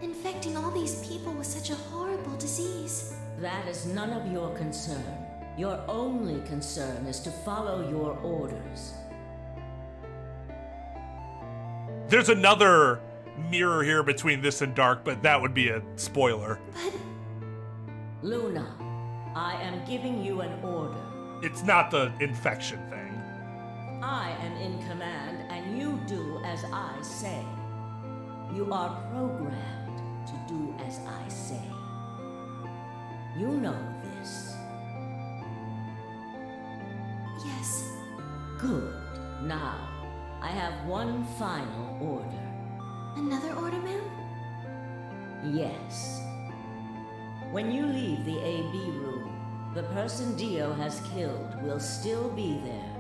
Infecting all these people with such a horrible disease. That is none of your concern. Your only concern is to follow your orders. There's another mirror here between this and Dark, but that would be a spoiler. But... Luna, I am giving you an order. It's not the infection thing. I am in command, and you do as I say. You are programmed to do as I say. You know this. Yes. Good. Now, I have one final order. Another order, ma'am? Yes. When you leave the AB room, the person Dio has killed will still be there.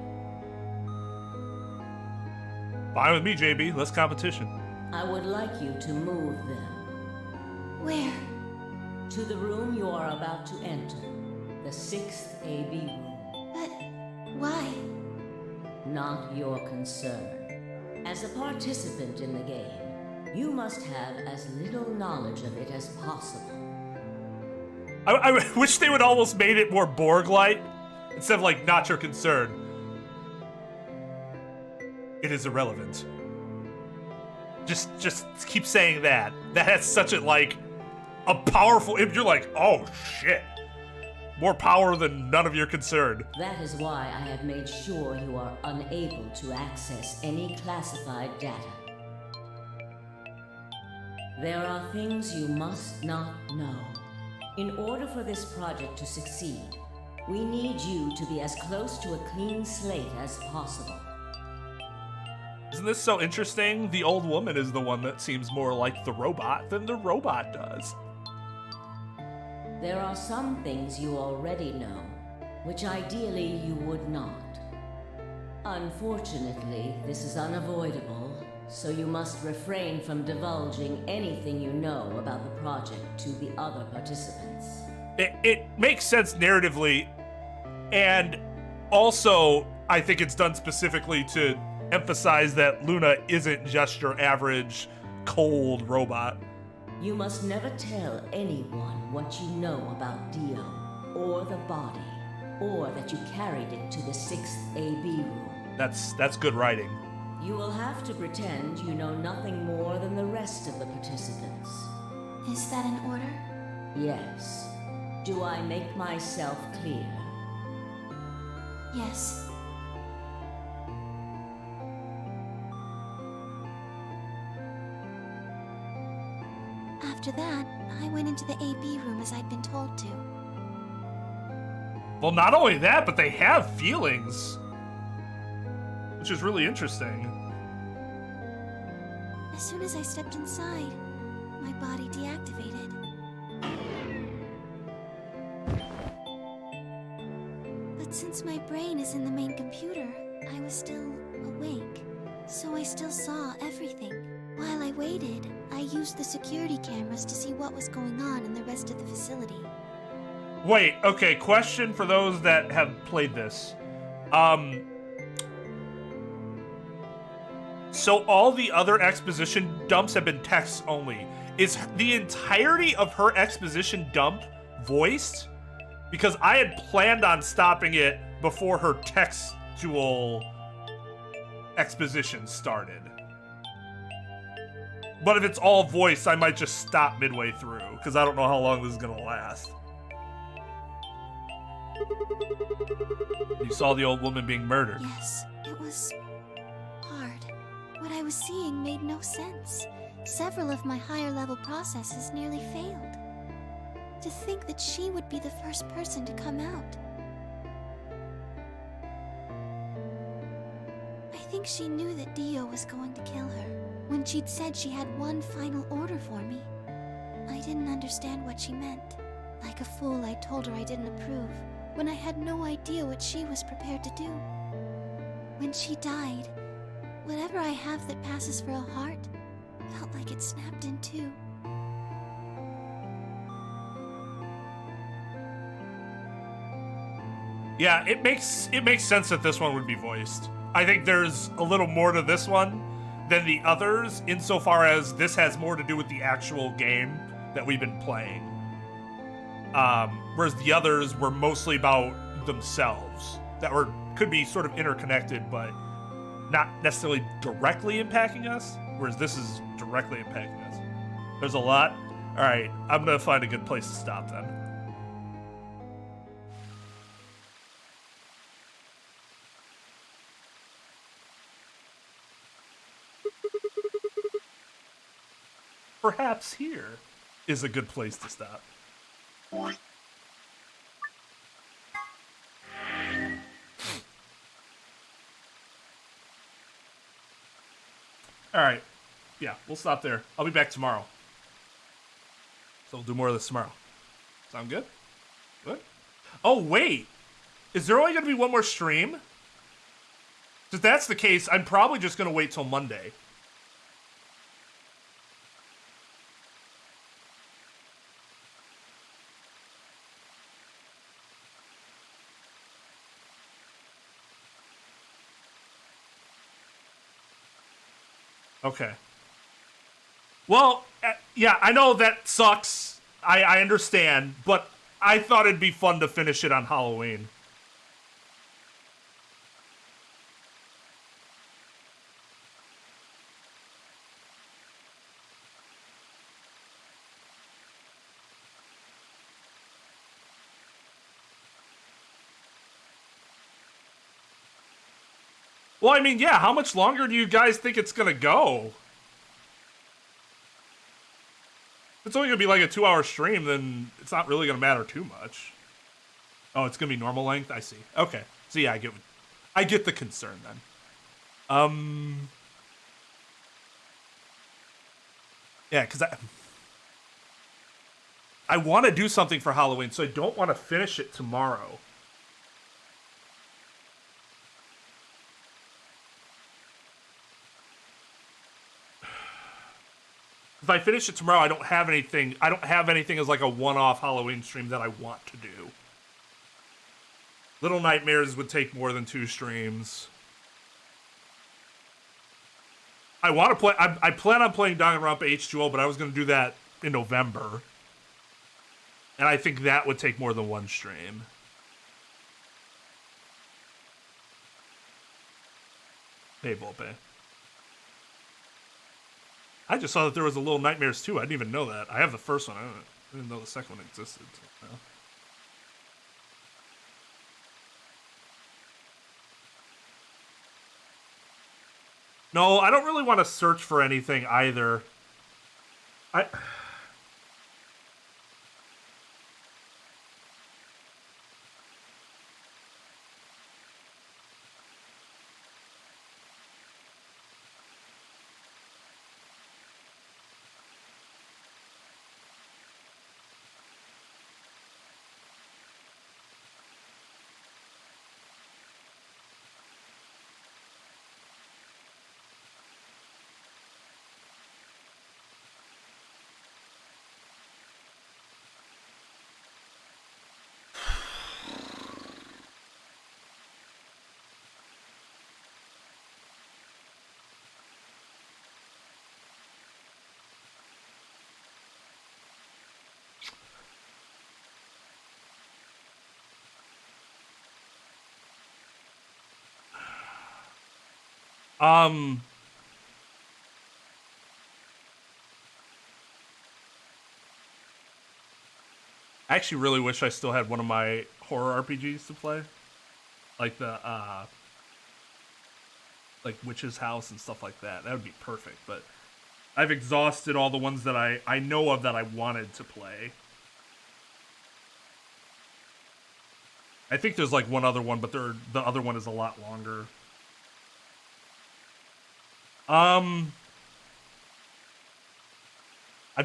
Fine with me, JB. Less competition. I would like you to move them. Where? To the room you are about to enter. The 6th AB room. But... why? Not your concern. As a participant in the game, you must have as little knowledge of it as possible. I wish they would almost made it more Borg-like, instead of like, not your concern. It is irrelevant. Just keep saying that. That has such a, like, a powerful, you're like, oh shit. More power than none of your concern. That is why I have made sure you are unable to access any classified data. There are things you must not know. In order for this project to succeed, we need you to be as close to a clean slate as possible. Isn't this so interesting? The old woman is the one that seems more like the robot than the robot does. There are some things you already know, which ideally you would not. Unfortunately, this is unavoidable, so you must refrain from divulging anything you know about the project to the other participants. It makes sense narratively, and also I think it's done specifically to emphasize that Luna isn't just your average cold robot. You must never tell anyone what you know about Dio, or the body, or that you carried it to the 6th AB room. That's good writing. You will have to pretend you know nothing more than the rest of the participants. Is that an order? Yes. Do I make myself clear? Yes. After that, I went into the AB room as I'd been told to. Well, not only that, but they have feelings. Which is really interesting. As soon as I stepped inside, my body deactivated. But since my brain is in the main computer, I was still awake, so I still saw everything. While I waited, I used the security cameras to see what was going on in the rest of the facility. Wait, okay, question for those that have played this. So all the other exposition dumps have been text only. Is the entirety of her exposition dump voiced? Because I had planned on stopping it before her textual exposition started. But if it's all voiced, I might just stop midway through, because I don't know how long this is gonna last. You saw the old woman being murdered. Yes, it was hard. What I was seeing made no sense. Several of my higher level processes nearly failed. To think that she would be the first person to come out. I think she knew that Dio was going to kill her when she'd said she had one final order for me. I didn't understand what she meant. Like a fool, I told her I didn't approve, when I had no idea what she was prepared to do. When she died, whatever I have that passes for a heart felt like it snapped in two. Yeah, it makes sense that this one would be voiced. I think there's a little more to this one than the others, insofar as this has more to do with the actual game that we've been playing. Whereas the others were mostly about themselves, that could be sort of interconnected, but not necessarily directly impacting us, whereas this is directly impacting us. There's a lot. All right, I'm gonna find a good place to stop then. Perhaps here is a good place to stop. All right. Yeah, we'll stop there. I'll be back tomorrow. So we'll do more of this tomorrow. Sound good? Good? Oh, wait. Is there only going to be one more stream? If that's the case, I'm probably just going to wait till Monday. Okay. Well, yeah, I know that sucks. I understand, but I thought it'd be fun to finish it on Halloween. Well, I mean, yeah, how much longer do you guys think it's gonna go? If it's only gonna be like a 2-hour stream, then it's not really gonna matter too much. Oh, it's gonna be normal length? I see. Okay. So yeah, I get the concern then. Yeah, because I want to do something for Halloween, so I don't want to finish it tomorrow. If I finish it tomorrow, I don't have anything as like a one-off Halloween stream that I want to do. Little Nightmares would take more than 2 streams. I want to play. I plan on playing Danganronpa H2O, but I was going to do that in November, and I think that would take more than 1 stream. Hey, Volpe. I just saw that there was a Little Nightmares 2. I didn't even know that. I have the first one. I didn't know the second one existed. So, no. No, I don't really want to search for anything either. I actually really wish I still had one of my horror RPGs to play. Like the, like Witch's House and stuff like that. That would be perfect, but I've exhausted all the ones that I know of that I wanted to play. I think there's like one other one, but the other one is a lot longer. I've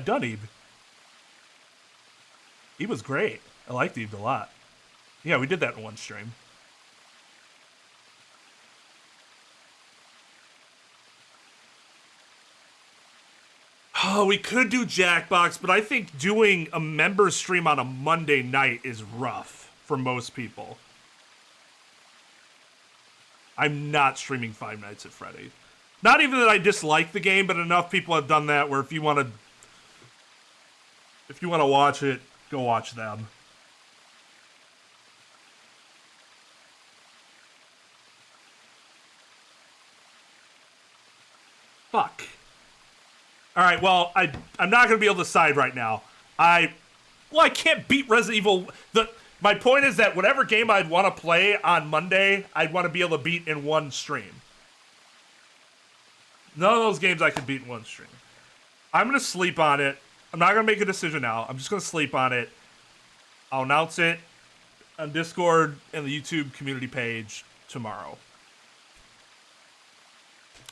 done Eve. Eve was great. I liked Eve a lot. Yeah, we did that in one stream. Oh, we could do Jackbox, but I think doing a member stream on a Monday night is rough for most people. I'm not streaming Five Nights at Freddy's. Not even that I dislike the game, but enough people have done that where if you want to watch it, go watch them. Fuck. All right, well, I'm not going to be able to decide right now. I can't beat Resident Evil. My point is that whatever game I'd want to play on Monday, I'd want to be able to beat in one stream. None of those games I could beat in one stream. I'm going to sleep on it. I'm not going to make a decision now. I'm just going to sleep on it. I'll announce it on Discord and the YouTube community page tomorrow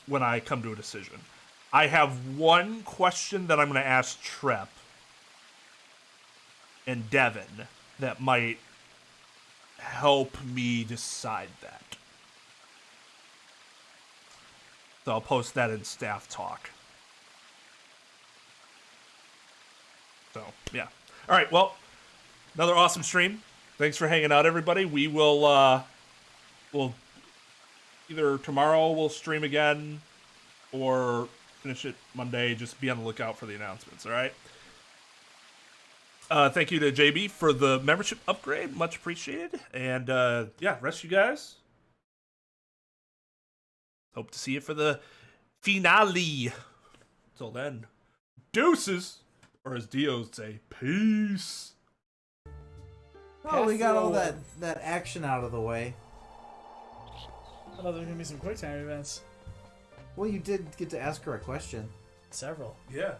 when I come to a decision. I have one question that I'm going to ask Trep and Devin that might help me decide that. So I'll post that in staff talk. So, yeah. All right, well, another awesome stream. Thanks for hanging out, everybody. We will, we'll either tomorrow we'll stream again or finish it Monday. Just be on the lookout for the announcements, all right? Thank you to JB for the membership upgrade. Much appreciated. And, yeah, rest you guys. Hope to see you for the finale. Till then, deuces. Or as Dio would say, peace. Oh, we got all that action out of the way. I thought there were going to be some quick time events. Well, you did get to ask her a question. Several. Yeah.